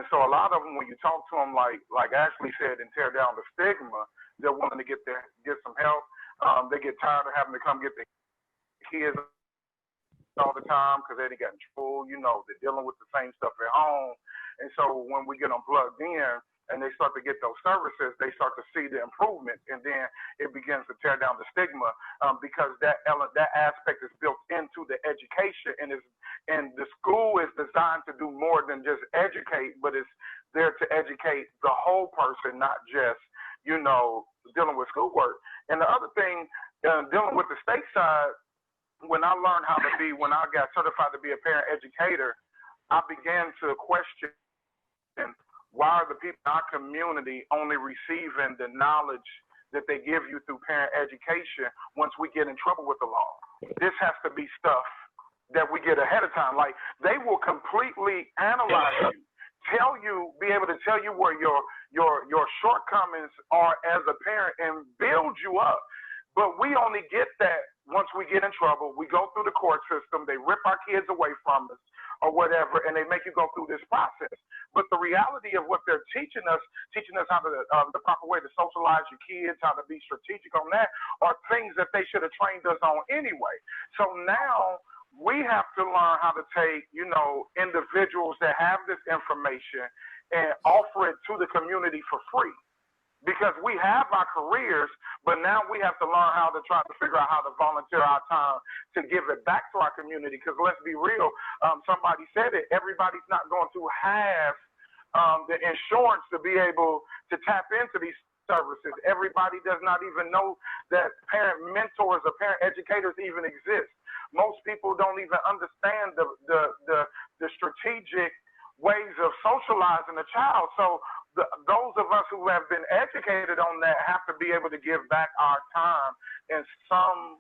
so a lot of them, when you talk to them, like Ashley said, and tear down the stigma, they're wanting to get some help. They get tired of having to come get their kids all the time because they got in trouble, they're dealing with the same stuff at home. And so when we get them plugged in and they start to get those services, they start to see the improvement, and then it begins to tear down the stigma because that aspect is built into the education, and the school is designed to do more than just educate, but it's there to educate the whole person, not just dealing with schoolwork. And the other thing, dealing with the state side, when I learned when I got certified to be a parent educator, I began to question, why are the people in our community only receiving the knowledge that they give you through parent education once we get in trouble with the law? This has to be stuff that we get ahead of time. Like, they will completely analyze you, be able to tell you where your shortcomings are as a parent and build you up. But we only get that once we get in trouble. We go through the court system, they rip our kids away from us or whatever, and they make you go through this process. But the reality of what they're teaching us how to, the proper way to socialize your kids, how to be strategic on that, are things that they should have trained us on anyway. So now we have to learn how to take, individuals that have this information and offer it to the community for free. Because we have our careers, but now we have to learn how to try to figure out how to volunteer our time to give it back to our community. Because let's be real, somebody said it, everybody's not going to have the insurance to be able to tap into these services. Everybody does not even know that parent mentors or parent educators even exist. Most people don't even understand the strategic ways of socializing a child. So those of us who have been educated on that have to be able to give back our time in some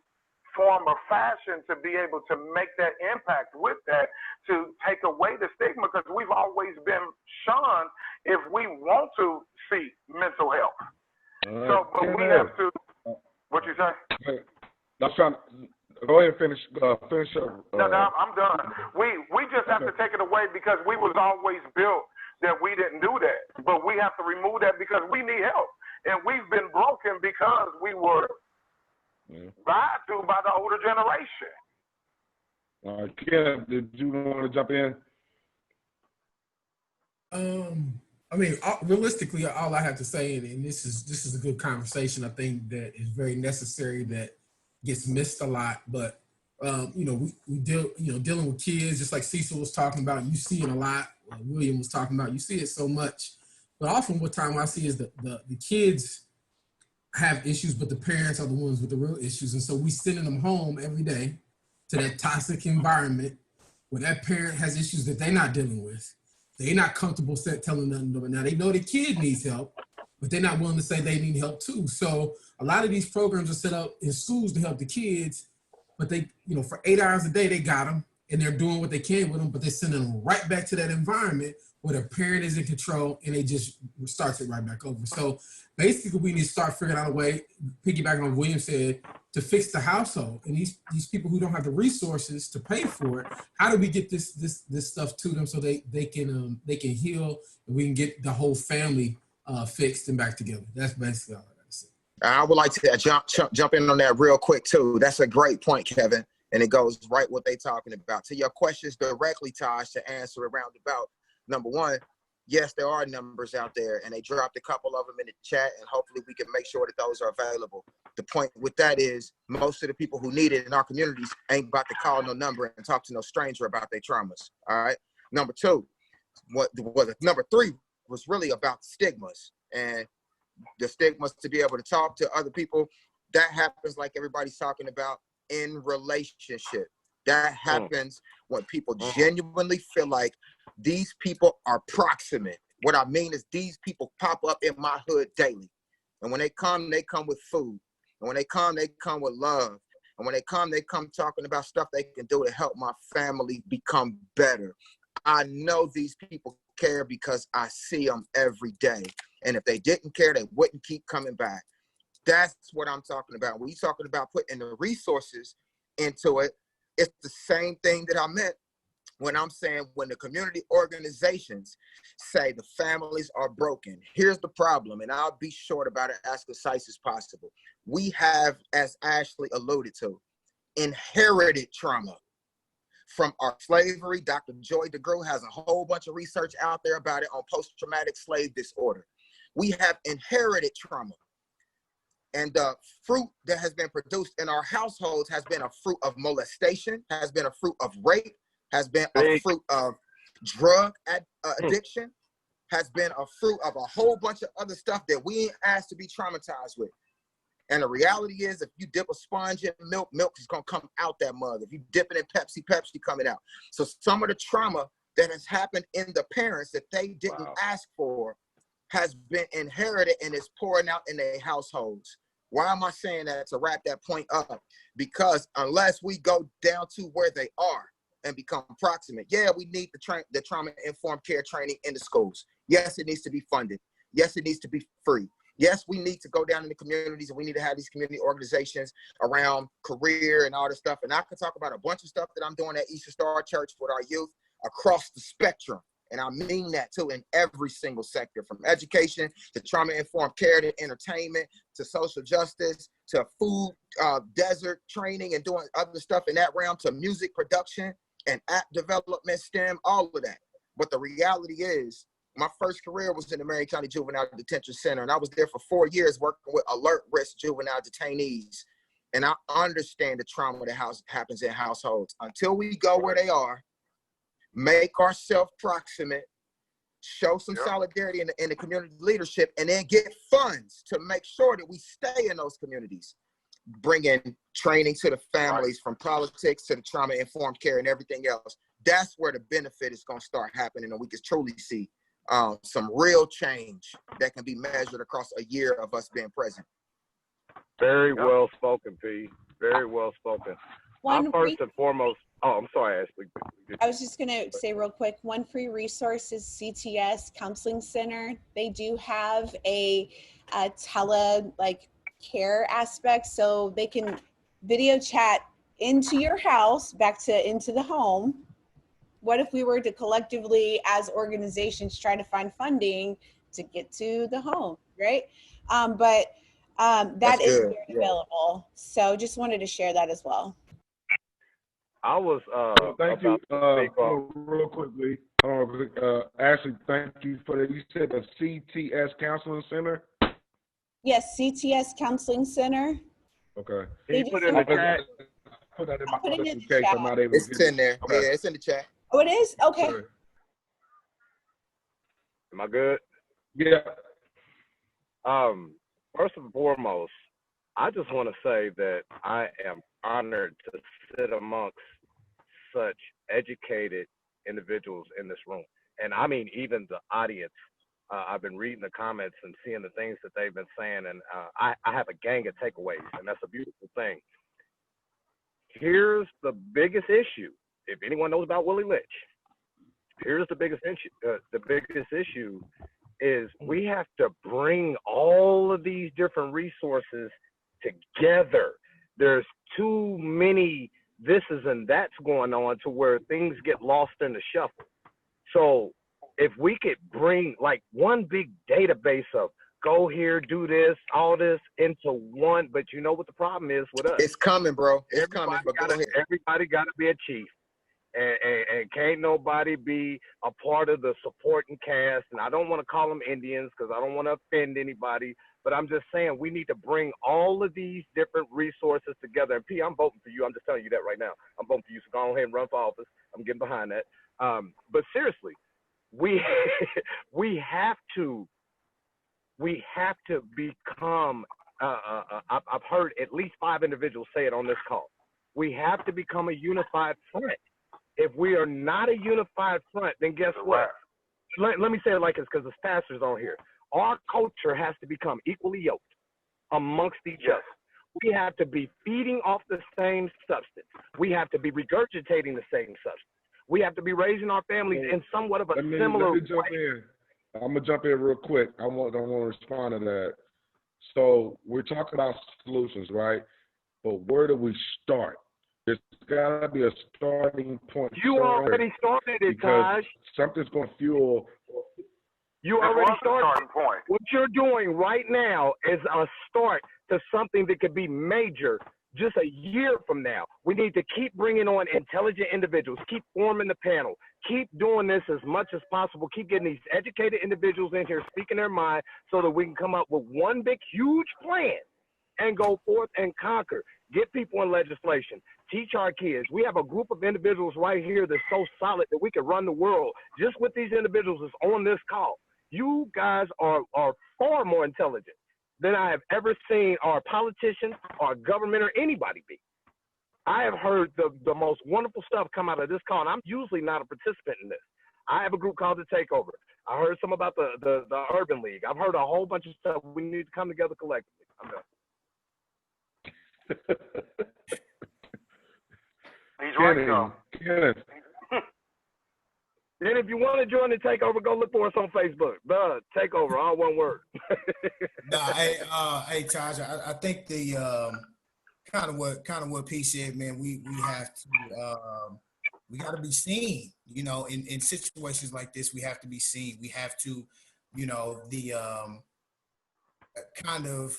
form or fashion to be able to make that impact with that, to take away the stigma, because we've always been shunned if we want to see mental health. But we have to, what you say? I'm trying to, go ahead and finish up. No, I'm done. We just have to take it away because we was always built that we didn't do that. But we have to remove that because we need help. And we've been broken because we were lied to by the older generation. Kenneth, did you want to jump in? I mean, realistically, all I have to say, and this is a good conversation, I think that is very necessary, that gets missed a lot. But you know, we deal, you know, dealing with kids, just like Cecil was talking about, you see it a lot. William was talking about, you see it so much. But often, what time I see is the kids have issues, but the parents are the ones with the real issues, and so we sending them home every day to that toxic environment where that parent has issues that they're not dealing with. They're not comfortable telling them. Now they know the kid needs help, but they're not willing to say they need help too. So a lot of these programs are set up in schools to help the kids, but they, you know, for 8 hours a day, they got them and they're doing what they can with them, but they're sending them right back to that environment where the parent is in control and they just starts it right back over. So basically we need to start figuring out a way, piggybacking on what William said, to fix the household. And these people who don't have the resources to pay for it, how do we get this stuff to them so they can heal and we can get the whole family fixed and back together? That's basically all I got to say. I would like to jump in on that real quick too. That's a great point, Kevin, and it goes right what they're talking about. To your questions directly, Taj, to answer it roundabout. Number one, yes, there are numbers out there, and they dropped a couple of them in the chat, and hopefully we can make sure that those are available. The point with that is most of the people who need it in our communities ain't about to call no number and talk to no stranger about their traumas, all right? Number two, number three was really about stigmas, and the stigmas to be able to talk to other people. That happens, like everybody's talking about, in relationship. That happens when people genuinely feel like these people are proximate. What I mean is these people pop up in my hood daily. And when they come with food. And when they come with love. And when they come talking about stuff they can do to help my family become better. I know these people care because I see them every day. And if they didn't care, they wouldn't keep coming back. That's what I'm talking about. When you're talking about putting the resources into it, it's the same thing that I meant when I'm saying when the community organizations say the families are broken. Here's the problem, and I'll be short about it, as concise as possible. We have, as Ashley alluded to, inherited trauma from our slavery. Dr. Joy DeGruy has a whole bunch of research out there about it on post-traumatic slave disorder. We have inherited trauma. And the fruit that has been produced in our households has been a fruit of molestation, has been a fruit of rape, has been a fruit of drug addiction, has been a fruit of a whole bunch of other stuff that we ain't asked to be traumatized with. And the reality is, if you dip a sponge in milk, milk is going to come out that mug. If you dip it in Pepsi, Pepsi coming out. So some of the trauma that has happened in the parents that they didn't ask for has been inherited and is pouring out in their households. Why am I saying that? To wrap that point up, because unless we go down to where they are and become proximate, yeah, we need the trauma-informed care training in the schools. Yes, it needs to be funded. Yes, it needs to be free. Yes, we need to go down in the communities and we need to have these community organizations around career and all this stuff. And I can talk about a bunch of stuff that I'm doing at Eastern Star Church with our youth across the spectrum. And I mean that too, in every single sector, from education to trauma-informed care to entertainment to social justice to food desert training and doing other stuff in that realm, to music production and app development, STEM, all of that. But the reality is, my first career was in the Marion County Juvenile Detention Center, and I was there for 4 years working with alert risk juvenile detainees. And I understand the trauma that happens in households. Until we go where they are, make ourselves proximate, show some solidarity in the community leadership, and then get funds to make sure that we stay in those communities. Bring in training to the families, from politics to the trauma-informed care and everything else. That's where the benefit is going to start happening, and we can truly see some real change that can be measured across a year of us being present. Very well spoken, P. Very well spoken. First and foremost, I'm sorry, Ashley. I was just going to say real quick, one free resource is CTS Counseling Center. They do have a care aspect, so they can video chat into your house, into the home. What if we were to collectively, as organizations, try to find funding to get to the home, right? But That is good. very available. So just wanted to share that as well. I was Thank about you. to speak on. Real quickly, Ashley, thank you for that. You said the CTS Counseling Center. Yes, CTS Counseling Center. Okay. They Can you put just it in the opened- chat? Put that in I'll my put it notes in in the case chat. I'm not able to It's get it. in there. Okay. Yeah, it's in the chat. Oh, it is? Okay. Sure. Am I good? Yeah. First and foremost, I just want to say that I am honored to sit amongst such educated individuals in this room. And I mean, even the audience. I've been reading the comments and seeing the things that they've been saying, and I have a gang of takeaways, and that's a beautiful thing. Here's the biggest issue. If anyone knows about Willie Lynch, here's the biggest issue. The biggest issue is we have to bring all of these different resources together. There's too many thises and that's going on to where things get lost in the shuffle. So if we could bring like one big database of go here, do this, all this into one, but you know what the problem is with us? It's coming, bro. It's coming. But go ahead. Everybody got to be a chief. And can't nobody be a part of the supporting cast. And I don't want to call them Indians because I don't want to offend anybody. But I'm just saying we need to bring all of these different resources together. And P, I'm voting for you. I'm just telling you that right now. I'm voting for you. So go ahead and run for office. I'm getting behind that. But seriously, we have to become. I've heard at least 5 individuals say it on this call. We have to become a unified front. If we are not a unified front, then guess what? Let me say it like this because the pastors on here. Our culture has to become equally yoked amongst each other. We have to be feeding off the same substance. We have to be regurgitating the same substance. We have to be raising our families in somewhat of a similar Let me jump in. I'm gonna jump in real quick. I want to respond to that. So we're talking about solutions, right? But where do we start? There's got to be a starting point. You already started it, Taj. Something's going to fuel. You already started. Point. What you're doing right now is a start to something that could be major just a year from now. We need to keep bringing on intelligent individuals, keep forming the panel, keep doing this as much as possible, keep getting these educated individuals in here speaking their mind so that we can come up with one big, huge plan and go forth and conquer. Get people in legislation. Teach our kids. We have a group of individuals right here that's so solid that we can run the world just with these individuals that's on this call. You guys are far more intelligent than I have ever seen our politicians, our government, or anybody be. I have heard the most wonderful stuff come out of this call, and I'm usually not a participant in this. I have a group called The Takeover. I heard some about the Urban League. I've heard a whole bunch of stuff. We need to come together collectively. I'm done. He's right, though. Kenneth. And if you want to join the Takeover, go look for us on Facebook. The Takeover, all one word. Hey, Taj, I think the kind of what P said, man. We have to we got to be seen. You know, in situations like this, we have to be seen. We have to, you know, the kind of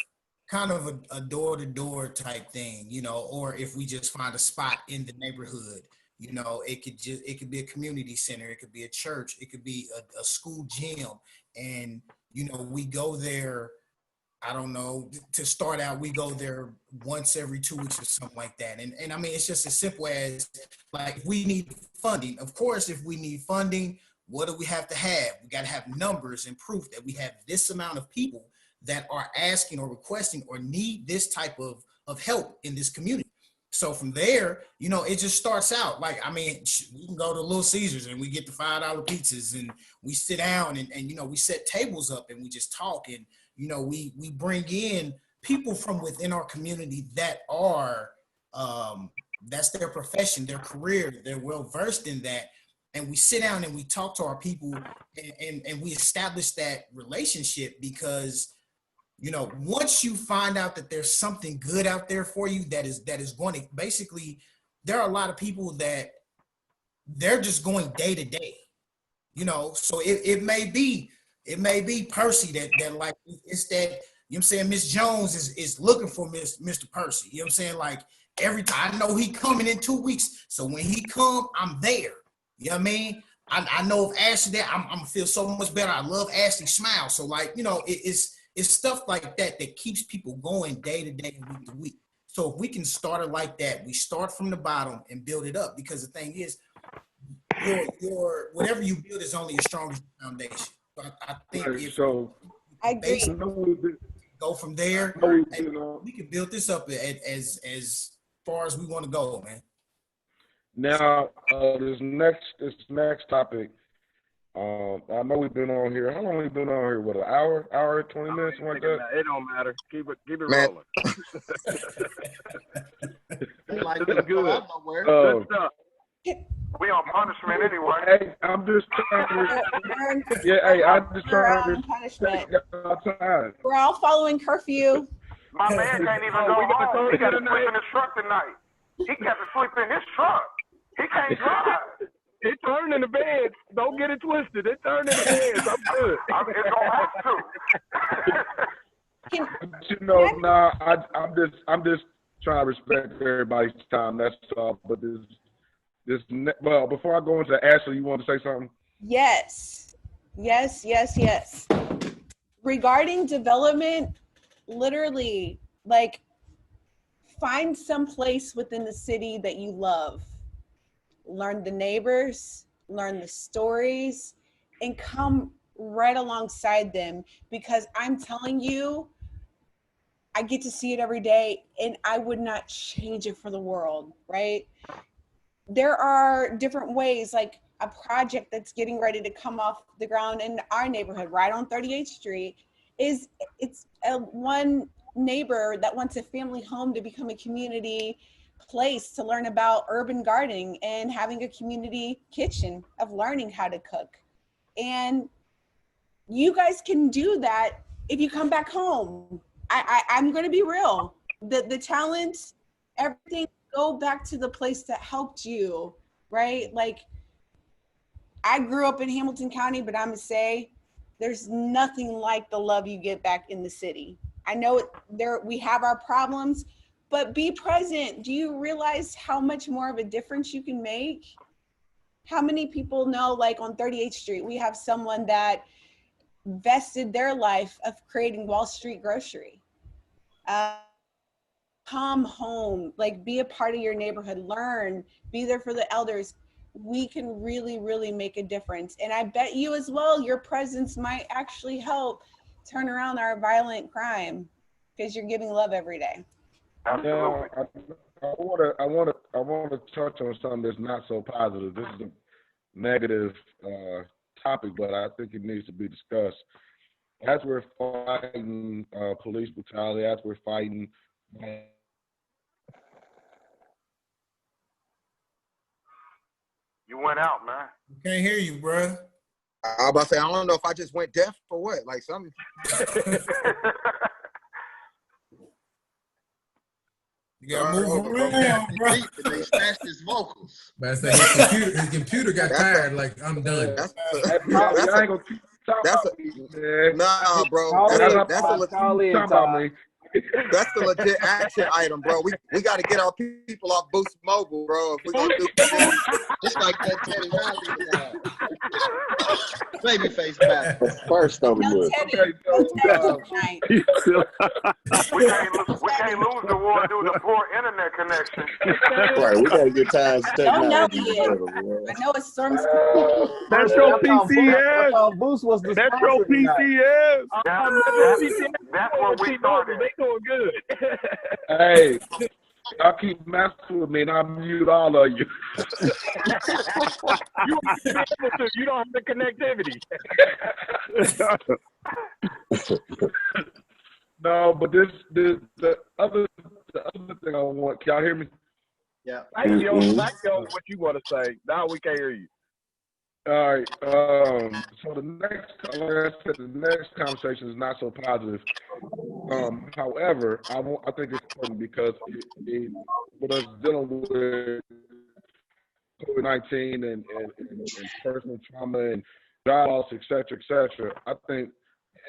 a door-to-door type thing, you know, or if we just find a spot in the neighborhood, you know, it could be a community center, it could be a church, it could be a school gym, and you know, we go there. I don't know, to start out, we go there once every 2 weeks or something like that. And I mean, it's just as simple as, like, we need funding. Of course, if we need funding, what do we have to have? We got to have numbers and proof that we have this amount of people that are asking or requesting or need this type of help in this community. So from there, you know, it just starts out like, I mean, we can go to Little Caesars and we get the $5 pizzas and we sit down and you know, we set tables up and we just talk, and you know, we bring in people from within our community that are that's their profession, their career, they're well versed in that, and we sit down and we talk to our people and we establish that relationship, because you know, once you find out that there's something good out there for you that is going to, basically, there are a lot of people that they're just going day to day, you know. So it may be Percy that like, it's You know what I'm saying? Miss Jones is looking for Mr. Percy. You know what I'm saying? Like every time I know he coming in 2 weeks. So when he come, I'm there. You know what I mean? I know if Ashley there, I'm gonna feel so much better. I love Ashley's smile. So like, you know, it's stuff like that that keeps people going day to day and week to week. So if we can start it like that, we start from the bottom and build it up, because the thing is, your whatever you build is only your strongest foundation. So I think if So I agree. Go from there, we can build this up as far as we want to go, man. Now, this next topic, I know we've been on here. How long have we been on here? What, an hour, 20 minutes, something like that? It don't matter. Keep it Man. rolling. Like This is good. Oh. Good stuff. We on punishment anyway. Hey, I'm just trying to. Yeah, hey, I'm just trying to punishment. time. We're all following curfew. My man can't even go home. He got to sleep in his truck tonight. He got to sleep in his truck. He can't drive. It turned in the bed. Don't get it twisted. It turned in the bed. I'm good. It's gonna have to. You know, nah, I'm just trying to respect everybody's time. That's all. But well, before I go into Ashley, you want to say something? Yes. Regarding development, literally, like, find some place within the city that you love. Learn the neighbors, learn the stories, and come right alongside them, because I'm telling you, I get to see it every day, and I would not change it for the world, right? There are different ways, like a project that's getting ready to come off the ground in our neighborhood, right on 38th Street, it's one neighbor that wants a family home to become a community place to learn about urban gardening and having a community kitchen of learning how to cook. And you guys can do that if you come back home. I'm going to be real. The talent, everything, go back to the place that helped you, right? Like, I grew up in Hamilton County, but I'm going to say there's nothing like the love you get back in the city. I know we have our problems, but be present. Do you realize how much more of a difference you can make? How many people know, like on 38th Street, we have someone that vested their life of creating Wall Street Grocery. Come home, like, be a part of your neighborhood, learn, be there for the elders. We can really, really make a difference. And I bet you as well, your presence might actually help turn around our violent crime, because you're giving love every day. Now, I want to touch on something that's not so positive. This is a negative topic, but I think it needs to be discussed. As we're fighting police brutality, as we're fighting. You went out, man. Can't hear you, bro. I was about to say, I don't know if I just went deaf or what. Like something. You gotta move around, bro. They smashed his vocals. But I say his computer got tired. Like, I'm done. Nah, bro. That's the legit action item, bro. We got to get our people off Boost Mobile, bro. If we're gonna do It's like that Teddy Riley babyface back. First on the wood. We can't lose the war due to poor internet connection. Right, we gotta get Taj technology. I know it's storms. Metro PCS. Boost was the Metro PCS. That's what we started. They doing good. Hey, y'all keep messing with me, and I'll mute all of you. You don't have the connectivity. No, but the other thing I want. Can y'all hear me? Yeah. I know what you want to say. Now we can't hear you. All right. So like I said, the next conversation is not so positive. However, I think it's important because with us dealing with COVID-19 and personal trauma and job loss, et cetera, I think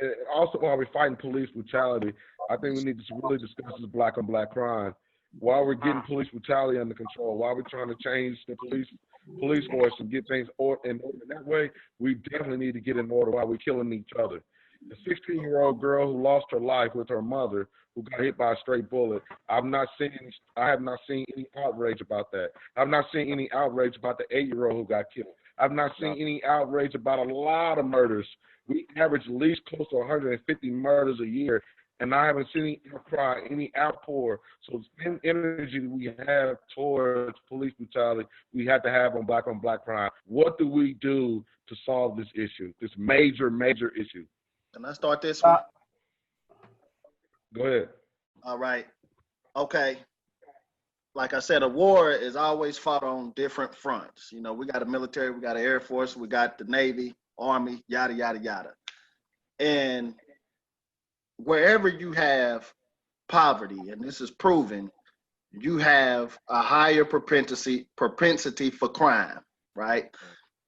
And also, while we're fighting police brutality, I think we need to really discuss this black on black crime. While we're getting police brutality under control, while we're trying to change the police force and get things in order that way, we definitely need to get in order while we're killing each other. The 16-year-old girl who lost her life with her mother, who got hit by a straight bullet, I have not seen any outrage about that. I've not seen any outrage about the 8-year-old who got killed. I've not seen any outrage about a lot of murders. We average at least close to 150 murders a year, and I haven't seen any outcry, any outpour. So the energy that we have towards police brutality, we have to have on black crime. What do we do to solve this issue, this major, major issue? Can I start this one? Go ahead. All right. Okay. Like I said, a war is always fought on different fronts. You know, we got a military, we got an Air Force, we got the Navy, Army, yada, yada, yada. And wherever you have poverty, and this is proven, you have a higher propensity for crime, right?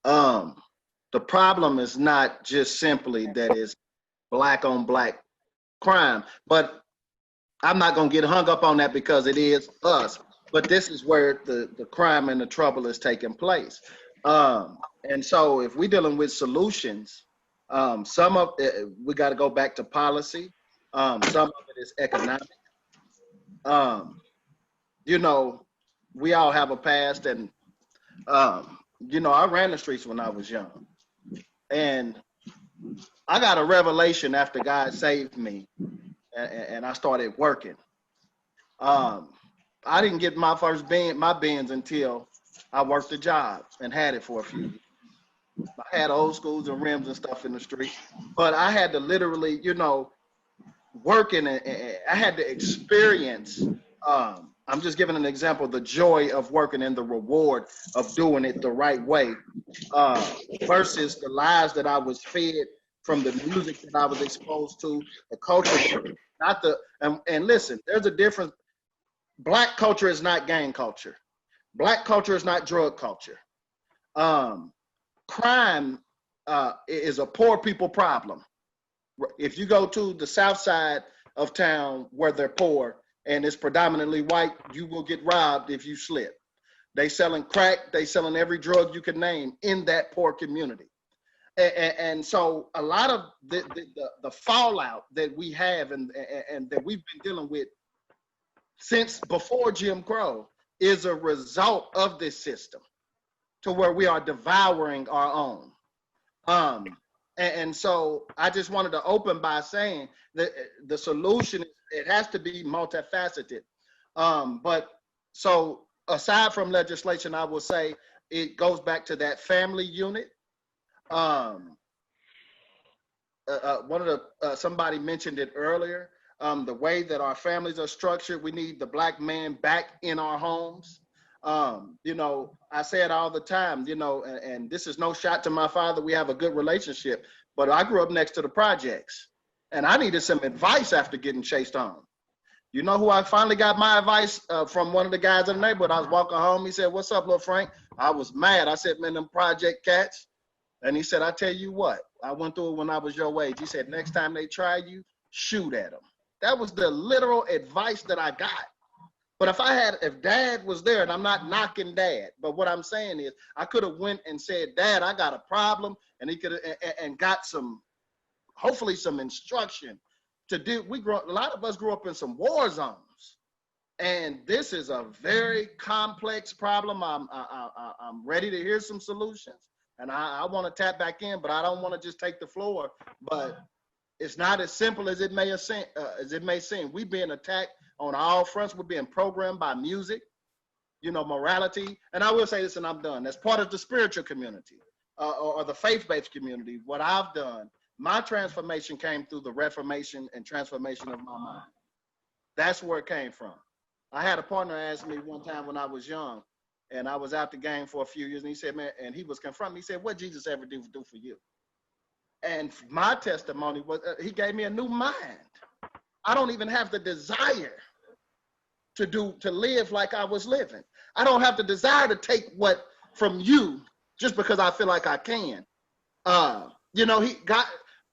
The problem is not just simply that it's black on black crime, but I'm not gonna get hung up on that because it is us, but this is where the crime and the trouble is taking place. And so if we're dealing with solutions, some of it, we gotta go back to policy. Some of it is economic. You know, we all have a past, and you know, I ran the streets when I was young, and I got a revelation after God saved me, and I started working. I didn't get my first Benz until I worked a job and had it for a few years. I had old schools and rims and stuff in the street, but I had to literally, you know, working, and I had to experience, I'm just giving an example, the joy of working and the reward of doing it the right way, versus the lies that I was fed from the music that I was exposed to, the culture, not the, and listen, there's a difference. Black culture is not gang culture. Black culture is not drug culture. Crime is a poor people problem. If you go to the south side of town where they're poor and it's predominantly white, you will get robbed if you slip. They selling crack, they selling every drug you can name in that poor community. And so a lot of the fallout that we have and that we've been dealing with since before Jim Crow is a result of this system, to where we are devouring our own. And so I just wanted to open by saying that the solution, it has to be multifaceted. But so aside from legislation, I will say it goes back to that family unit. One of the, somebody mentioned it earlier, the way that our families are structured, we need the black man back in our homes. You know, I say it all the time, you know, and this is no shot to my father. We have a good relationship, but I grew up next to the projects and I needed some advice after getting chased home. You know who I finally got my advice from? One of the guys in the neighborhood. I was walking home. He said, "What's up, little Frank?" I was mad. I said, "Man, them project cats." And he said, "I tell you what, I went through it when I was your age." He said, "Next time they try you, shoot at them." That was the literal advice that I got. But if Dad was there, and I'm not knocking Dad, but what I'm saying is I could have went and said, "Dad, I got a problem," and he could have and got some, hopefully some instruction to do. A lot of us grew up in some war zones, and this is a very complex problem. I'm ready to hear some solutions, and I want to tap back in, but I don't want to just take the floor. But it's not as simple as it may seem. We're being attacked on all fronts. We're being programmed by music, you know, morality. And I will say this, and I'm done. As part of the spiritual community or the faith-based community, what I've done, my transformation came through the reformation and transformation of my mind. That's where it came from. I had a partner ask me one time when I was young, and I was out the game for a few years, and he said, "Man," and he was confronting me. He said, "What Jesus ever do for you?" And my testimony was, he gave me a new mind. I don't even have the desire to live like I was living. I don't have the desire to take what from you just because I feel like I can. You know,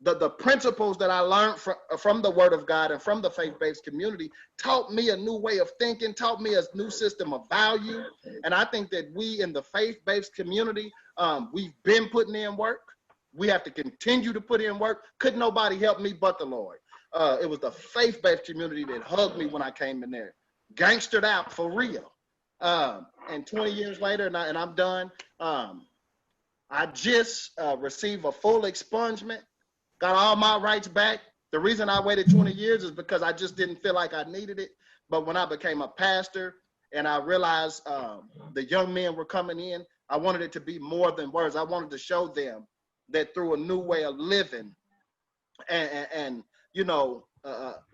the principles that I learned from the Word of God and from the faith-based community taught me a new way of thinking, taught me a new system of value. And I think that we in the faith-based community, we've been putting in work. We have to continue to put in work. Couldn't nobody help me but the Lord. It was the faith-based community that hugged me when I came in there. Gangstered out for real. And 20 years later, and I'm done, I just received a full expungement, got all my rights back. The reason I waited 20 years is because I just didn't feel like I needed it. But when I became a pastor and I realized the young men were coming in, I wanted it to be more than words. I wanted to show them that through a new way of living and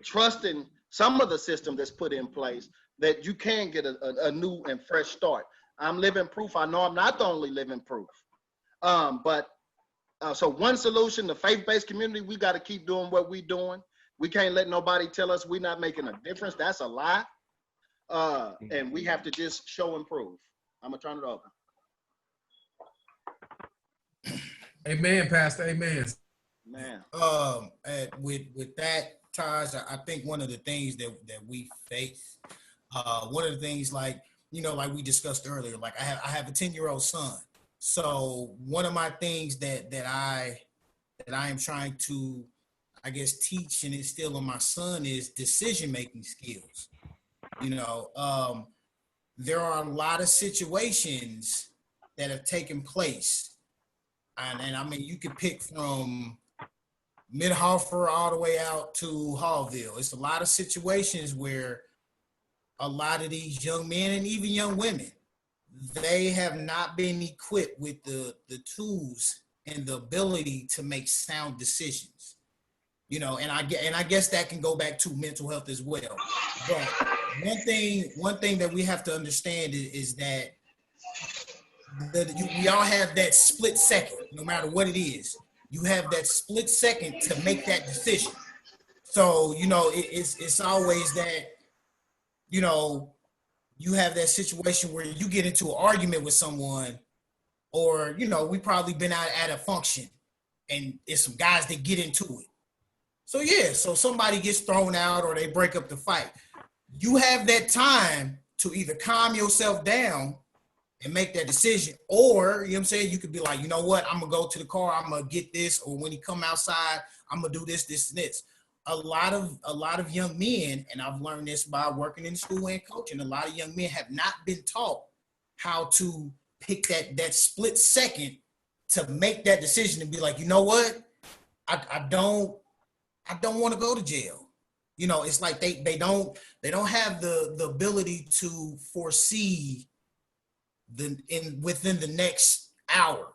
trusting some of the system that's put in place, that you can get a new and fresh start. I'm living proof. I know I'm not the only living proof. So one solution, the faith-based community, we got to keep doing what we're doing. We can't let nobody tell us we're not making a difference. That's a lie. And we have to just show and prove. I'm going to turn it over. Amen, Pastor. Amen. Man. With that, Taj, I think one of the things that we face, one of the things like we discussed earlier, like I have a 10-year-old son. So one of my things that I am trying to, I guess, teach and instill on my son is decision-making skills. There are a lot of situations that have taken place. And I mean, you could pick from Mid-Hartford all the way out to Hallville. It's a lot of situations where a lot of these young men and even young women, they have not been equipped with the tools and the ability to make sound decisions. And I guess that can go back to mental health as well. But one thing that we have to understand is that we all have that split second, no matter what it is. You have that split second to make that decision. So, it's always that, you have that situation where you get into an argument with someone, or, we probably been out at a function and it's some guys that get into it. So somebody gets thrown out or they break up the fight. You have that time to either calm yourself down and make that decision, or, you could be like, you know what, I'm gonna go to the car, I'm gonna get this, or when he come outside, I'm gonna do this, and this. A lot of young men, and I've learned this by working in school and coaching, a lot of young men have not been taught how to pick that split second to make that decision and be like, you know what, I don't want to go to jail. It's like they don't have the ability to foresee within the next hour,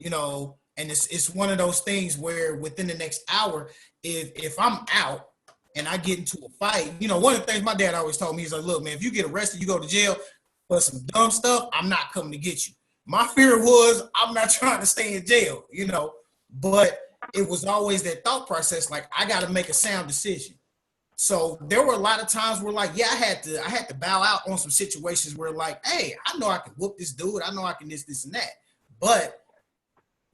and it's one of those things where within the next hour, if I'm out and I get into a fight, one of the things my dad always told me is like, look, man, if you get arrested, you go to jail for some dumb stuff, I'm not coming to get you. My fear was I'm not trying to stay in jail, but it was always that thought process, like I got to make a sound decision. So there were a lot of times where like, I had to bow out on some situations where like, hey, I know I can whoop this dude. I know I can this and that. But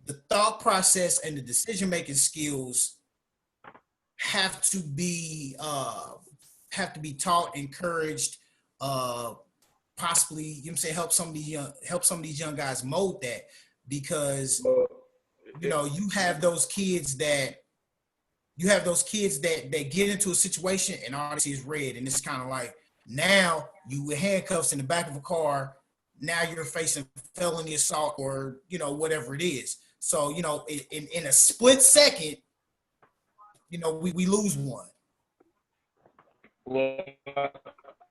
the thought process and the decision-making skills have to be taught, encouraged, possibly, help some of these young guys mold that, because, you have those kids that get into a situation and all they see is red. And it's kind of like, now you with handcuffs in the back of a car, now you're facing felony assault or, whatever it is. So, in a split second, we lose one. Well,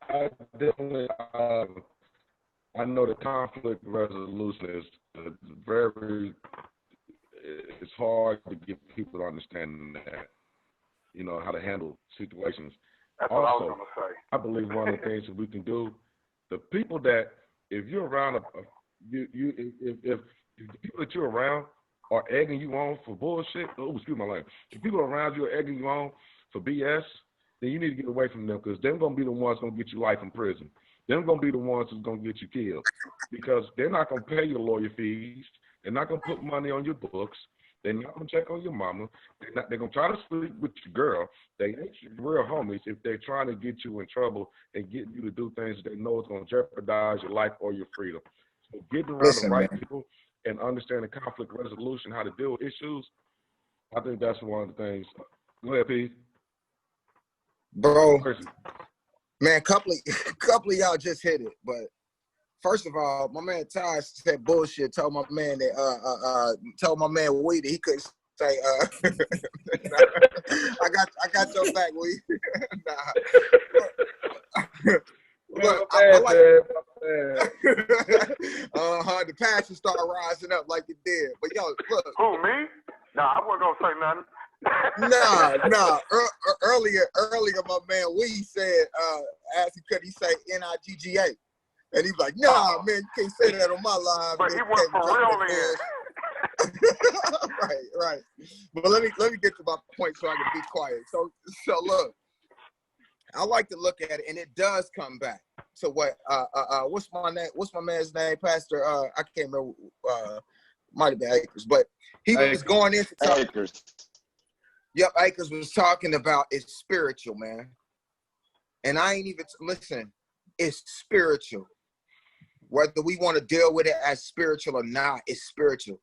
I definitely, I know the conflict resolution is it's hard to get people to understand that, how to handle situations. That's also, what I was going to say. I believe one of the things that we can do, the people that, if you're around, if the people that you're around are egging you on for bullshit, excuse my language, if people around you are egging you on for BS, then you need to get away from them, because they're going to be the ones going to get you life in prison. They're going to be the ones who's going to get you killed, because they're not going to pay your lawyer fees. They're not going to put money on your books. They're not gonna check on your mama. They're gonna try to sleep with your girl. They ain't your real homies if they're trying to get you in trouble and get you to do things they know is gonna jeopardize your life or your freedom. So getting around the right people and understanding conflict resolution, how to deal with issues, I think that's one of the things. Go ahead, Pete. Bro, man, couple of y'all just hit it. But first of all, my man Taj said bullshit. Told my man Weed that he couldn't say. I got your back, Weed. Look, I like the passion started rising up like it did. But yo, look. Who, me? Nah, I wasn't gonna say nothing. Nah. Earlier, my man Wee said, asked him could he say Nigga, and he's like, nah, man, you can't say that on my live. But man. he went for real then. Right. But let me get to my point so I can be quiet. So look, I like to look at it, and it does come back to what what's my man's name, Pastor? I can't remember. Might have been Akers, but he was going into Akers. Yep, Akers was talking about it's spiritual, man. And I ain't even listen. It's spiritual. Whether we want to deal with it as spiritual or not, it's spiritual.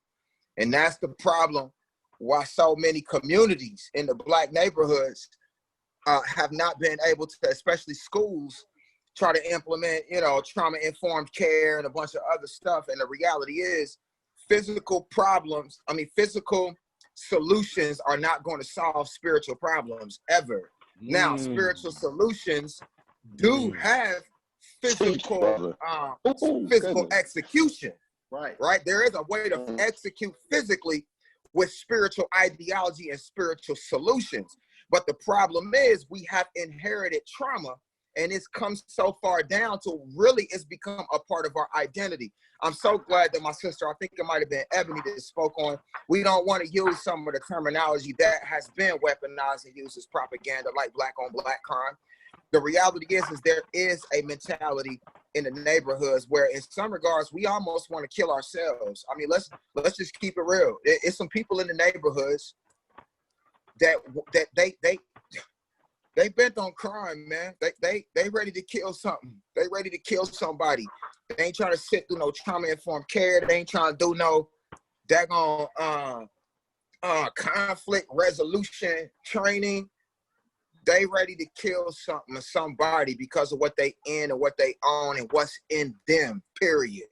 And that's the problem why so many communities in the Black neighborhoods have not been able to, especially schools, try to implement, trauma-informed care and a bunch of other stuff. And the reality is physical solutions are not going to solve spiritual problems ever. Now, spiritual solutions do have physical execution. Right. There is a way to execute physically with spiritual ideology and spiritual solutions. But the problem is we have inherited trauma, and it's come so far down to really it's become a part of our identity. I'm so glad that my sister, I think it might have been Ebony that spoke on, we don't want to use some of the terminology that has been weaponized and used as propaganda, like black on black crime. The reality is there is a mentality in the neighborhoods where in some regards we almost want to kill ourselves. I mean, let's just keep it real. It's some people in the neighborhoods that they bent on crime, man. They ready to kill something. They ready to kill somebody. They ain't trying to sit through no trauma-informed care. They ain't trying to do no daggone conflict resolution training. They ready to kill something or somebody because of what they in and what they own and what's in them, period.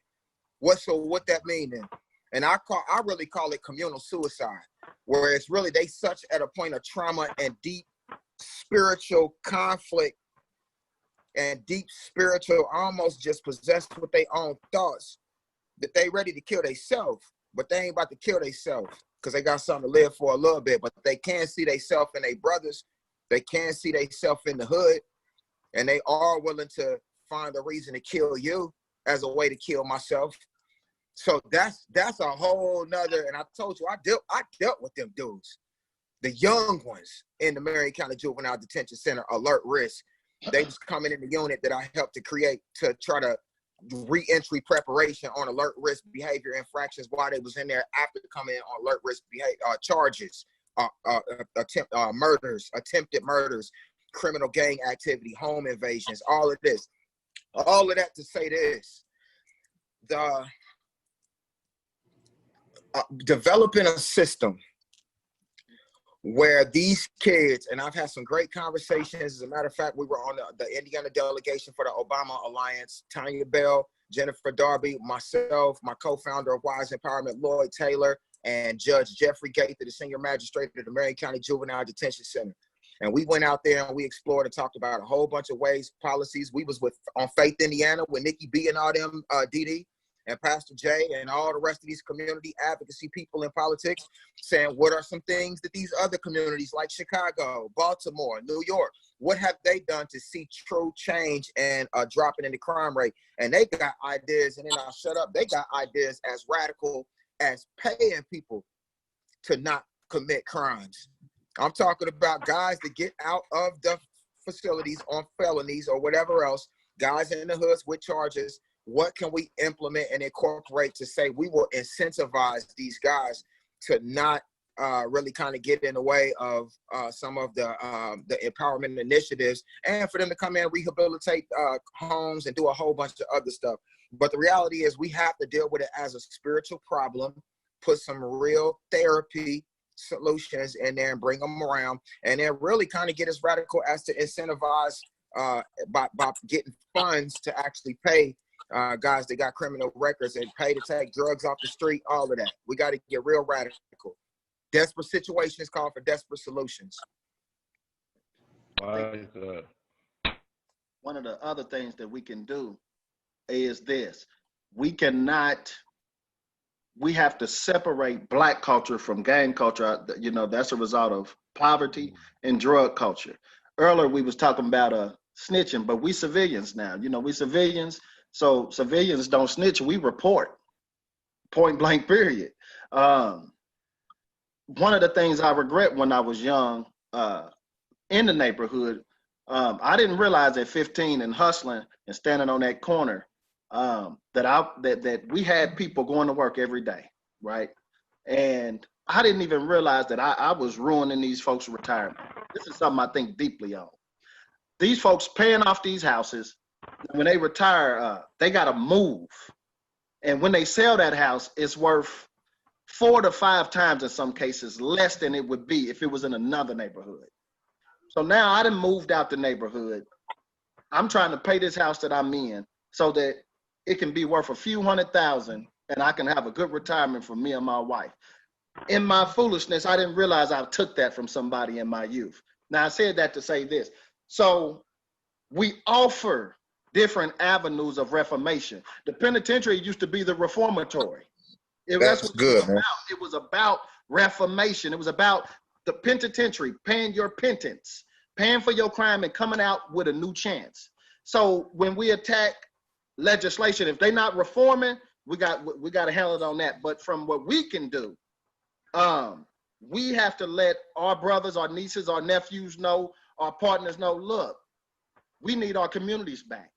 What that mean then? And I really call it communal suicide, where it's really they such at a point of trauma and deep spiritual conflict and deep spiritual, almost just possessed with their own thoughts, that they ready to kill themselves, but they ain't about to kill themselves because they got something to live for a little bit, but they can't see themselves and their brothers. They can't see themselves in the hood, and they are willing to find a reason to kill you as a way to kill myself. So that's a whole nother, and I told you, I dealt with them dudes, the young ones in the Marion County Juvenile Detention Center, alert risk. They was coming in the unit that I helped to create to try to re-entry preparation on alert risk behavior infractions while they was in there after coming in on alert risk behavior charges, murders, attempted murders, criminal gang activity, home invasions, all of this. All of that to say this, the developing a system where these kids, and I've had some great conversations. As a matter of fact, we were on the Indiana delegation for the Obama Alliance, Tanya Bell, Jennifer Darby, myself, my co-founder of Wise Empowerment, Lloyd Taylor, and Judge Jeffrey Gaither, the senior magistrate at the Marion County Juvenile Detention Center. And we went out there and we explored and talked about a whole bunch of ways, policies. We was on Faith Indiana with Nikki B and all them, DD, and Pastor Jay and all the rest of these community advocacy people in politics, saying what are some things that these other communities like Chicago, Baltimore, New York, what have they done to see true change and dropping in the crime rate? And they got ideas, and then I'll shut up. They got ideas as radical as paying people to not commit crimes. I'm talking about guys that get out of the facilities on felonies or whatever else, guys in the hoods with charges. What can we implement and incorporate to say we will incentivize these guys to not really kind of get in the way of some of the empowerment initiatives, and for them to come in and rehabilitate homes and do a whole bunch of other stuff. But the reality is we have to deal with it as a spiritual problem, put some real therapy solutions in there and bring them around, and then really kind of get as radical as to incentivize by getting funds to actually pay guys that got criminal records and pay to take drugs off the street, all of that. We got to get real radical. Desperate situations call for desperate solutions. One of the other things that we can do is this. We have to separate Black culture from gang culture. You know, that's a result of poverty and drug culture. Earlier, we was talking about snitching, but we civilians now. You know, we civilians, so civilians don't snitch, we report. Point blank, period. One of the things I regret when I was young in the neighborhood, I didn't realize at 15 and hustling and standing on that corner that we had people going to work every day, right? And I didn't even realize that I was ruining these folks' retirement. This is something I think deeply on. These folks paying off these houses, when they retire, they got to move. And when they sell that house, it's worth 4 to 5 times in some cases less than it would be if it was in another neighborhood. So now I done moved out the neighborhood. I'm trying to pay this house that I'm in so that it can be worth a few $100,000 and I can have a good retirement for me and my wife. In my foolishness, I didn't realize I took that from somebody in my youth. Now I said that to say this. So we offer different avenues of reformation. The penitentiary used to be the reformatory. That's good, man. It was about reformation. It was about the penitentiary, paying your penance, paying for your crime and coming out with a new chance. So when we attack legislation, if they're not reforming, we got to handle it on that. But from what we can do, we have to let our brothers, our nieces, our nephews know, our partners know, look, we need our communities back.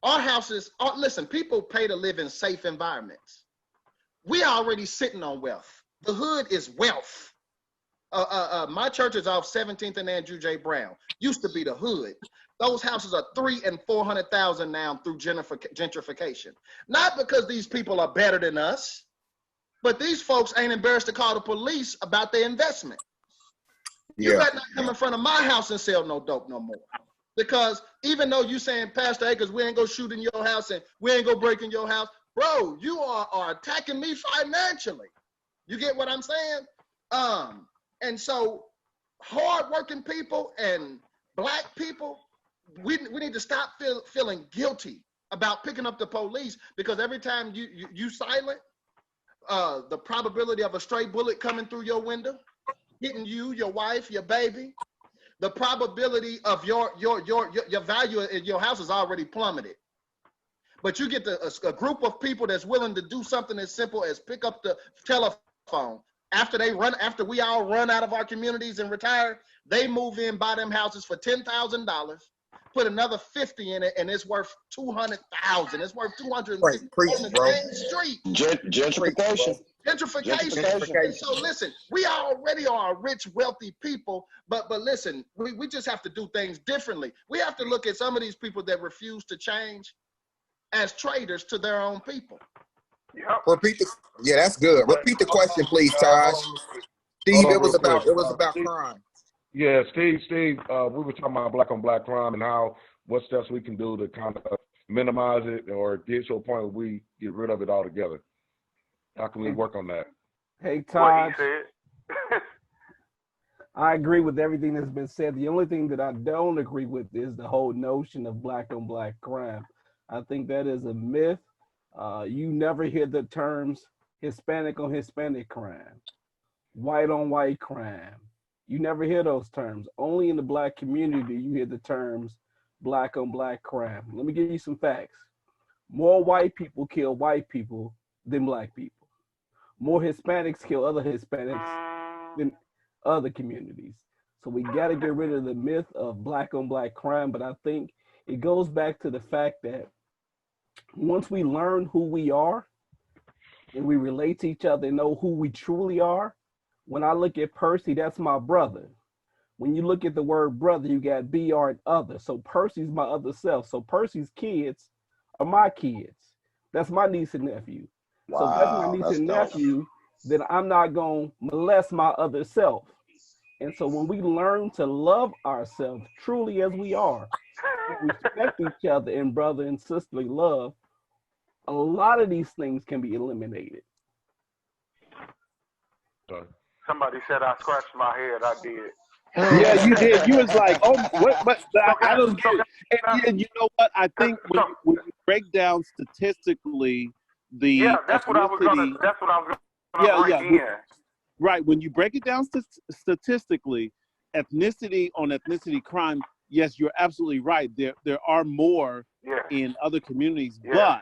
Our houses, listen, people pay to live in safe environments. We are already sitting on wealth. The hood is wealth. My church is off 17th and Andrew J. Brown. Used to be the hood. Those houses are $300,000 and $400,000 now through gentrification. Not because these people are better than us, but these folks ain't embarrassed to call the police about their investment. Yeah. You better not come in front of my house and sell no dope no more. Because even though you saying, Pastor Akers, we ain't gonna shoot in your house and we ain't gonna break in your house, bro, you are attacking me financially. You get what I'm saying? And so hardworking people and Black people, we need to stop feeling guilty about picking up the police, because every time you silent, the probability of a stray bullet coming through your window, hitting you, your wife, your baby, the probability of your value in your house is already plummeted. But you get a group of people that's willing to do something as simple as pick up the telephone. After we all run out of our communities and retire, they move in, buy them houses for $10,000, put another 50 in it, and it's worth $200,000. It's worth $250,000 on the same street. Gentrification. Gentrification. So listen, we already are a rich, wealthy people, but listen, we just have to do things differently. We have to look at some of these people that refuse to change as traitors to their own people. Yeah, that's good. Repeat the question, please, Taj. Steve, it was about crime. Yeah, Steve, we were talking about Black on Black crime and what steps we can do to kind of minimize it or get to a point where we get rid of it altogether. How can we work on that? Hey, Taj. I agree with everything that's been said. The only thing that I don't agree with is the whole notion of Black on Black crime. I think that is a myth. You never hear the terms Hispanic on Hispanic crime, white on white crime. You never hear those terms. Only in the Black community you hear the terms Black on Black crime. Let me give you some facts. More white people kill white people than Black people. More Hispanics kill other Hispanics than other communities. So we got to get rid of the myth of Black on Black crime. But I think it goes back to the fact that once we learn who we are and we relate to each other and know who we truly are, When I look at Percy, that's my brother. When you look at the word brother, you got BR and other. So Percy's my other self. So Percy's kids are my kids. That's my niece and nephew. So if that's my Wow, niece that's and dope. nephew, then I'm not going to molest my other self. And so when we learn to love ourselves truly as we are, and respect each other in brother and sisterly love, a lot of these things can be eliminated. Somebody said I scratched my head. I did. Yeah, you did. You was like, oh, what? I don't get it. And you know what? I think when you break down statistically the Yeah, that's what I was gonna. ethnicity, That's what I was gonna bring in. right. When you break it down statistically, ethnicity on ethnicity crime, yes, you're absolutely right. There are more Yeah. in other communities, Yeah.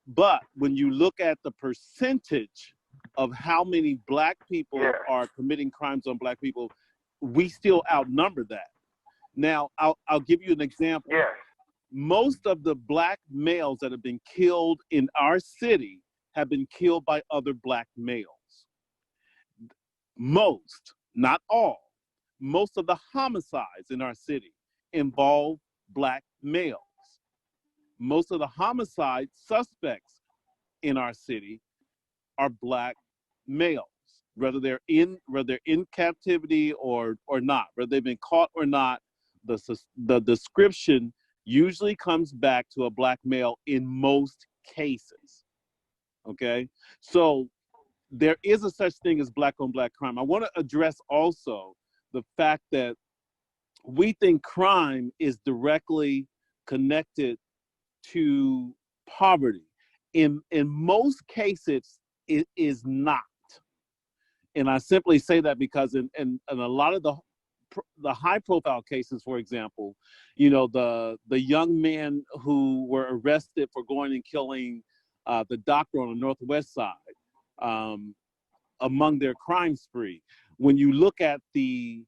but when you look at the percentage of how many black people Yeah. are committing crimes on black people, we still outnumber that. Now, I'll give you an example. Yes. Most of the black males that have been killed in our city have been killed by other black males. Most, not all, most of the homicides in our city involve black males. Most of the homicide suspects in our city are black males, whether they're in captivity or not, whether they've been caught or not. The description usually comes back to a black male in most cases. Okay, so there is a such thing as black on black crime. I want to address also the fact that we think crime is directly connected to poverty. In most cases, it is not. And I simply say that because in a lot of the high profile cases, for example, you know, the young men who were arrested for going and killing the doctor on the Northwest side, among their crime spree, when you look at the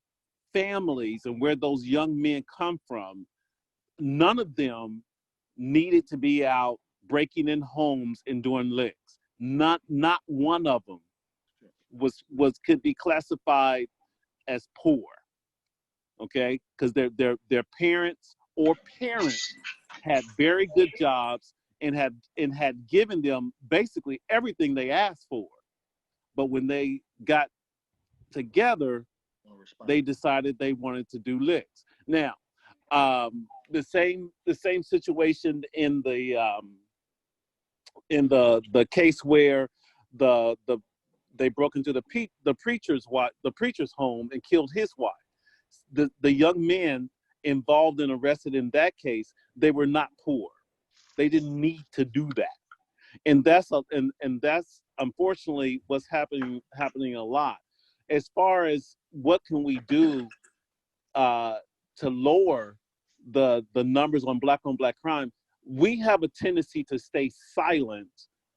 families and where those young men come from, none of them needed to be out breaking in homes and doing licks. Not one of them could be classified as poor. Okay, because their parents had very good jobs and had given them basically everything they asked for. But when they got together, they decided they wanted to do licks. Now, the same situation in the case where they broke into the preacher's home and killed his wife. The young men involved and arrested in that case, they were not poor. They didn't need to do that, and that's unfortunately what's happening a lot. As far as what can we do to lower the numbers on black crime, we have a tendency to stay silent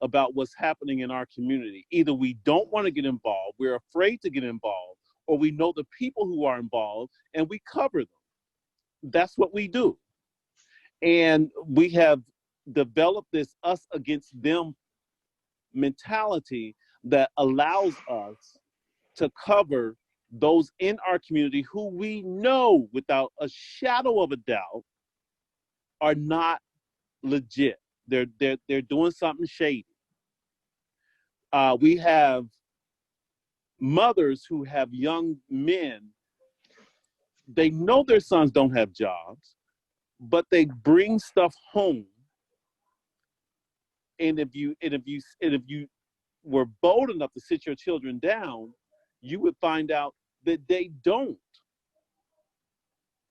about what's happening in our community. Either we don't want to get involved, we're afraid to get involved, or we know the people who are involved and we cover them. That's what we do. And we have developed this us against them mentality that allows us to cover those in our community who we know without a shadow of a doubt are not legit. They're doing something shady. We have mothers who have young men. They know their sons don't have jobs, but they bring stuff home. And if you were bold enough to sit your children down, you would find out that they don't.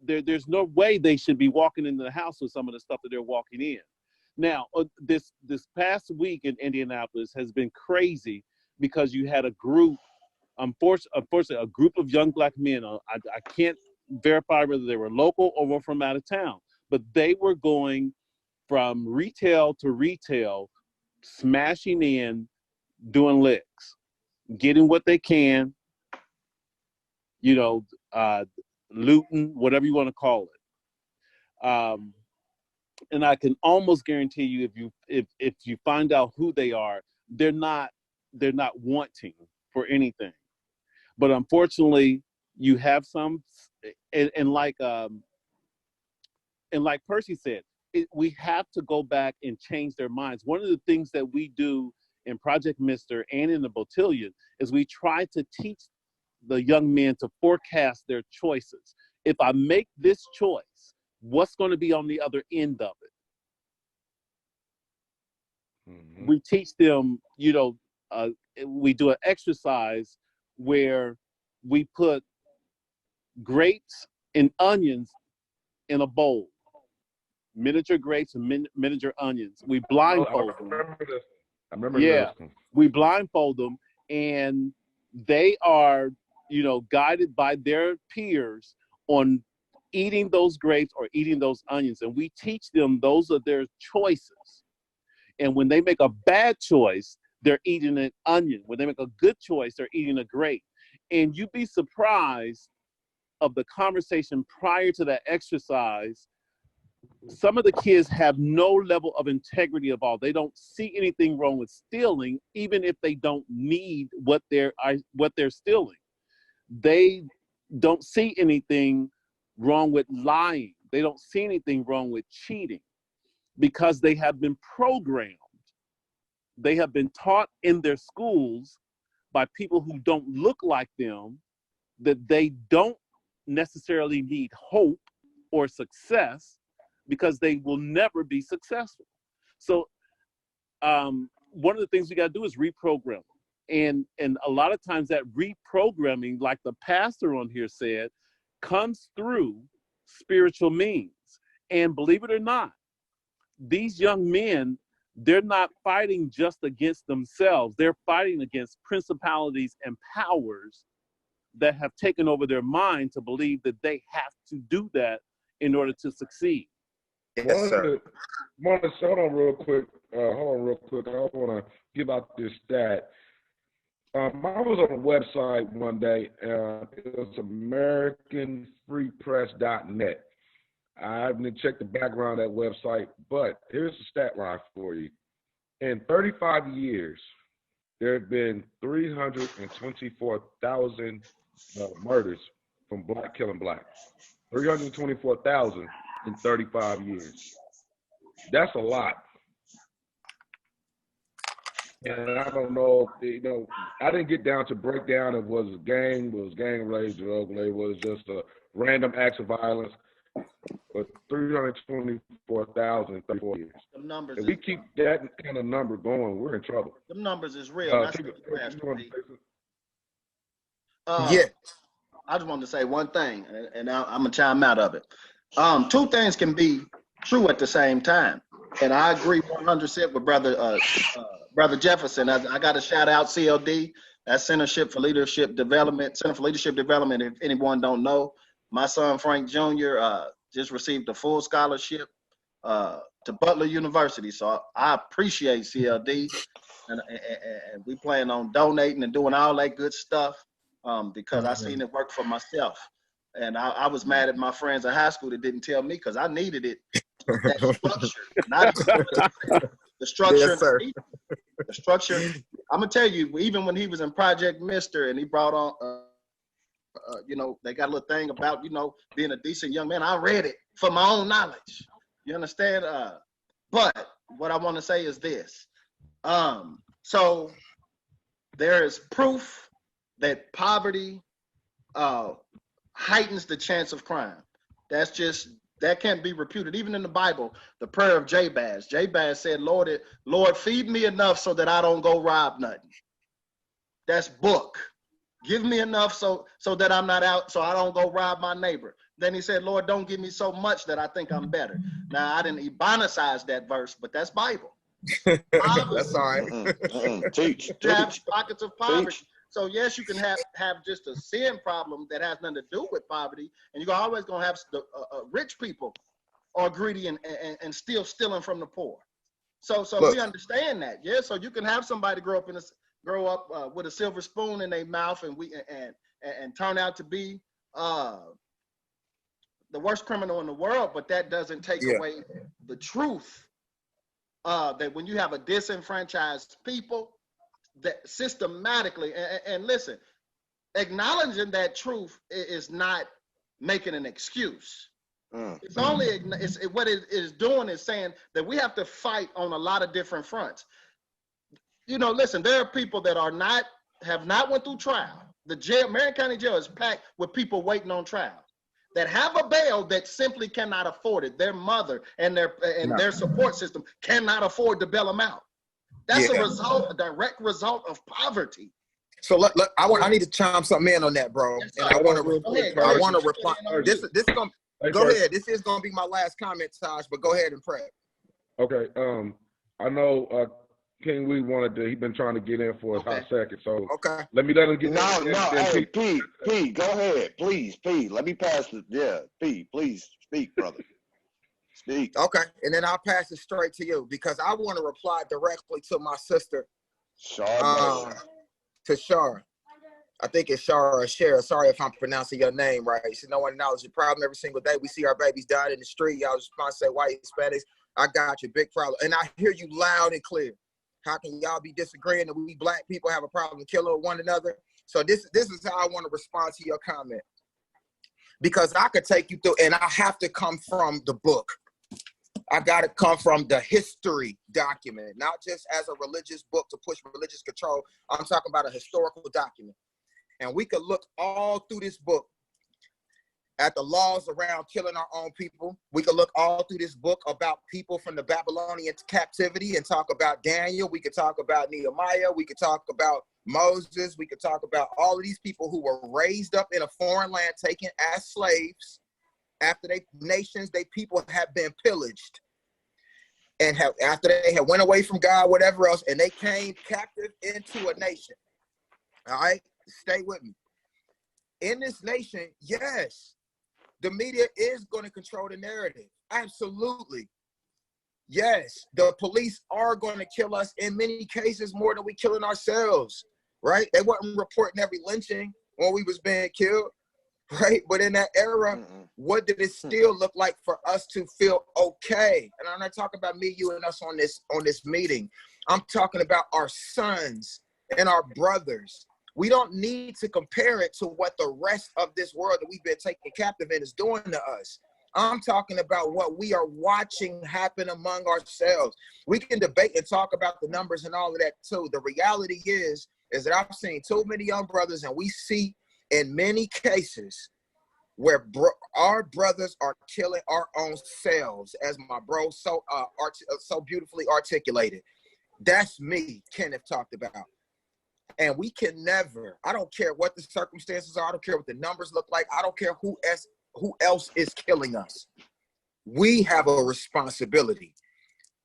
There's no way they should be walking into the house with some of the stuff that they're walking in. Now, this past week in Indianapolis has been crazy because you had a group, unfortunately, a group of young black men. I can't verify whether they were local or were from out of town, but they were going from retail to retail, smashing in, doing licks, getting what they can, you know, looting, whatever you want to call it. And I can almost guarantee you, if you find out who they are, they're not wanting for anything. But unfortunately, you have some, and like Percy said, we have to go back and change their minds. One of the things that we do in Project Mister and in the Botillion is we try to teach the young men to forecast their choices. If I make this choice, what's going to be on the other end of it? Mm-hmm. We teach them, we do an exercise where we put grapes and onions in a bowl. Miniature grapes and miniature onions. We blindfold them. I remember yeah, this. We blindfold them, and they are, guided by their peers on eating those grapes or eating those onions. And we teach them those are their choices. And when they make a bad choice, they're eating an onion. When they make a good choice, they're eating a grape. And you'd be surprised of the conversation prior to that exercise. Some of the kids have no level of integrity at all. They don't see anything wrong with stealing, even if they don't need what they're stealing. They don't see anything wrong with lying. They don't see anything wrong with cheating because they have been programmed. They have been taught in their schools by people who don't look like them that they don't necessarily need hope or success because they will never be successful. So one of the things we got to do is reprogram. And a lot of times that reprogramming, like the pastor on here said, comes through spiritual means. And believe it or not, these young men, they're not fighting just against themselves. They're fighting against principalities and powers that have taken over their mind to believe that they have to do that in order to succeed. Yes, sir. Hold on real quick. I want to give out this stat. I was on a website one day. It was AmericanFreePress.net. I haven't checked the background of that website, but here's the stat line for you. In 35 years, there have been 324,000 murders from black killing black. 324,000 in 35 years. That's a lot. And I don't know, I didn't get down to breakdown of was it gang related, drug related, was it just a random acts of violence. But 324,000 in 34 years. Them numbers. If we keep that kind of number going, we're in trouble. Them numbers is real. Yeah. I just wanted to say one thing, and I'm gonna chime out of it. Two things can be true at the same time, and I agree 100% with brother Jefferson. I got to shout out CLD. That's Center for Leadership Development. If anyone don't know, my son Frank Jr. Just received a full scholarship to Butler University, so I appreciate CLD, and we plan on donating and doing all that good stuff. Because I seen it work for myself. And I was mad at my friends in high school that didn't tell me because I needed it. That structure, not the structure. Yes, sir. The structure. I'm going to tell you, even when he was in Project Mister and he brought on, they got a little thing about, being a decent young man. I read it for my own knowledge. You understand? But what I want to say is this. So there is proof that poverty heightens the chance of crime. That can't be refuted. Even in the Bible, the prayer of Jabez. Jabez said, Lord, feed me enough so that I don't go rob nothing. That's book. Give me enough so that I'm not out, so I don't go rob my neighbor. Then he said, Lord, don't give me so much that I think I'm better. Now, I didn't Ebonicize that verse, but that's Bible. That's all right. Teach. Pockets of poverty. Teach. So yes, you can have just a sin problem that has nothing to do with poverty, and you're always gonna have rich people are greedy and still stealing from the poor. So look, we understand that, yeah. So you can have somebody grow up with a silver spoon in their mouth, and turn out to be the worst criminal in the world, but that doesn't take away the truth that when you have a disenfranchised people. That systematically, and listen, acknowledging that truth is not making an excuse. It's only what it is doing is saying that we have to fight on a lot of different fronts. You know, listen, there are people that have not went through trial. The jail, Marion County Jail, is packed with people waiting on trial that have a bail that simply cannot afford it. Their mother and their support system cannot afford to bail them out. That's a direct result of poverty. So I need to chime something in on that, bro. And I want to reply. This is gonna go ahead. This is gonna be my last comment, Taj. But go ahead and pray. Okay. I know King Lee he's been trying to get in for a hot second. So let me let him get in. Hey, P, go ahead, please, P. Let me pass it. Yeah, P, please speak, brother. Speak. Okay, and then I'll pass it straight to you because I want to reply directly to my sister. To Shar. I think it's Shar or Shara. Sorry if I'm pronouncing your name right. She no one acknowledges your problem every single day. We see our babies dying in the street. Y'all respond, say, white, Hispanics. I got you, big problem. And I hear you loud and clear. How can y'all be disagreeing that we black people have a problem killing one another? So this is how I want to respond to your comment. Because I could take you through, and I have to come from the book. I got to come from the history document, not just as a religious book to push religious control. I'm talking about a historical document. And we could look all through this book at the laws around killing our own people. We could look all through this book about people from the Babylonian captivity and talk about Daniel. We could talk about Nehemiah. We could talk about Moses. We could talk about all of these people who were raised up in a foreign land, taken as slaves. After they people have been pillaged and after they had went away from God, whatever else, and they came captive into a nation. All right, stay with me. In this nation, yes, the media is going to control the narrative. Absolutely. Yes, the police are going to kill us in many cases more than we killing ourselves, right? They weren't reporting every lynching when we was being killed. Right, but in that era, what did it still look like for us to feel okay? And I'm not talking about me, you, and us on this meeting. I'm talking about our sons and our brothers. We don't need to compare it to what the rest of this world that we've been taken captive in is doing to us. I'm talking about what we are watching happen among ourselves. We can debate and talk about the numbers and all of that too. The reality is that I've seen too many young brothers, and we see in many cases where our brothers are killing our own selves, as my bro so beautifully articulated. That's me, Kenneth talked about. And we can never, I don't care what the circumstances are, I don't care what the numbers look like, I don't care who else is killing us. We have a responsibility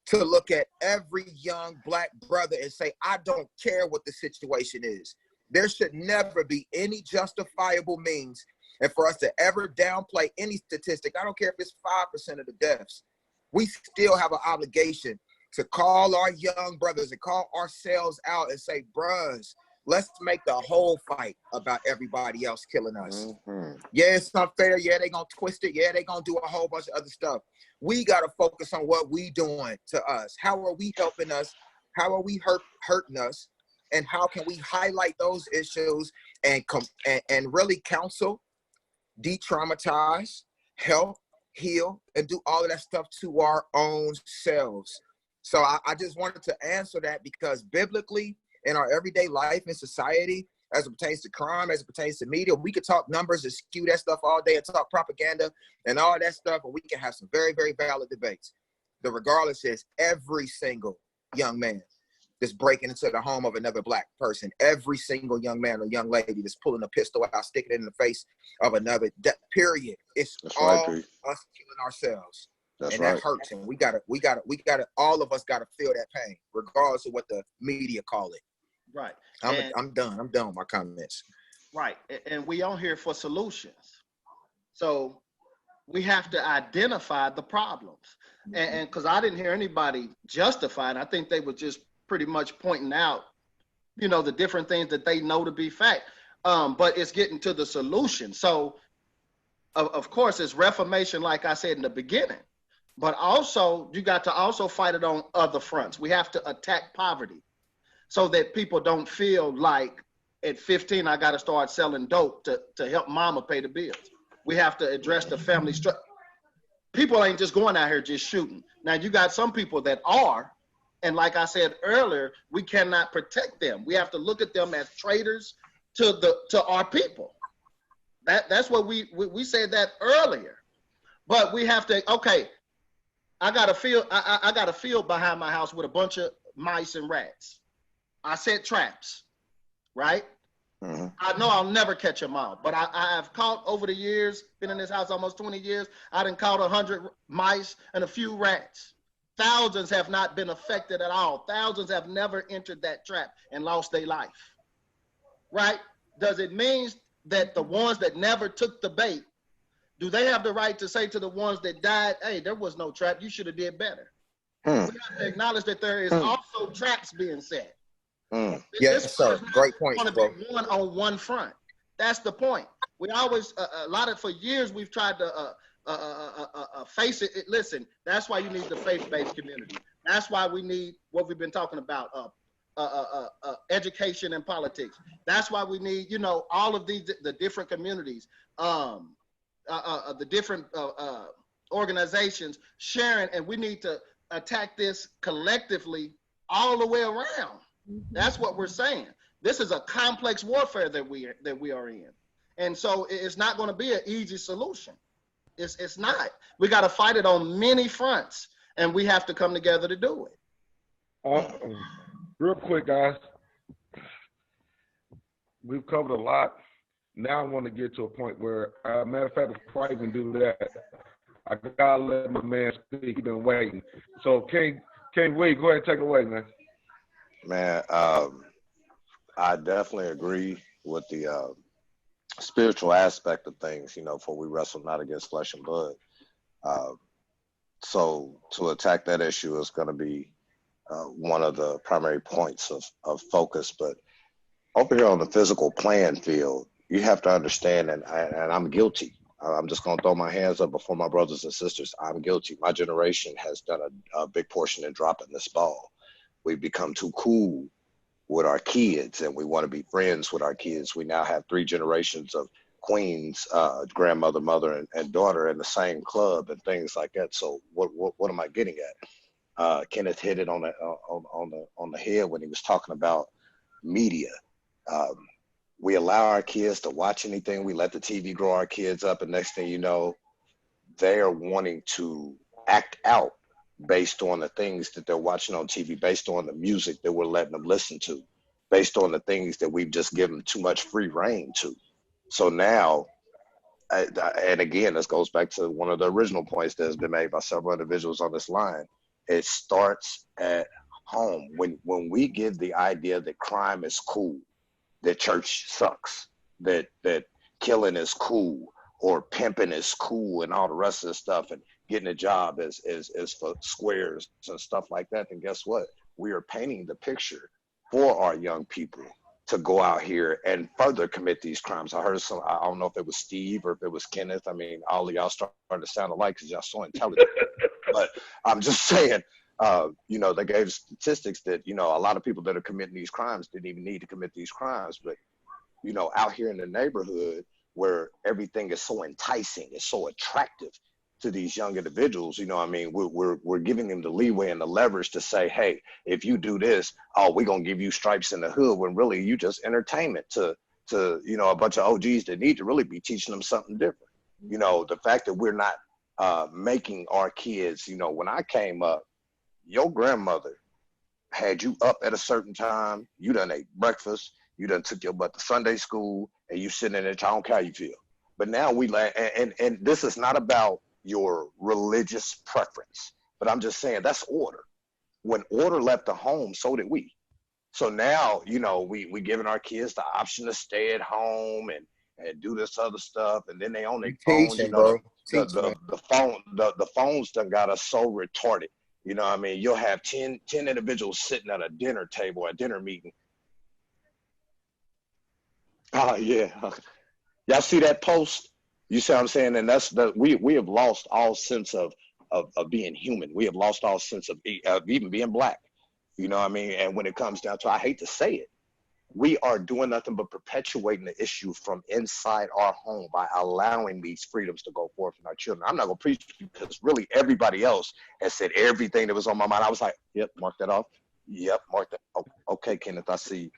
to look at every young black brother and say, I don't care what the situation is. There should never be any justifiable means, and for us to ever downplay any statistic, I don't care if it's 5% of the deaths, we still have an obligation to call our young brothers and call ourselves out and say, bruhs, let's make the whole fight about everybody else killing us. Yeah, it's unfair. Yeah, they're going to twist it. Yeah, they're going to do a whole bunch of other stuff. We got to focus on what we doing to us. How are we helping us? How are we hurting us? And how can we highlight those issues and really counsel, de-traumatize, help, heal, and do all of that stuff to our own selves? So I just wanted to answer that because biblically, in our everyday life in society, as it pertains to crime, as it pertains to media, we could talk numbers and skew that stuff all day and talk propaganda and all that stuff, and we can have some very, very valid debates. The regardless is every single young man that's breaking into the home of another black person, every single young man or young lady that's pulling a pistol out, sticking it in the face of another, period. It's all us killing ourselves. And that hurts. And we gotta, all of us gotta feel that pain, regardless of what the media call it. Right. I'm done with my comments. Right. And we on here for solutions. So we have to identify the problems. And because I didn't hear anybody justify it, I think they were just pretty much pointing out, the different things that they know to be fact. But it's getting to the solution. So, of course, it's reformation, like I said in the beginning. But also, you got to also fight it on other fronts. We have to attack poverty so that people don't feel like at 15, I got to start selling dope to help mama pay the bills. We have to address the family structure. People ain't just going out here just shooting. Now, you got some people that are, and like I said earlier, we cannot protect them. We have to look at them as traitors to our people. That's what we said that earlier. But we have to, okay, I got a field behind my house with a bunch of mice and rats. I set traps, right? Mm-hmm. I know I'll never catch them all, but I have caught over the years, been in this house almost 20 years, I done caught 100 mice and a few rats. Thousands have not been affected at all. Thousands have never entered that trap and lost their life, right? Does it mean that the ones that never took the bait, do they have the right to say to the ones that died, hey, there was no trap, you should have did better? We have to acknowledge that there is also traps being set. Yes, sir. Great point, bro. Want to be one on one front. That's the point. We always, for years, we've tried to face it. Listen, that's why you need the faith-based community. That's why we need what we've been talking about, education and politics. That's why we need, all of these, the different communities, the different organizations sharing, and we need to attack this collectively all the way around. That's what we're saying. This is a complex warfare that we are in, and so it's not going to be an easy solution. It's not. We got to fight it on many fronts, and we have to come together to do it. Real quick, guys. We've covered a lot. Now I want to get to a point where, matter of fact, before I even do that, I gotta let my man speak. He's been waiting. So, King Wee, go ahead and take it away, man. Man, I definitely agree with the spiritual aspect of things, for we wrestle not against flesh and blood. So to attack that issue is going to be one of the primary points of focus. But over here on the physical playing field, you have to understand, and I'm guilty. I'm just going to throw my hands up before my brothers and sisters. I'm guilty. My generation has done a big portion in dropping this ball. We've become too cool with our kids, and we want to be friends with our kids. We now have 3 generations of queens, grandmother, mother, and daughter in the same club and things like that. So what am I getting at? Kenneth hit it on the head when he was talking about media. We allow our kids to watch anything. We let the TV grow our kids up, and next thing you know, they are wanting to act out based on the things that they're watching on TV, based on the music that we're letting them listen to, based on the things that we've just given too much free reign to. So now, and again, this goes back to one of the original points that has been made by several individuals on this line. It starts at home. When we give the idea that crime is cool, that church sucks, that killing is cool, or pimping is cool, and all the rest of the stuff, and getting a job is for squares and stuff like that, then guess what? We are painting the picture for our young people to go out here and further commit these crimes. I heard I don't know if it was Steve or if it was Kenneth. I mean, all of y'all starting to sound alike because y'all so intelligent. But I'm just saying, they gave statistics that, a lot of people that are committing these crimes didn't even need to commit these crimes. But, out here in the neighborhood where everything is so enticing, it's so attractive to these young individuals, we're giving them the leeway and the leverage to say, hey, if you do this, we're going to give you stripes in the hood, when really you just entertainment to a bunch of OGs that need to really be teaching them something different. The fact that we're not making our kids, when I came up, your grandmother had you up at a certain time, you done ate breakfast, you done took your butt to Sunday school, and you sitting in there, I don't care how you feel. But now and this is not about your religious preference, but I'm just saying that's order. When order left the home, so did we. So now, we giving our kids the option to stay at home and do this other stuff, and then they on their phone. The phones done got us so retarded. You'll have 10 individuals sitting at a dinner table, a dinner meeting. Yeah. Y'all see that post? You see what I'm saying? And we have lost all sense of being human. We have lost all sense of even being black. And when it comes down to, I hate to say it, we are doing nothing but perpetuating the issue from inside our home by allowing these freedoms to go forth in our children. I'm not going to preach because really everybody else has said everything that was on my mind. I was like, yep, mark that off. Yep, mark that. Oh, okay, Kenneth, I see.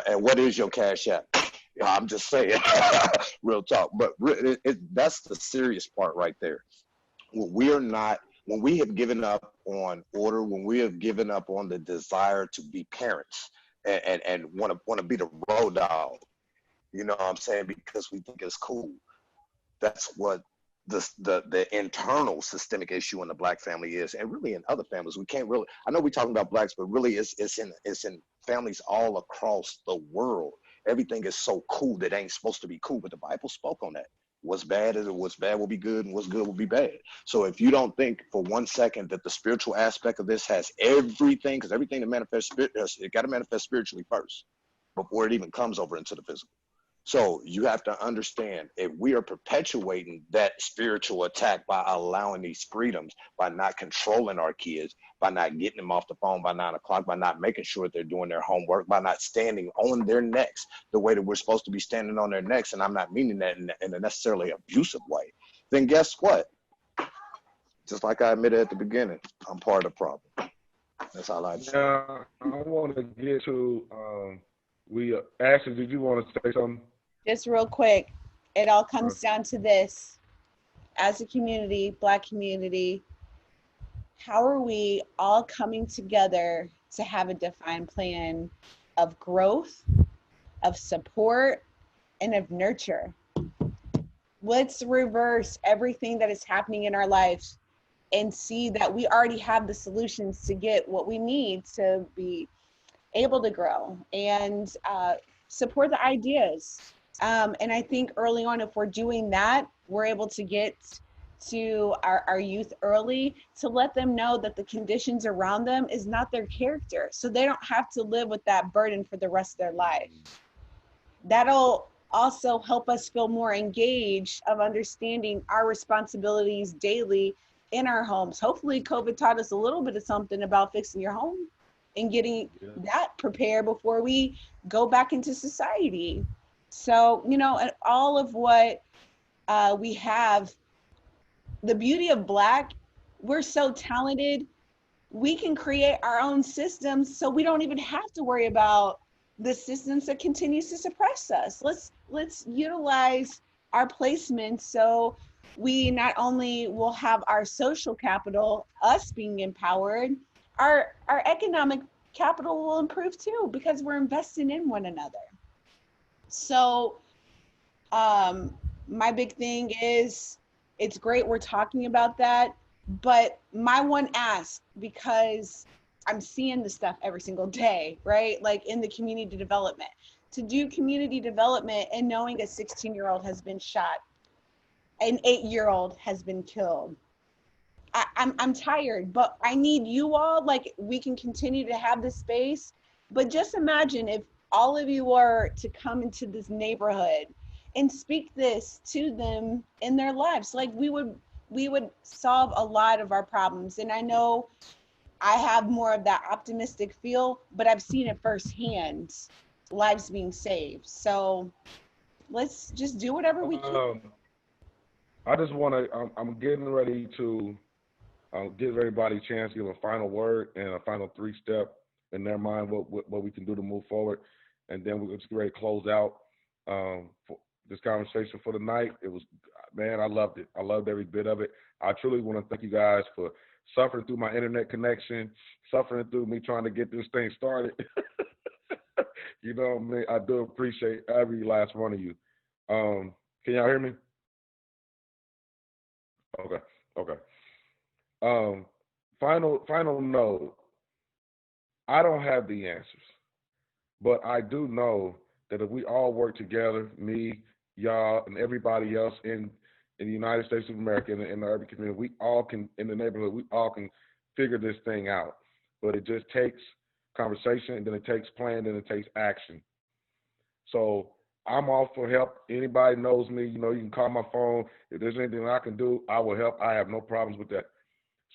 And what is your cash app? Yeah, I'm just saying, real talk. But that's the serious part right there. When we have given up on order, when we have given up on the desire to be parents and want to be the road dog, you know what I'm saying? Because we think it's cool. That's what the internal systemic issue in the Black family is, and really in other families. We can't really. I know we're talking about Blacks, but really it's in families all across the world. Everything is so cool that ain't supposed to be cool, but the Bible spoke on that. What's bad will be good, and what's good will be bad. So if you don't think for 1 second that the spiritual aspect of this has everything, because everything that manifests, it got to manifest spiritually first before it even comes over into the physical. So you have to understand, if we are perpetuating that spiritual attack by allowing these freedoms, by not controlling our kids, by not getting them off the phone by 9 o'clock, by not making sure they're doing their homework, by not standing on their necks the way that we're supposed to be standing on their necks, and I'm not meaning that in a necessarily abusive way, then guess what? Just like I admitted at the beginning, I'm part of the problem. That's all I say. Now, I want to get to, Ashley, did you want to say something? Just real quick, it all comes down to this. As a community, Black community, how are we all coming together to have a defined plan of growth, of support, and of nurture? Let's reverse everything that is happening in our lives and see that we already have the solutions to get what we need to be able to grow and support the ideas. And I think early on, if we're doing that, we're able to get to our youth early to let them know that the conditions around them is not their character. So they don't have to live with that burden for the rest of their life. That'll also help us feel more engaged of understanding our responsibilities daily in our homes. Hopefully COVID taught us a little bit of something about fixing your home and getting that prepared before we go back into society. So, you know, and all of what we have, the beauty of Black, we're so talented, we can create our own systems so we don't even have to worry about the systems that continues to suppress us. Let's utilize our placements so we not only will have our social capital, us being empowered, our economic capital will improve too, because we're investing in one another. So my big thing is, it's great we're talking about that, but my one ask, because I'm seeing this stuff every single day, right? Like in the community development, to do community development and knowing a 16-year-old has been shot, an 8-year-old has been killed. I'm tired, but I need you all, like we can continue to have this space, but just imagine if all of you were to come into this neighborhood and speak this to them in their lives, like we would solve a lot of our problems. And I know I have more of that optimistic feel, but I've seen it firsthand, lives being saved. So let's just do whatever we can. I just want to, I'm getting ready to give everybody a chance to give a final word and a final 3-step in their mind, what we can do to move forward. And then we're just ready to close out for this conversation for the night. It was, man, I loved it. I loved every bit of it. I truly want to thank you guys for suffering through my internet connection, suffering through me trying to get this thing started. You know what I mean? I do appreciate every last one of you. Can y'all hear me? Okay. Final note. I don't have the answers, but I do know that if we all work together, me, y'all, and everybody else in the United States of America, in the urban community, we all can, in the neighborhood, we all can figure this thing out. But it just takes conversation, and then it takes plan, and it takes action. So I'm all for help. Anybody knows me, you know, you can call my phone. If there's anything I can do, I will help. I have no problems with that.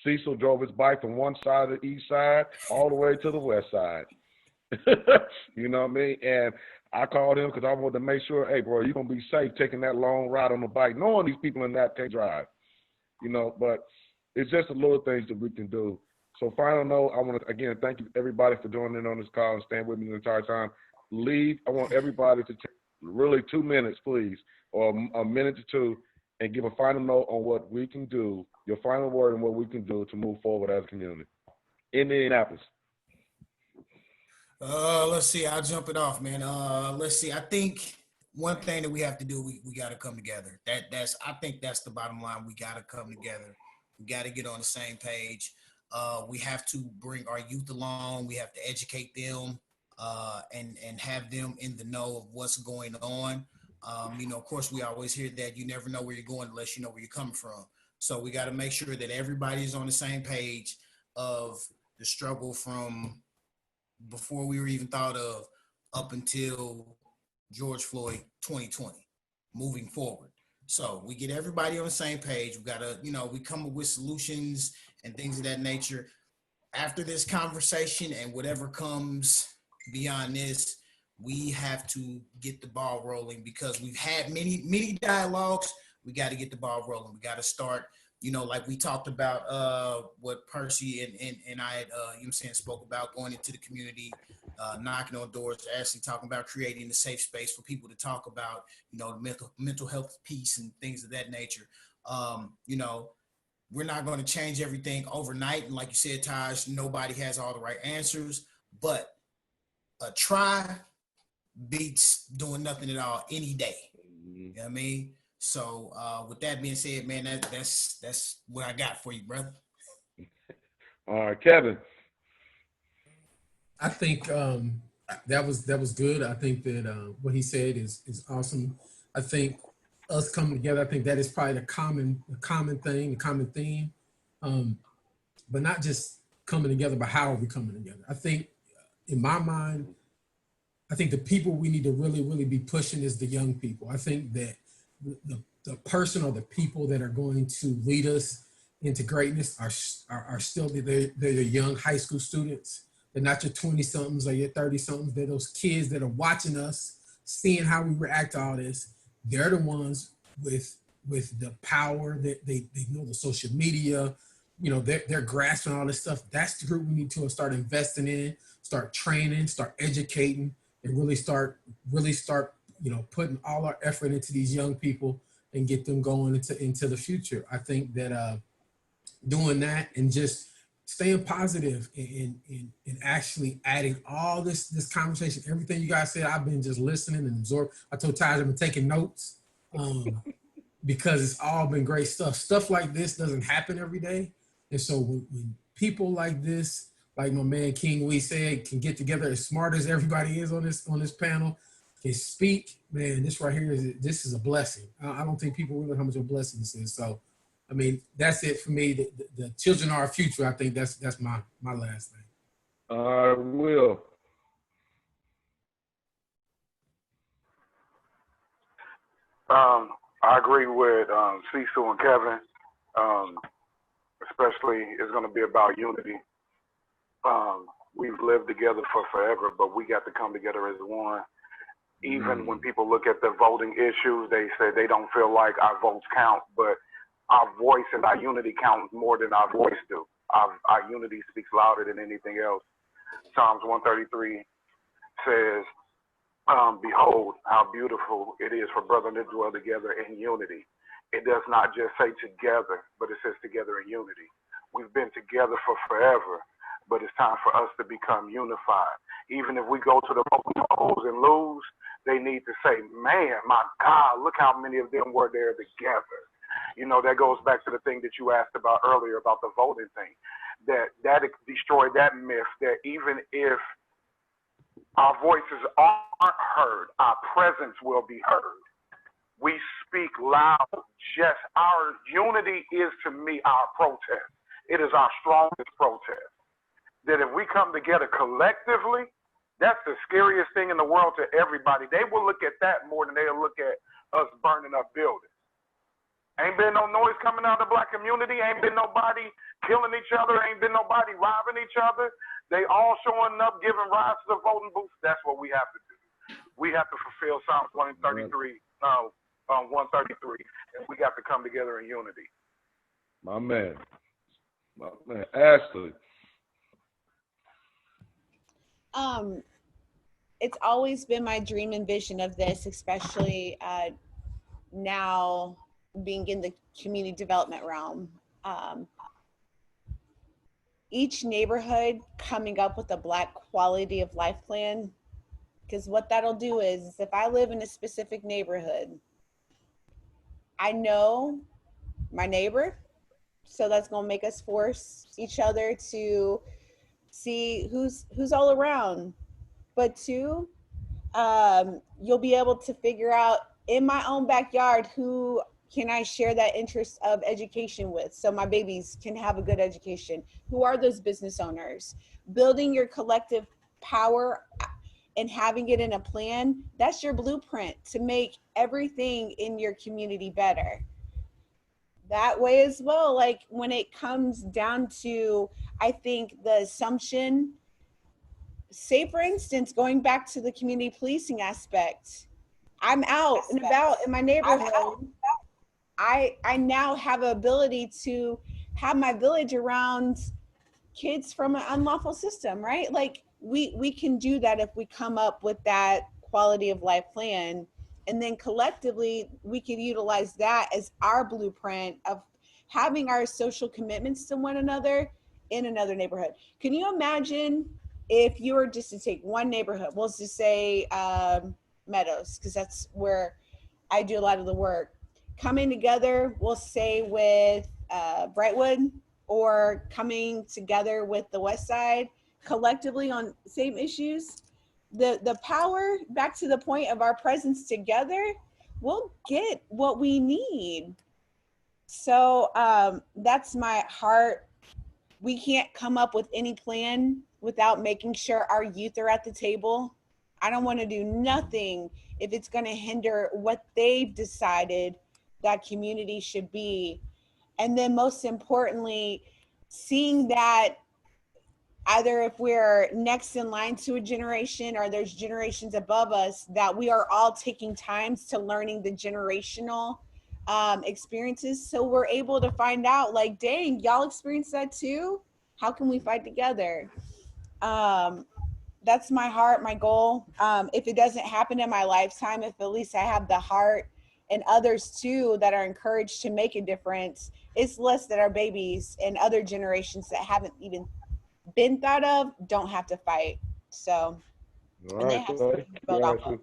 Cecil drove his bike from one side of the east side all the way to the west side. You know what I mean? And I called him because I wanted to make sure, hey, bro, you're going to be safe taking that long ride on the bike, knowing these people in that can't drive. You know, but it's just the little things that we can do. So final note, I want to, again, thank you everybody for joining in on this call and staying with me the entire time. I want everybody to take really 2 minutes, please, or a minute or two, and give a final note on what we can do, your final word on what we can do to move forward as a community. Indianapolis. Let's see. I'll jump it off, man. Let's see. I think one thing that we have to do, we got to come together. I think that's the bottom line. We got to come together. We got to get on the same page. We have to bring our youth along. We have to educate them and have them in the know of what's going on. Of course, we always hear that you never know where you're going unless you know where you're coming from. So we got to make sure that everybody is on the same page of the struggle from before we were even thought of up until George Floyd 2020, moving forward. So we get everybody on the same page. We got to, we come up with solutions and things of that nature. After this conversation and whatever comes beyond this, we have to get the ball rolling because we've had many dialogues. We got to get the ball rolling. We got to start, like we talked about what Percy and I had, spoke about going into the community, knocking on doors, actually talking about creating a safe space for people to talk about, mental health piece and things of that nature. We're not going to change everything overnight. And like you said, Taj, nobody has all the right answers, but a try beats doing nothing at all any day. You know what I mean? So with that being said, man, that's what I got for you, brother. All right, Kevin. I think that was good. I think that what he said is awesome. I think us coming together, I think that is probably the common thing, the common theme. But not just coming together, but how are we coming together? I think in my mind, I think the people we need to really, really be pushing is the young people. I think that the person or the people that are going to lead us into greatness are still they're the young high school students. They're not your 20-somethings or your 30-somethings. They're those kids that are watching us, seeing how we react to all this. They're the ones with the power that they know the social media, they're grasping all this stuff. That's the group we need to start investing in, start training, start educating, and really start putting all our effort into these young people and get them going into the future. I think that doing that and just staying positive and actually adding all this conversation, everything you guys said, I've been just listening and absorbing. I told Taj I've been taking notes because it's all been great stuff. Stuff like this doesn't happen every day. And so when people like this, like my man King Wee said, can get together as smart as everybody is on this panel, can speak, man, this right here is a blessing. I don't think people realize how much of a blessing this is. So, I mean, that's it for me. The children are our future. I think that's my last thing. Will. I agree with Cecil and Kevin. Especially, it's going to be about unity. We've lived together for forever, but we got to come together as one. Even when people look at the voting issues, they say they don't feel like our votes count, but our voice and our unity count more than our voice do. Our unity speaks louder than anything else. Psalms 133 says, behold, how beautiful it is for brethren to dwell together in unity. It does not just say together, but it says together in unity. We've been together for forever, but it's time for us to become unified. Even if we go to the polls and lose, they need to say, man, my God, look how many of them were there together. That goes back to the thing that you asked about earlier about the voting thing. That destroyed that myth that even if our voices aren't heard, our presence will be heard. We speak loud. Just our unity is, to me, our protest. It is our strongest protest. That if we come together collectively, that's the scariest thing in the world to everybody. They will look at that more than they'll look at us burning up buildings. Ain't been no noise coming out of the black community. Ain't been nobody killing each other. Ain't been nobody robbing each other. They all showing up, giving rides to the voting booths. That's what we have to do. We have to fulfill Psalms 133, 133, and we got to come together in unity. My man, Ashley. It's always been my dream and vision of this, especially now being in the community development realm. Each neighborhood coming up with a Black quality of life plan, because what that'll do is if I live in a specific neighborhood, I know my neighbor, so that's going to make us force each other to see who's all around. But two, you'll be able to figure out in my own backyard who can I share that interest of education with, so my babies can have a good education. Who are those business owners? Building your collective power and having it in a plan, that's your blueprint to make everything in your community better. That way as well, like when it comes down to, I think the assumption, say for instance, going back to the community policing aspect, I'm out and about in my neighborhood. I now have an ability to have my village around kids from an unlawful system, right? Like we can do that if we come up with that quality of life plan, and then collectively we can utilize that as our blueprint of having our social commitments to one another in another neighborhood. Can you imagine if you were just to take one neighborhood, we'll just say Meadows, because that's where I do a lot of the work, coming together, we'll say with Brightwood, or coming together with the West Side, collectively on same issues, the power, back to the point of our presence together, we'll get what we need. So that's my heart. We can't come up with any plan without making sure our youth are at the table. I don't want to do nothing if it's going to hinder what they've decided that community should be. And then most importantly, seeing that either if we're next in line to a generation or there's generations above us, that we are all taking times to learning the generational experiences, so we're able to find out, like, dang, y'all experience that too? How can we fight together? That's my heart, my goal. If it doesn't happen in my lifetime, if at least I have the heart and others too that are encouraged to make a difference, it's less that our babies and other generations that haven't even been thought of don't have to fight. So, All and they right, have something to build off of.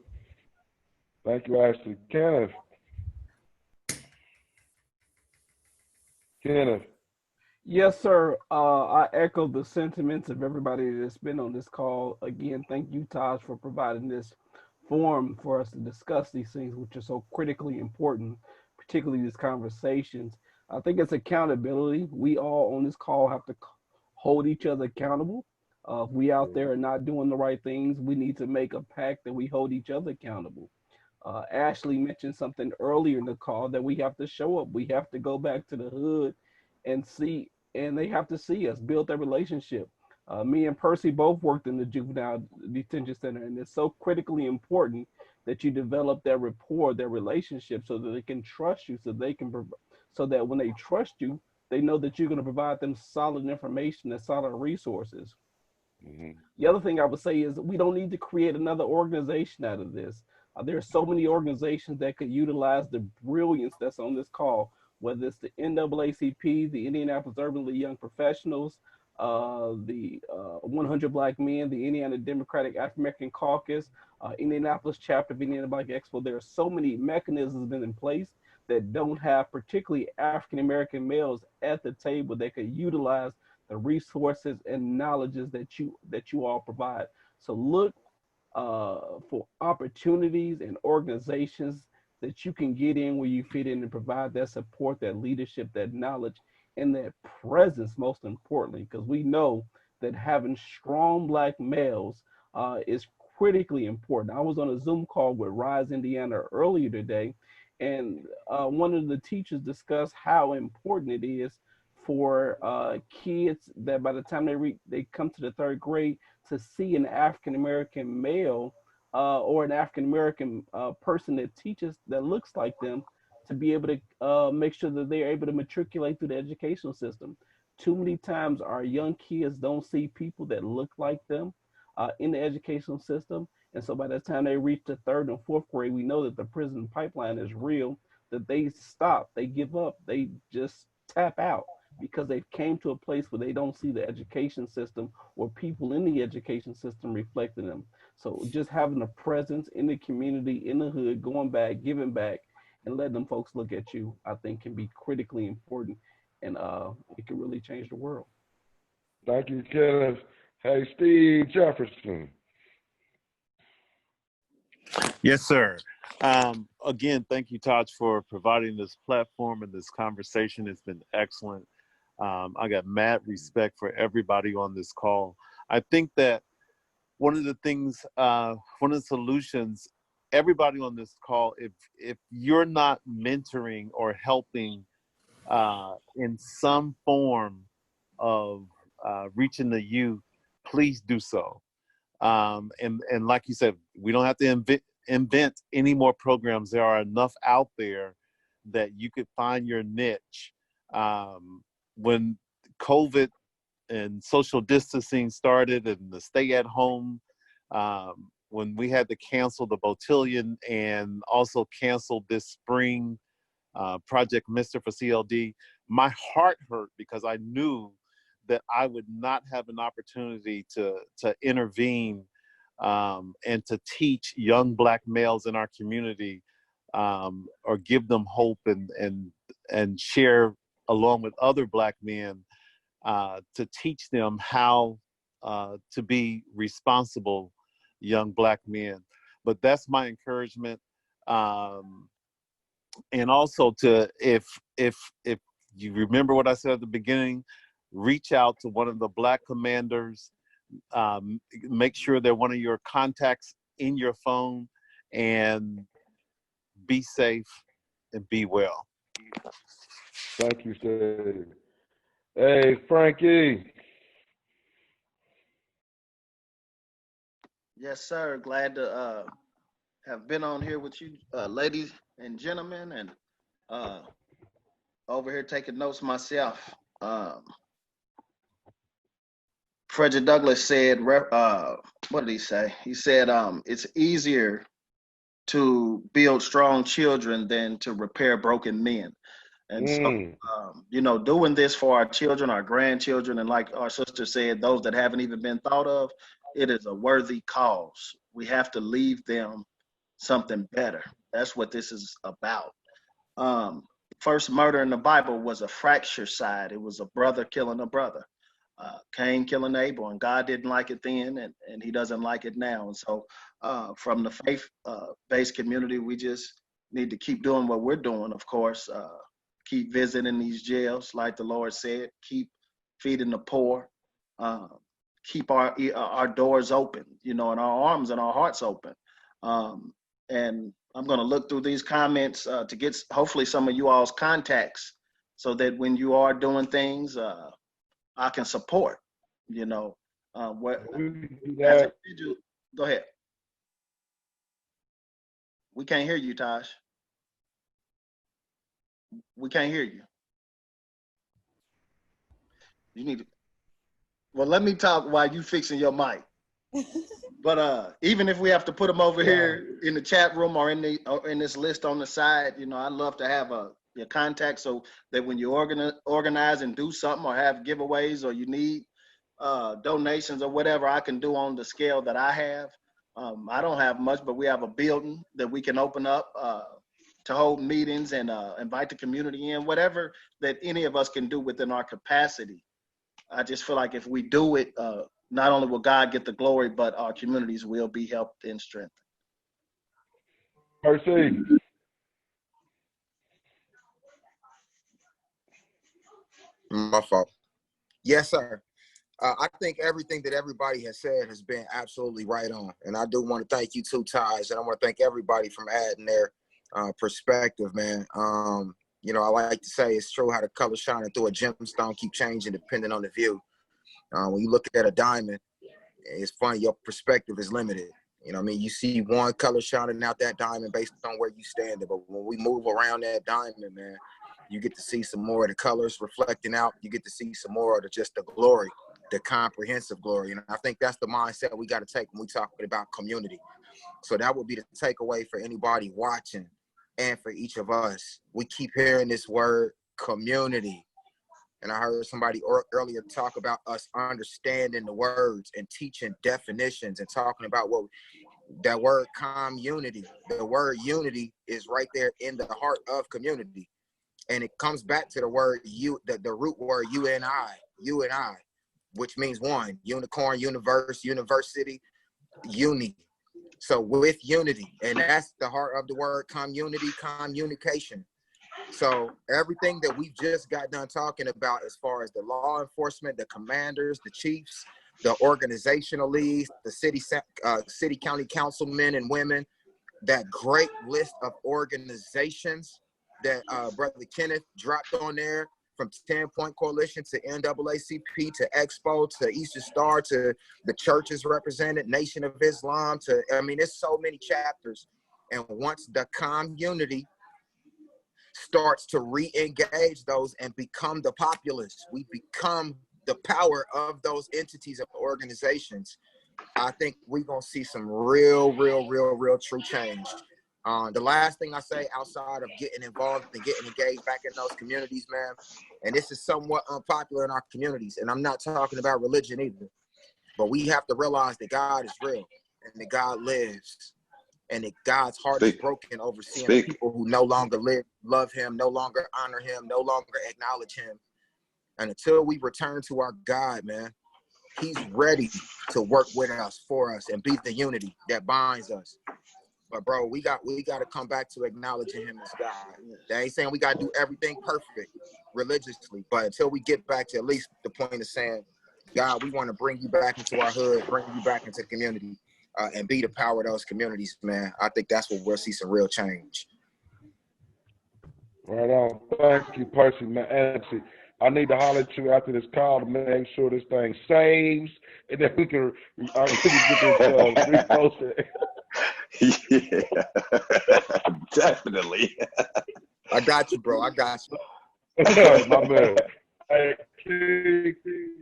Thank you, Ashley. Kenneth. Yes, sir. I echo the sentiments of everybody that's been on this call. Again, thank you, Taj, for providing this forum for us to discuss these things, which are so critically important, particularly these conversations. I think it's accountability. We all on this call have to hold each other accountable. If we out there are not doing the right things, we need to make a pact that we hold each other accountable. Ashley mentioned something earlier in the call that we have to show up. We have to go back to the hood and see, and they have to see us build that relationship. Me and Percy both worked in the juvenile detention center, and it's so critically important that you develop that rapport, that relationship, so that they can trust you, so they can, so that when they trust you, they know that you're going to provide them solid information and solid resources. The other thing I would say is we don't need to create another organization out of this. There are so many organizations that could utilize the brilliance that's on this call, whether it's the NAACP, the Indianapolis Urban League Young Professionals, the 100 Black Men, the Indiana Democratic African American Caucus, Indianapolis Chapter of Indiana Black Expo. There are so many mechanisms been in place that don't have particularly African American males at the table that could utilize the resources and knowledges that you all provide. So look for opportunities and organizations that you can get in where you fit in and provide that support, that leadership, that knowledge, and that presence, most importantly, because we know that having strong Black males is critically important. I was on a Zoom call with Rise Indiana earlier today, And one of the teachers discussed how important it is for kids that by the time they come to the third grade to see an African American male or an African American person that teaches that looks like them, to be able to make sure that they're able to matriculate through the educational system. Too many times our young kids don't see people that look like them in the educational system. And so by the time they reach the third and fourth grade, we know that the prison pipeline is real, that they stop, they give up, they just tap out because they came to a place where they don't see the education system or people in the education system reflecting them. So just having a presence in the community, in the hood, going back, giving back, and letting them folks look at you, I think can be critically important, and it can really change the world. Thank you, Kenneth. Hey, Steve Jefferson. Yes, sir. Again, thank you, Taj, for providing this platform and this conversation. It's been excellent. I got mad respect for everybody on this call. I think that one of the things, one of the solutions, everybody on this call, if you're not mentoring or helping in some form of reaching the youth, please do so. And like you said, we don't have to invent any more programs. There are enough out there that you could find your niche. When COVID and social distancing started and the stay at home, when we had to cancel the Botillion and also cancel this spring Project Mister for CLD, my heart hurt because I knew that I would not have an opportunity to intervene and to teach young Black males in our community or give them hope and share along with other Black men to teach them how to be responsible young Black men. But that's my encouragement. And also to, if you remember what I said at the beginning, reach out to one of the Black commanders, make sure they're one of your contacts in your phone, and be safe and be well. Thank you, Steve. Hey, Frankie. Yes, sir. Glad to have been on here with you, ladies and gentlemen, and over here taking notes myself. Frederick Douglass said, what did he say? He said, it's easier to build strong children than to repair broken men. And so, you know, doing this for our children, our grandchildren, and like our sister said, those that haven't even been thought of, it is a worthy cause. We have to leave them something better. That's what this is about. First murder in the Bible was a fracturicide. It was a brother killing a brother. Cain killing Abel, and God didn't like it then, and he doesn't like it now. And so from the faith-based community, we just need to keep doing what we're doing, of course. Keep visiting these jails, like the Lord said, keep feeding the poor, keep our doors open, you know, and our arms and our hearts open. And I'm going to look through these comments to get hopefully some of you all's contacts so that when you are doing things, I can support, you know, what as a individual. Go ahead. We can't hear you, Taj. We can't hear you. You need to, well, let me talk while you fixing your mic. But even if we have to put them over here in the chat room or in this list on the side, you know, I'd love to have your contact so that when you organize and do something or have giveaways or you need donations or whatever I can do on the scale that I have. I don't have much, but we have a building that we can open up to hold meetings and invite the community in, whatever that any of us can do within our capacity. I just feel like if we do it, not only will God get the glory, but our communities will be helped and strengthened. Percy. My fault. Yes, sir. I think everything that everybody has said has been absolutely right on. And I do want to thank you too, Taj, and I want to thank everybody from adding perspective, man. You know, I like to say it's true how the color shining through a gemstone keep changing depending on the view. When you look at a diamond, it's funny, your perspective is limited. You know what I mean? You see one color shining out that diamond based on where you stand. But when we move around that diamond, man, you get to see some more of the colors reflecting out. You get to see some more of just the glory, the comprehensive glory. And I think that's the mindset we got to take when we talk about community. So that would be the takeaway for anybody watching and for each of us. We keep hearing this word community. And I heard somebody earlier talk about us understanding the words and teaching definitions and talking about what that word community. The word unity is right there in the heart of community. And it comes back to the word you, the root word you and I, which means one, unicorn, universe, university, uni. So with unity, and that's the heart of the word community, communication. So everything that we've just got done talking about as far as the law enforcement, the commanders, the chiefs, the organizational leads, the city county councilmen and women, that great list of organizations that Brother Kenneth dropped on there, from 10-Point Coalition to NAACP to Expo to Eastern Star to the churches represented, Nation of Islam to, I mean, there's so many chapters. And once the community starts to re-engage those and become the populace, we become the power of those entities of organizations, I think we're going to see some real true change. The last thing I say outside of getting involved and getting engaged back in those communities, man, and this is somewhat unpopular in our communities, and I'm not talking about religion either, but we have to realize that God is real and that God lives. And that God's heart is broken over seeing people who no longer love him, no longer honor him, no longer acknowledge him. And until we return to our God, man, he's ready to work with us, for us, and be the unity that binds us. But bro, we got to come back to acknowledging him as God. They ain't saying we got to do everything perfect religiously, but until we get back to at least the point of saying, God, we want to bring you back into our hood, bring you back into the community. And be the power of those communities, man. I think that's where we'll see some real change. Right on. Thank you, Percy, man. Actually, I need to holler at you after this call to make sure this thing saves, and then we can get this reposted. Yeah, definitely. I got you, bro. I got you. My man. Hey,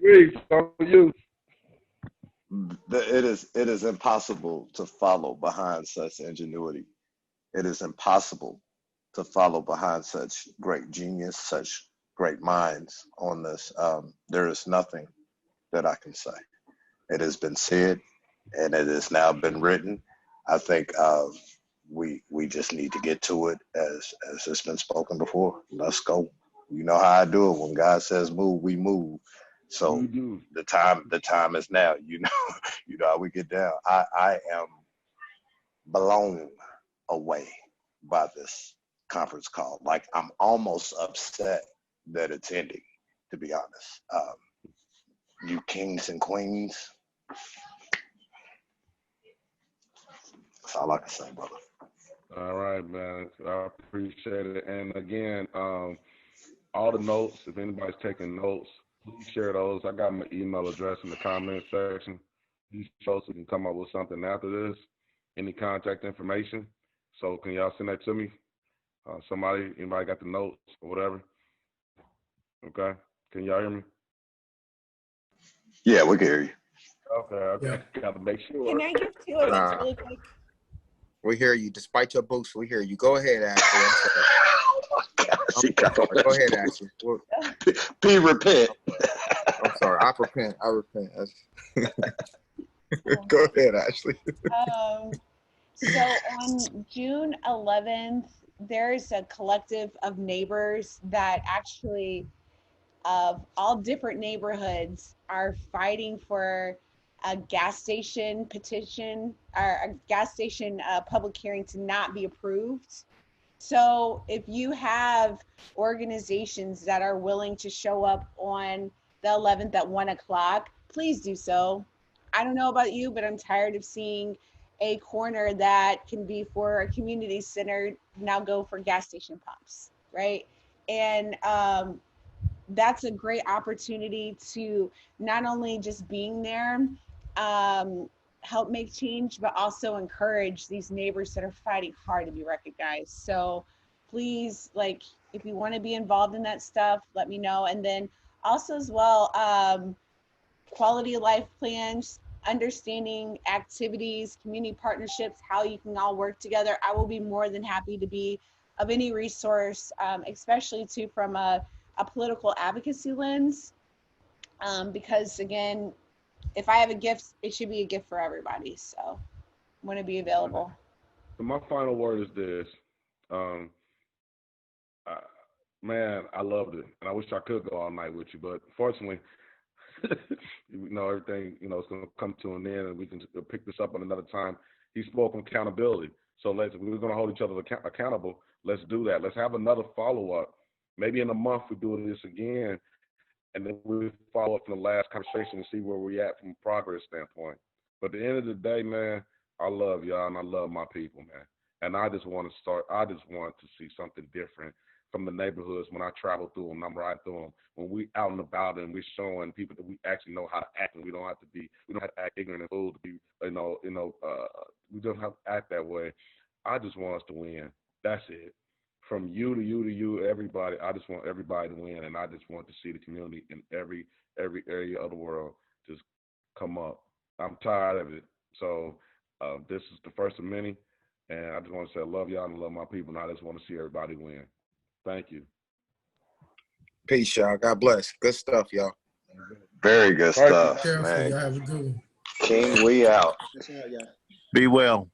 Reese, on you. It is impossible to follow behind such ingenuity. It is impossible to follow behind such great genius, such great minds on this. There is nothing that I can say. It has been said, and it has now been written. I think we just need to get to it, as it's been spoken before. Let's go. You know how I do it. When God says move, we move. So the time is now. You know how we get down. I am blown away by this conference call. Like, I'm almost upset that it's ending, to be honest. You kings and queens, that's all I can say, brother. All right, man. I appreciate it. And again, all the notes, if anybody's taking notes, please share those. I got my email address in the comment section. These folks can come up with something after this. Any contact information. So can y'all send that to me? Anybody got the notes or whatever? Okay. Can y'all hear me? Yeah, we can hear you. Okay. Yeah. Got to make sure. Can I give 2 of us really quick? We hear you. Despite your boost, we hear you. Go ahead, Ashley. Go ahead, Ashley. P, repent. I'm sorry. I repent. Go ahead, Ashley. So on June 11th, there's a collective of neighbors that actually, of all different neighborhoods, are fighting for a gas station petition, or a gas station public hearing to not be approved. So if you have organizations that are willing to show up on the 11th at 1 o'clock, please do so. I don't know about you, but I'm tired of seeing a corner that can be for a community center now go for gas station pumps, right? And that's a great opportunity to not only just being there, help make change, but also encourage these neighbors that are fighting hard to be recognized. So please, like, if you want to be involved in that stuff, let me know. And then also as well, quality of life plans, understanding activities, community partnerships, how you can all work together. I will be more than happy to be of any resource, especially too from a political advocacy lens, because again, if I have a gift, it should be a gift for everybody. So I want to be available. So my final word is this. Man, I loved it. And I wish I could go all night with you, but fortunately, everything, it's going to come to an end and we can pick this up on another time. He spoke on accountability. So we're going to hold each other accountable. Let's do that. Let's have another follow-up. Maybe in a month we do this again, and then we follow up from the last conversation and see where we're at from a progress standpoint. But at the end of the day, man, I love y'all and I love my people, man. And I just want to see something different from the neighborhoods when I travel through them, I'm riding through them. When we out and about and we're showing people that we actually know how to act, and we don't have to act ignorant and fool to be, we don't have to act that way. I just want us to win. That's it. From you to you to you, everybody, I just want everybody to win, and I just want to see the community in every area of the world just come up. I'm tired of it. So this is the first of many, and I just want to say I love y'all and I love my people, and I just want to see everybody win. Thank you. Peace, y'all. God bless. Good stuff, y'all. Very good stuff, Careful, man. y'all have a good one. King, we out. Be well.